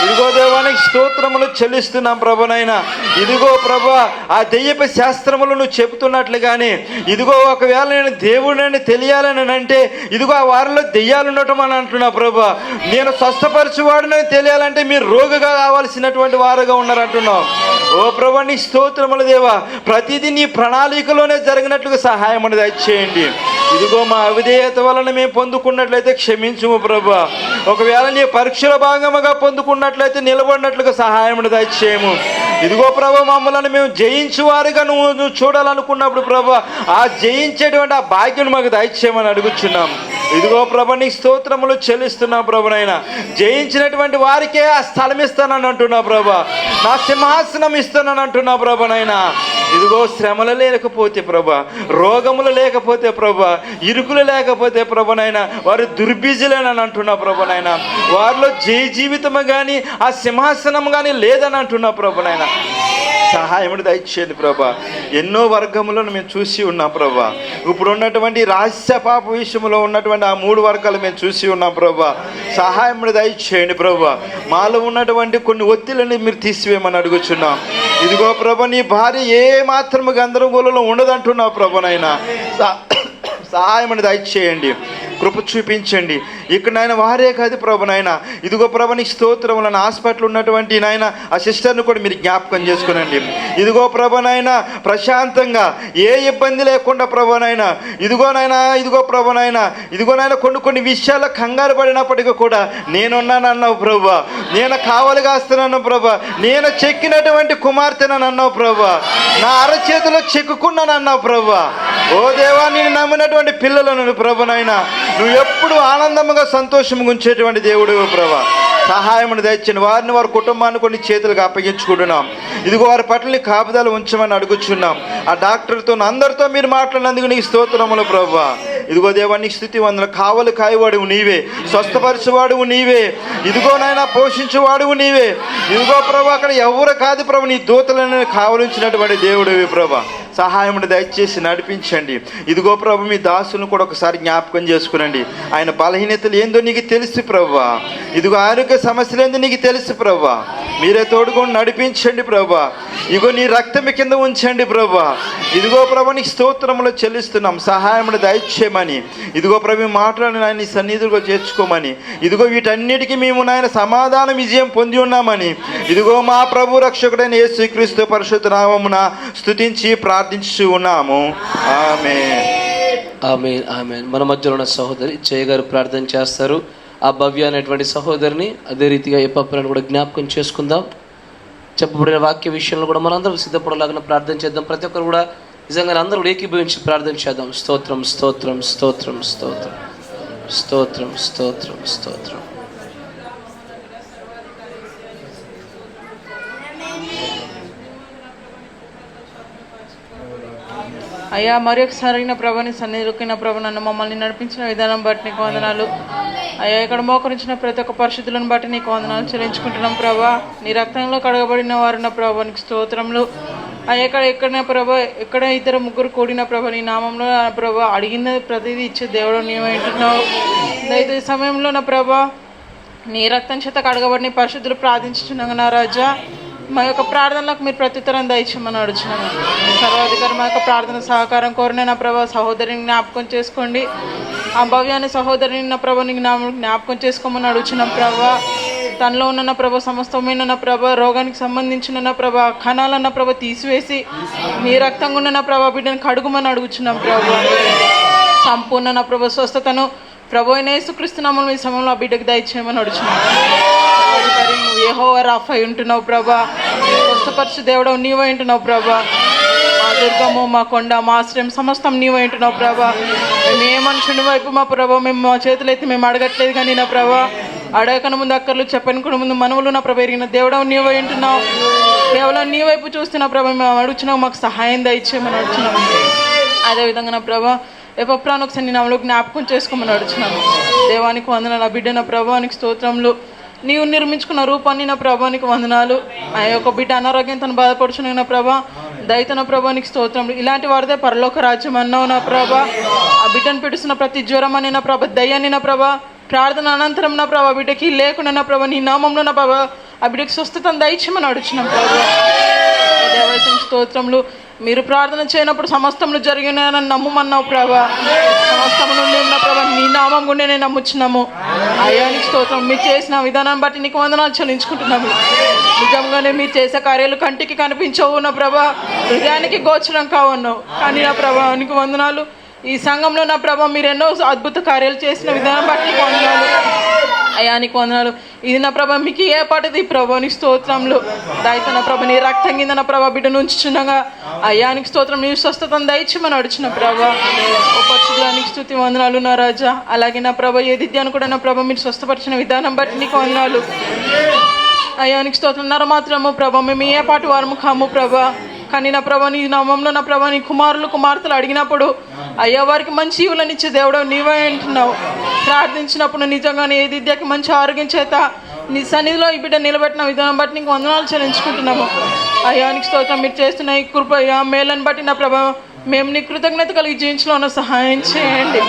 ఇదిగో దేవానికి స్తోత్రములు చెల్లిస్తున్నాం ప్రభునైనా. ఇదిగో ప్రభా ఆ దెయ్యపు శాస్త్రములను చెబుతున్నట్లుగానే, ఇదిగో ఒకవేళ నేను దేవుడిని తెలియాలని అంటే ఇదిగో ఆ వారిలో దెయ్యాలు ఉండటం అని అంటున్నా ప్రభా. నేను స్వస్థపరచువాడిని తెలియాలంటే మీరు రోగిగా కావాల్సినటువంటి వారుగా ఉన్నారంటున్నావు. ఓ ప్రభా నీ స్తోత్రములు దేవా. ప్రతిదీ నీ ప్రణాళికలోనే జరిగినట్లుగా సహాయమును దయచేయండి. ఇదిగో మా అవిధేయత వలన మేము పొందుకున్నట్లయితే క్షమించుము ప్రభా. ఒకవేళ నీ పరీక్షల భాగముగా పొందుకున్నట్లయితే నిలబడినట్లుగా సహాయమును దయచేయము. ఇదిగో ప్రభా మమ్మల్ని మేము జయించువారుగా నువ్వు చూడాలనుకున్నప్పుడు ప్రభా ఆ జయించేటువంటి ఆ భాగ్యం మాకు దయచేయమని అడుగుచున్నాం. ఇదిగో ప్రభా నీ స్తోత్రములు చెల్లిస్తున్నాం ప్రభునైనా. జయించినటువంటి వారికే ఆ స్థలం ఇస్తానని అంటున్నా ప్రభా, నా సింహాసనం ఇస్తానని అంటున్నా ప్రభునైనా. ఇదిగో శ్రమలు లేకపోతే ప్రభా, రోగములు లేకపోతే ప్రభా, ఇరుకులు లేకపోతే ప్రభునైనా వారు దుర్బీజులేనని అంటున్నా ప్రభునైనా. వారిలో జీవితము కానీ ఆ సింహాసనం కానీ లేదని అంటున్నా ప్రభునైనా. సహాయముడు దయచేయండి ప్రభా. ఎన్నో వర్గములను మేము చూసి ఉన్నాం ప్రభా. ఇప్పుడు ఉన్నటువంటి రహస్య పాప విషయంలో ఉన్నటువంటి ఆ 3 వర్గాలు మేము చూసి ఉన్నాం ప్రభా. సహాయముడు దయచేయండి ప్రభా. మాలో ఉన్నటువంటి కొన్ని ఒత్తిళ్ళని మీరు తీసివేయమని అడుగుచున్నాం. ఇదిగో ప్రభా నీ భార్య ఏ మాత్రము గందరగోళంలో ఉండదంటున్నావు ప్రభునైనా. సహాయమును దయచేయండి, కృప చూపించండి. ఇక్కడ నాయన వారే కాదు ప్రభు నాయన, ఇదిగో ప్రభు నీ స్తోత్రములను హాస్పిటల్ ఉన్నటువంటి నాయన ఆ సిస్టర్ను కూడా మీరు జ్ఞాపకం చేసుకునండి. ఇదిగో ప్రభు నాయన ప్రశాంతంగా ఏ ఇబ్బంది లేకుండా ప్రభు నాయన, ఇదిగో నాయన, ఇదిగో ప్రభు నాయన, ఇదిగో నాయన కొన్ని విషయాల్లో కంగారు పడినప్పటికీ కూడా నేనున్నాను అన్నావు ప్రభు. నేను కావలిగా వస్తున్నాను ప్రభు. నేను చెక్కినటువంటి కుమార్తెనని అన్నావు ప్రభు. నా అరచేతిలో చెక్కుకున్నాను అన్నావు ప్రభు. ఓ దేవా నేను నమ్మినటువంటి పిల్లలను ప్రభునైనా నువ్వు ఎప్పుడు ఆనందముగా సంతోషంగా ఉంచేటువంటి దేవుడు ప్రభా. సహాయమును దయచేయండి. వారిని వారి కుటుంబాన్ని కొన్ని చేతులకు అప్పగించుకుంటున్నాం. ఇదిగో వారి పట్ల కాపుదలు ఉంచమని అడుగుచున్నాం. ఆ డాక్టర్తో అందరితో మీరు మాట్లాడినందుకు నీకు స్తోత్రములు ప్రభా. ఇదిగో దేవా నీ స్తుతి వందనాలు. కావలి కాయవాడువు నీవే, స్వస్థపరచువాడువు నీవే, ఇదిగో నాయన పోషించువాడువు నీవే. ఇదిగో ప్రభా అక్కడ ఎవరు కాదు ప్రభు, నీ దూతలను కావలించినటువంటి దేవుడివి ప్రభా. సహాయమును దయచేసి నడిపించండి. ఇదిగో ప్రభు మీ దాసులను కూడా ఒకసారి జ్ఞాపకం చేసుకునండి. ఆయన బలహీనతలు ఏందో నీకు తెలుసు ప్రభువా. ఇదిగో ఆరోగ్య సమస్యలు ఏందో నీకు తెలుసు ప్రభువా. మీరే తోడుకొని నడిపించండి ప్రభువా. ఇదిగో నీ రక్తం కింద ఉంచండి ప్రభువా. ఇదిగో ప్రభు నీకు స్తోత్రములు చెల్లిస్తున్నాం. సహాయమును దయచేయమని, ఇదిగో ప్రభు మాట్లాడిన ఆయన నీ సన్నిధిలో చేర్చుకోమని, ఇదిగో వీటన్నిటికీ మేము నాయన సమాధానం విజయం పొంది ఉన్నామని, ఇదిగో మా ప్రభు రక్షకుడైన యేసుక్రీస్తు పరిశుద్ధ నామమున స్తుతించి ప్రార్థించు ఉన్నాము. ఆమేన్. ఆమేన్. ఆమేన్. మన మధ్యలో ఉన్న సహోదరి చేయగారు ప్రార్థన చేస్తారు. ఆ భవ్య అనేటువంటి సహోదరిని అదే రీతిగా ఎప్పని కూడా జ్ఞాపకం చేసుకుందాం. చెప్పబడిన వాక్య విషయంలో కూడా మనందరం సిద్ధపడలాగా ప్రార్థన చేద్దాం. ప్రతి ఒక్కరు కూడా నిజంగా అందరూ కూడా ఏకీభవించి ప్రార్థన చేద్దాం. స్తోత్రం స్తోత్రం స్తోత్రం స్తోత్రం స్తోత్రం స్తోత్రం స్తోత్రం. అయ్యా మరి ఒకసారి ప్రభాని సన్నిధిలోకిన ప్రభు నన్ను మమ్మల్ని నడిపించిన విధానం బట్టి నీకు వందనాలు అయ్యా. ఇక్కడ మోకరించిన ప్రతి ఒక్క పరిస్థితులను బట్టి నీకు వందనాలు చెల్లించుకుంటున్నాం ప్రభా. నీ రక్తంలో కడగబడిన వారున్న ప్రభా నీకు స్తోత్రములు అయ్యా. ఎక్కడ ప్రభా ఎక్కడ 2-3 కూడిన ప్రభా నీ నామంలో ప్రభా అడిగిన ప్రతిదీ ఇచ్చే దేవుడు నీవు వింటున్నావు. అయితే ఈ సమయంలో నా ప్రభా నీ రక్తం చేత కడగబడిన పరిశుద్ధులు ప్రార్థించుచున్నాగా నా రాజా, మా యొక్క ప్రార్థనలకు మీరు ప్రత్యుత్తరం దయచేయమని అడుగుచున్నాను. సర్వాధికారి మా యొక్క ప్రార్థన సహకారం కోరిన నా ప్రభా సహోదరిని జ్ఞాపకం చేసుకోండి. ఆ భవ్యాన్ని సహోదరిని నా ప్రభా నీకు జ్ఞాపకం చేసుకోమని అడుగుచున్నాం ప్రభా. తనలో ఉన్న నా ప్రభ సమస్తమైన నా ప్రభ రోగానికి సంబంధించిన నా ప్రభ కణాలన్న ప్రభ తీసివేసి నీ రక్తంగా ఉన్న నా ప్రభ బిడ్డను కడుగుమని అడుగుచున్నాం ప్రభా. సంపూర్ణ నా ప్రభ స్వస్థతను ప్రభు అయిన యేసుక్రీస్తు నామములో ఈ సమయంలో ఆ బిడ్డకు దయచేయమని అడుగుచున్నాం. నువ్వు యెహోవా రాఫా అయి ఉంటున్నావు ప్రభా, స్వస్థపరచు దేవుడవు నీవై ఉంటున్నావు ప్రభా. మా దుర్గము, మా కొండ, మా ఆశ్రయం సమస్తం నీవై ఉంటున్నావు ప్రభా. మేము ఏ మనుషుని వైపు మా ప్రభా మేము మా చేతులైతే మేము అడగట్లేదు కానీ నా ప్రభా అడగకన ముందు అక్కర్లు చెప్పనుకున్న ముందు మనవులు నా ప్రభ ఎరిగిన దేవుడవు నీవై ఉంటున్నావు. కేవలం నీ వైపు చూస్తున్న ప్రభ మేము అడుగుచున్నావు, మాకు సహాయం దయచేయమని అడుగుచున్నాము. అదేవిధంగా నా ప్రభా ఎప్పప్రాను ఒకసారి నేను అమలు జ్ఞాపకం చేసుకోమని అడుగుచున్నాను. దేవానికి వందనాలు. నా బిడ్డ నా ప్రభానికి స్తోత్రములు. నీవు నిర్మించుకున్న రూపాన్ని నా ప్రభానికి వందనాలు. ఆ యొక్క బిడ్డ అనారోగ్యంతో బాధపడుచున్న నా ప్రభా దయతో నా ప్రభానికి స్తోత్రములు. ఇలాంటి వారిదే పరలోక రాజ్యం అన్నావు నా ప్రభా. ఆ బిడ్డను పిడుస్తున్న ప్రతి జ్వరం అని నా ప్రభ దయ్యాన్ని నా ప్రభా ప్రార్థన అనంతరం నా ప్రభా బిడ్డకి లేకుండా నా ప్రభా నీ నామంలో నా ప్రభా ఆ బిడ్డకి స్వస్థతను దయచేయమని అడుగుచున్నాం ప్రభా. దేవాలయం స్తోత్రములు. మీరు ప్రార్థన చేయనప్పుడు సమస్తములు జరిగినాయని నమ్ముమన్నావు ప్రభా. సమస్తములు నా ప్రభా నీ నామం గుండే నేను నమ్ముచున్నాము. అయానికి స్తోత్రం. మీరు చేసిన విధానాన్ని బట్టి నీకు వందనాలు చెల్లించుకుంటున్నాము. నిజంగానే మీరు చేసే కార్యాలు కంటికి కనిపించవు నా ప్రభా, హృదయానికి గోచరం కావన్నావు. కానీ నా ప్రభా నీకు వందనాలు. ఈ సంఘంలో నా ప్రభా మీరు ఎన్నో అద్భుత కార్యాలు చేసిన విధానం బట్టి నీకు వందనాలు. అయానికి వందనాలు. ఇది నా ప్రభా మీకు ఏ పాటది ప్రభా నీ స్తోత్రంలో దయతో నా ప్రభా నీ రక్తం కింద నా ప్రభా బిడ్డను ఉంచుచున్నాగా అయానికి స్తోత్రం. నీ స్వస్థతను దయచేయమని అడుచున్న ప్రభా. ఓ పరిశుద్ధానికి స్తుతి వందనాలు నా రాజా. అలాగే నా ప్రభా ఏ దిద్యాన్ని కూడా నా ప్రభా మీరు స్వస్థపరిచిన విధానం బట్టి నీకు వందనాలు. అయానికి స్తోత్రం. నరమాత్రము ప్రభా మేము ఏ పాటు వారము కాము ప్రభా, కానీ నా ప్రభా నీ నామంలో నా ప్రభా నీ కుమారులు కుమార్తెలు అడిగినప్పుడు అయ్యా వారికి మంచి ఈవులనిచ్చే దేవుడు నీవే అంటున్నావు. ప్రార్థించినప్పుడు నిజంగానే ఏ విద్యకి మంచి ఆరోగ్యం చేత నీ సన్నిధిలో ఈ బిడ్డ నిలబెట్టిన విధానం బట్టి నీకు వందనాలు చెల్లించుకుంటున్నాము. అయ్యానికి స్తోత్రం. మీరు చేస్తున్న ఈ కృప మేలను బట్టి నా ప్రభా మేము నీ కృతజ్ఞత కలిగి జీవించలో సహాయం చేయండి.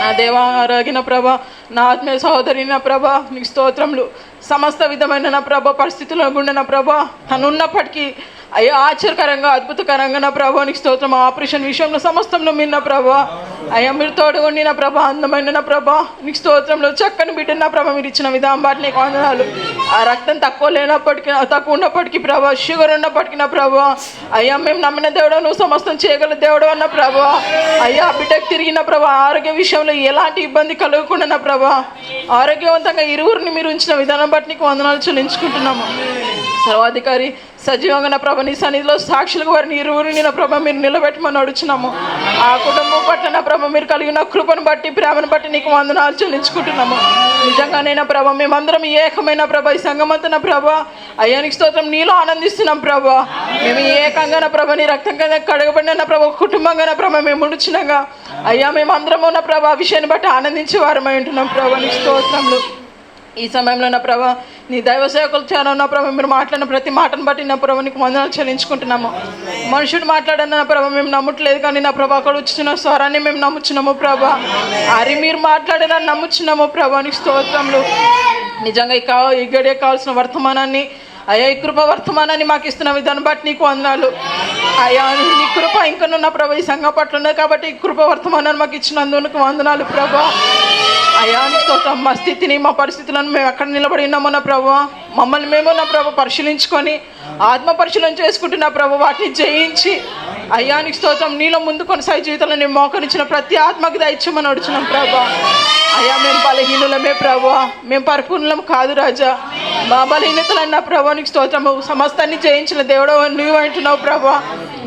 నా దేవా ఆరోగ్యన ప్రభా నా ఆత్మీయ సహోదరి నా ప్రభా నీకు స్తోత్రములు. సమస్త విధమైన నా ప్రభా పరిస్థితుల్లో గుండె నా ప్రభా తనున్నప్పటికీ అయ్యా ఆశ్చర్యకరంగా అద్భుతకరంగా నా ప్రభా నీకు స్తోత్రం. ఆపరేషన్ విషయంలో సమస్తంలో మీరు నా ప్రభా అయ్యా మీరు తోడుగొండి నా ప్రభా అందమైన నా ప్రభా నీకు స్తోత్రంలో చక్కని బిడ్డ నా ప్రభా మీరు ఇచ్చిన విధానం బట్టి నీకు వందనాలు. ఆ రక్తం తక్కువ లేనప్పటికీ తక్కువ ఉన్నప్పటికీ ప్రభా షుగర్ ఉన్నప్పటికీ నా ప్రభా అయ్యా మేము నమ్మిన దేవుడు నువ్వు సమస్తం చేయగల దేవుడు అన్న ప్రభా అయ్యా బిడ్డకు తిరిగిన ప్రభా ఆరోగ్య విషయంలో ఎలాంటి ఇబ్బంది కలగకుండా నా ప్రభా ఆరోగ్యవంతంగా ఇరువురిని మీరు ఉంచిన విధానం బట్టి నీకు వందనాలు చెల్లించుకుంటున్నాము. సర్వాధికారి సజీవంగా నా ప్రభ నీ సన్నిధిలో సాక్షులకు వారిని ఇరువురిని నా ప్రభ మీరు నిలబెట్టమని అడుగుచున్నాము. ఆ కుటుంబం పట్ల నా ప్రభ మీరు కలిగిన కృపను బట్టి ప్రేమను బట్టి నీకు వందనాలు చెల్లించుకుంటున్నాము. నిజంగానే నా ప్రభ మేమందరం ఏకమైన ప్రభ ఈ సంఘమంతా నా ప్రభ అయ్యానికి స్తోత్రం నీలో ఆనందిస్తున్నాం ప్రభ. మేము ఏకంగా నా ప్రభ నీ రక్తం కింద కడగబడిన నా ప్రభ కుటుంబంగా నా ప్రభ మేము ఉండుచున్నాగా అయ్యా మేమందరము నా ప్రభ ఆ విషయాన్ని బట్టి ఆనందించే వారమై ఉంటున్నాం ప్రభ నీకు స్తోత్రములు. ఈ సమయంలో నా ప్రభా నీ దైవ సేవకులు చాలా నా ప్రభా మీరు మాట్లాడిన ప్రతి మాటను బట్టి నా ప్రభా నీకు వందనాలు చెల్లించుకుంటున్నాము. మనుషుడు మాట్లాడన్న నా ప్రభా మేము నమ్మట్లేదు కానీ నా ప్రభా అక్కడ వచ్చిన స్వరాన్ని మేము నమ్ముచున్నాము ప్రభా. అరి మీరు మాట్లాడిన నమ్ముచున్నాము ప్రభా నీకు స్తోత్రములు. నిజంగా ఈ గడియ కావాల్సిన వర్తమానాన్ని అయ్యా ఈ కృప వర్తమానాన్ని మాకు ఇస్తున్న విధానం బట్టి నీకు వందనాలు. అయ్యా నీ కృప ఇంకా నా ప్రభా ఈ సంఘం పట్ల ఉన్నాయి కాబట్టి ఈ కృప వర్తమానాన్ని మాకు ఇచ్చినందుకు వందనాలు ప్రభా. అయ్యా మా స్థితిని మా పరిస్థితులను మేము ఎక్కడ నిలబడి ఉన్నామో నా ప్రభా మమ్మల్ని మేము నా ప్రభా పరిశీలించుకొని ఆత్మ పరిశీలన చేసుకుంటున్న ప్రభా వాటిని జయించి అయ్యానికి స్తోత్రం నీలో ముందు కొనసాగి జీవితంలో నేను మోకరించిన ప్రతి ఆత్మకి దయచేయమని అడుగుచున్నాం ప్రభా. అయ్యా మేము బలహీనులమే ప్రభా, మేము పరిపూర్ణం కాదు రాజా. మా బలహీనతలన్న ప్రభా నీకు స్తోత్రము. సమస్తాన్ని జయించిన దేవుడు నువ్వు అంటున్నావు ప్రభా.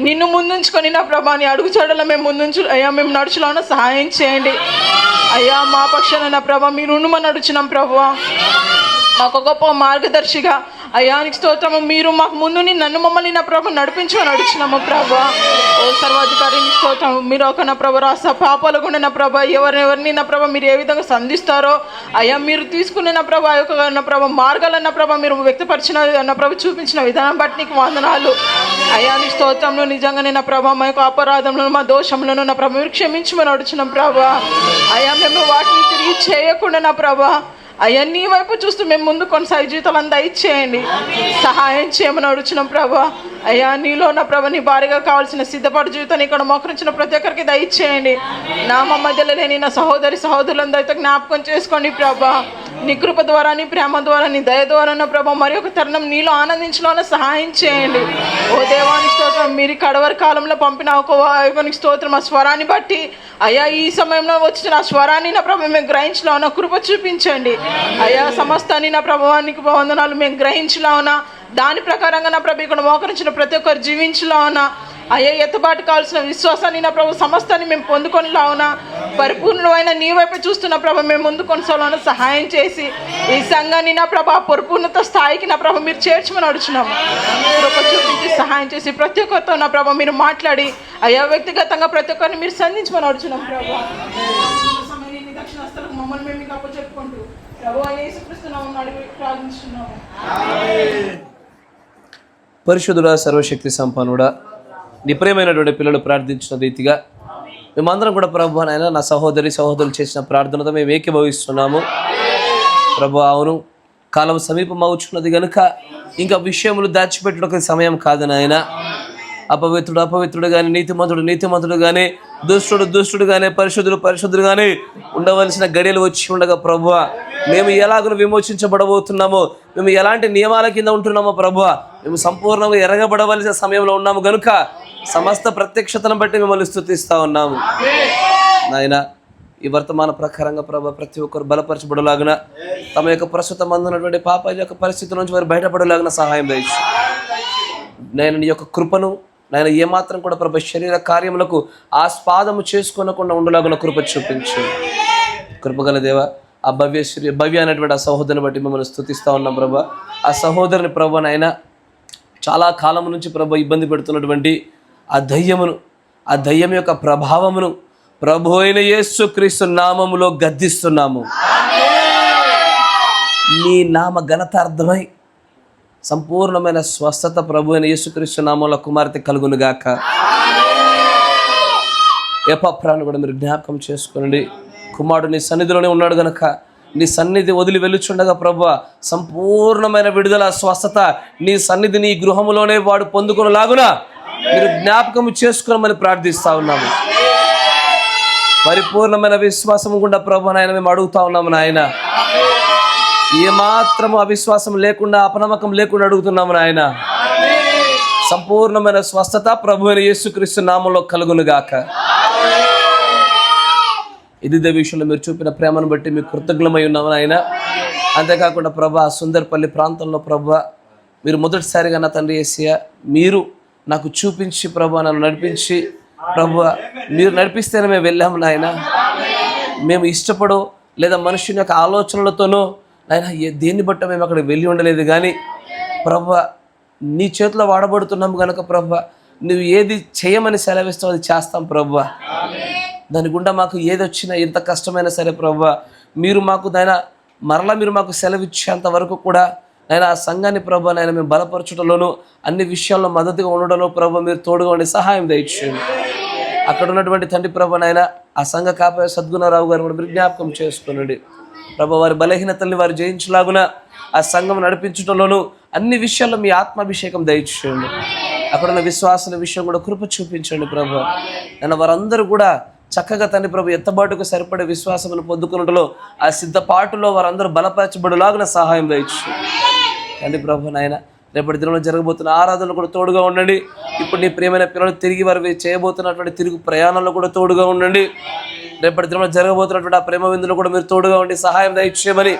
నిన్ను ముందుంచుకొని నా ప్రభా నీ అడుగు చాడలో మేము ముందుంచు అయ్యా మేము నడుచులోనూ సహాయం చేయండి అయ్యా. మా పక్షాన నా ప్రభా మీరు ఉండమని అడుగుచున్నాం ప్రభా. మాకు గొప్ప మార్గదర్శిగా అయ్యానికి స్తోత్రము. మీరు మాకు ముందు నన్ను మమ్మల్ని నా ప్రభ నడిపించమని అడుగుచున్నాము ప్రభా. ఓ సర్వాధికారిని స్తోత్రము. మీరు ఒక నా ప్రభ రాస పాపాలు కూడా నా ప్రభ ఎవరిని నా ప్రభ మీరు ఏ విధంగా సంధిస్తారో అయ్యా మీరు తీసుకునే నా ప్రభ ఆ యొక్క నా ప్రభ మార్గాలన్న ప్రభ మీరు వ్యక్తపరిచిన నా ప్రభ చూపించిన విధానం బట్టి నీకు వందనాలు. అయ్యానికి స్తోత్రంలో నిజంగానే నా ప్రభ మా యొక్క అపరాధంలో మా దోషంలోనూ నా ప్రభ మీరు క్షమించమని అడుగుచున్నాం ప్రభా. అయ్యా మేము వాటిని తిరిగి చేయకుండా నా ప్రభ అయ్యా నీ వైపు చూస్తూ మేము ముందు కొనసాగి జీవితాలను దయచేయండి, సహాయం చేయమని అడుగుచున్నాం ప్రభా. అయ్యా నీలో ఉన్న ప్రభ నీ భారీగా కావాల్సిన సిద్ధపాటు జీవితాన్ని ఇక్కడ మోకరించిన ప్రతి ఒక్కరికి దయచేయండి. నా మధ్యలో లేని నా సహోదరులందరితో జ్ఞాపకం చేసుకోండి ప్రభా. నీ కృప ద్వారా, నీ ప్రేమ ద్వారా, నీ దయ ద్వారా ప్రభా మరి ఒక తరుణం నీలో ఆనందించలోనే సహాయం చేయండి. ఓ దేవానికి స్తోత్రం. మీరు కడవరి కాలంలో పంపిన ఒక వాయువునికి స్తోత్రం. ఆ స్వరాన్ని బట్టి అయ్యా ఈ సమయంలో వచ్చిన ఆ స్వరాన్ని నా ప్రభు మేము గ్రహించలా ఉన్నా కృప చూపించండి అయ్యా. సమస్తాన్ని నా ప్రభావానికి వందనాలు మేము గ్రహించలా ఉన్నా, దాని ప్రకారంగా నా ప్రభు ఇక్కడ మోకరించిన ప్రతి ఒక్కరు జీవించలా ఉన్నా అయ్యా. ఎత్తుబాటు కావాల్సిన విశ్వాసాన్ని నా ప్రభు సమస్తాన్ని మేము పొందుకొనిలా ఉన్నా, పరిపూర్ణమైన నీ వైపు చూస్తున్న ప్రభు మేము ముందు కొనసాగాలని సహాయం చేసి ఈ సంఘాన్ని నా ప్రభు పరిపూర్ణత స్థాయికి నా ప్రభు మీరు చేర్చమని అడుగుచున్నాము. కృప చూపించి సహాయం చేసి ప్రతి ఒక్కరితో నా ప్రభు మీరు మాట్లాడి అయ్యా వ్యక్తిగతంగా ప్రతి ఒక్కరిని మీరు సంధించమని అడుగుచున్నాం ప్రభు. దక్షిణాస్తులకు మమ్మల్ని మేము మీకు అప్పచెప్పుకుంటూ ప్రభు యేసుక్రీస్తునామమున అడిగి ప్రార్థిస్తున్నాము. పరిశుద్ధుడా, సర్వశక్తి సంపన్నుడా, నీ ప్రియమైనటువంటి పిల్లలు ప్రార్థించిన రీతిగా మేమందరం కూడా ప్రభు నాయన నా సహోదరులు చేసిన ప్రార్థనతో మేము ఏకీభవిస్తున్నాము ప్రభు. అవును, కాలం సమీపం అవుతున్నది కనుక ఇంకా విషయములు దాచిపెట్టడానికి సమయం కాదు నాయన. అపవిత్రుడు కానీ నీతిమంతుడు కానీ దుష్టుడు కానీ పరిశుద్ధుడు కానీ ఉండవలసిన గడియలు వచ్చి ఉండగా ప్రభువ మేము ఎలాగో విమోచించబడబోతున్నామో, మేము ఎలాంటి నియమాల కింద ఉంటున్నామో ప్రభువ, మేము సంపూర్ణంగా ఎరగబడవలసిన సమయంలో ఉన్నాము కనుక సమస్త ప్రత్యక్షతను బట్టి మిమ్మల్ని స్తుతిస్తా ఉన్నాము నాయన. ఈ వర్తమాన ప్రకారంగా ప్రభు ప్రతి ఒక్కరు బలపరచబడలాగున, తమ యొక్క ప్రస్తుతం అందున్నటువంటి పాప యొక్క పరిస్థితుల నుంచి వారు బయటపడలాగిన సహాయం దయచు నేను. నీ యొక్క కృపను నాయన ఏమాత్రం కూడా ప్రభు శరీర కార్యములకు ఆస్పాదము చేసుకోనకుండా ఉండలాగున కృప చూపించు. కృపగల దేవ, ఆ భవ్య అనేటువంటి ఆ సహోదరుని బట్టి మిమ్మల్ని స్తుతిస్తా ఉన్నాం ప్రభు. ఆ సహోదరుని ప్రభు నాయన చాలా కాలం నుంచి ప్రభు ఇబ్బంది పెడుతున్నటువంటి ఆ దయ్యం యొక్క ప్రభావమును ప్రభు అయిన యేసుక్రీస్తు నామములో గద్దిస్తున్నాము. నీ నామ ఘనతార్థమై సంపూర్ణమైన స్వస్థత ప్రభు అయిన యేసుక్రీస్తు నామంలో కుమార్తె కలుగునుగాక. ఎపఫ్రాను కూడా మీరు జ్ఞాపకం చేసుకోండి. కుమారుడు నీ సన్నిధిలోనే ఉన్నాడు గనక నీ సన్నిధి వదిలి వెళ్ళుచుండగా ప్రభు సంపూర్ణమైన విడుదల స్వస్థత నీ సన్నిధి నీ గృహములోనే వాడు పొందుకునేలాగున మీరు జ్ఞాపకం చేసుకోమని ప్రార్థిస్తా ఉన్నాము. పరిపూర్ణమైన విశ్వాసం గుండా ప్రభు నాయన మేము అడుగుతా ఉన్నాము నాయన. ఏమాత్రము అవిశ్వాసం లేకుండా అపనమ్మకం లేకుండా అడుగుతున్నాము నాయన. సంపూర్ణమైన స్వస్థత ప్రభు అయిన యేసుక్రీస్తు నామంలో కలుగునుగాక. ఇది విషయంలో మీరు చూపిన ప్రేమను బట్టి మీకు కృతజ్ఞమై ఉన్నాము నాయన. అంతేకాకుండా ప్రభా సుందర్పల్లి ప్రాంతంలో ప్రభా మీరు మొదటిసారిగా నా తండ్రి యేసయ్య మీరు నాకు చూపించి ప్రభా నన్ను నడిపించి ప్రభా మీరు నడిపిస్తేనే మేము వెళ్ళాము నాయన. మేము ఇష్టపడో లేదా మనుషుని యొక్క ఆలోచనలతోనో నాయన దేన్ని బట్టి మేము అక్కడికి వెళ్ళి ఉండలేదు కానీ ప్రభా నీ చేతిలో వాడబడుతున్నాము కనుక ప్రభా నువ్వు ఏది చేయమని సెలవిస్తావు అది చేస్తాం ప్రభా. దాని గుండా మాకు ఏది వచ్చినా ఎంత కష్టమైనా సరే ప్రభా మీరు మాకు నాయన మరలా మీరు మాకు సెలవిచ్చేంత వరకు కూడా నాయన ఆ సంఘాన్ని ప్రభా నాయన మేము బలపరచడంలోనూ అన్ని విషయాల్లో మద్దతుగా ఉండడంలో ప్రభా మీరు తోడుగా ఉండి సహాయం దయచేయండి. అక్కడ ఉన్నటువంటి తండ్రి ప్రభా నాయన ఆ సంఘ కాపరి సద్గుణరావు గారు కూడా మీరు జ్ఞాపకం చేసుకునండి ప్రభా. వారి బలహీనతల్ని వారు జయించలాగున ఆ సంఘం నడిపించడంలోనూ అన్ని విషయాల్లో మీ ఆత్మాభిషేకం దయచేయండి. అక్కడున్న విశ్వాసాల విషయం కూడా కృప చూపించండి ప్రభా. నేను వారందరూ కూడా చక్కగా తండ్రి ప్రభు ఎత్తబాటుకు సరిపడే విశ్వాసమును పొందుకున్నట్లో ఆ సిద్ధపాటులో వారందరూ బలపరచబడులాగిన సహాయం దయచేయండి తండ్రి ప్రభు నాయన. రేపటి దినంలో జరగబోతున్న ఆరాధనలు కూడా తోడుగా ఉండండి. ఇప్పుడు నీ ప్రియమైన పిల్లలు తిరిగి వారు చేయబోతున్నటువంటి తిరుగు ప్రయాణంలో కూడా తోడుగా ఉండండి. రేపటి దినంలో జరగబోతున్నటువంటి ఆ ప్రేమ విందులో కూడా మీరు తోడుగా ఉండి సహాయం దయచేయమని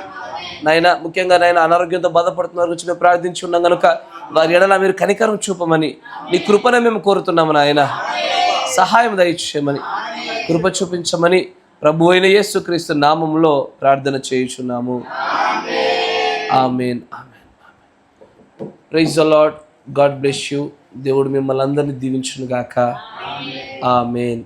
నాయన. ముఖ్యంగా నాయన అనారోగ్యంతో బాధపడుతున్న వారి గురించి మేము ప్రార్థించి ఉన్నాం కనుక వారి ఎడల మీరు కనికరం చూపమని నీ కృపనే మేము కోరుతున్నాము నాయన. సహాయం దయచేయమని కృప చూపించమని ప్రభు అయిన యేసుక్రీస్తు నామములో ప్రార్థన చేయుచున్నాము. ఆమేన్. Praise the lord. God bless you. దేవుడు మిమ్మల్ని అందరినీ దీవించును గాక. ఆమేన్.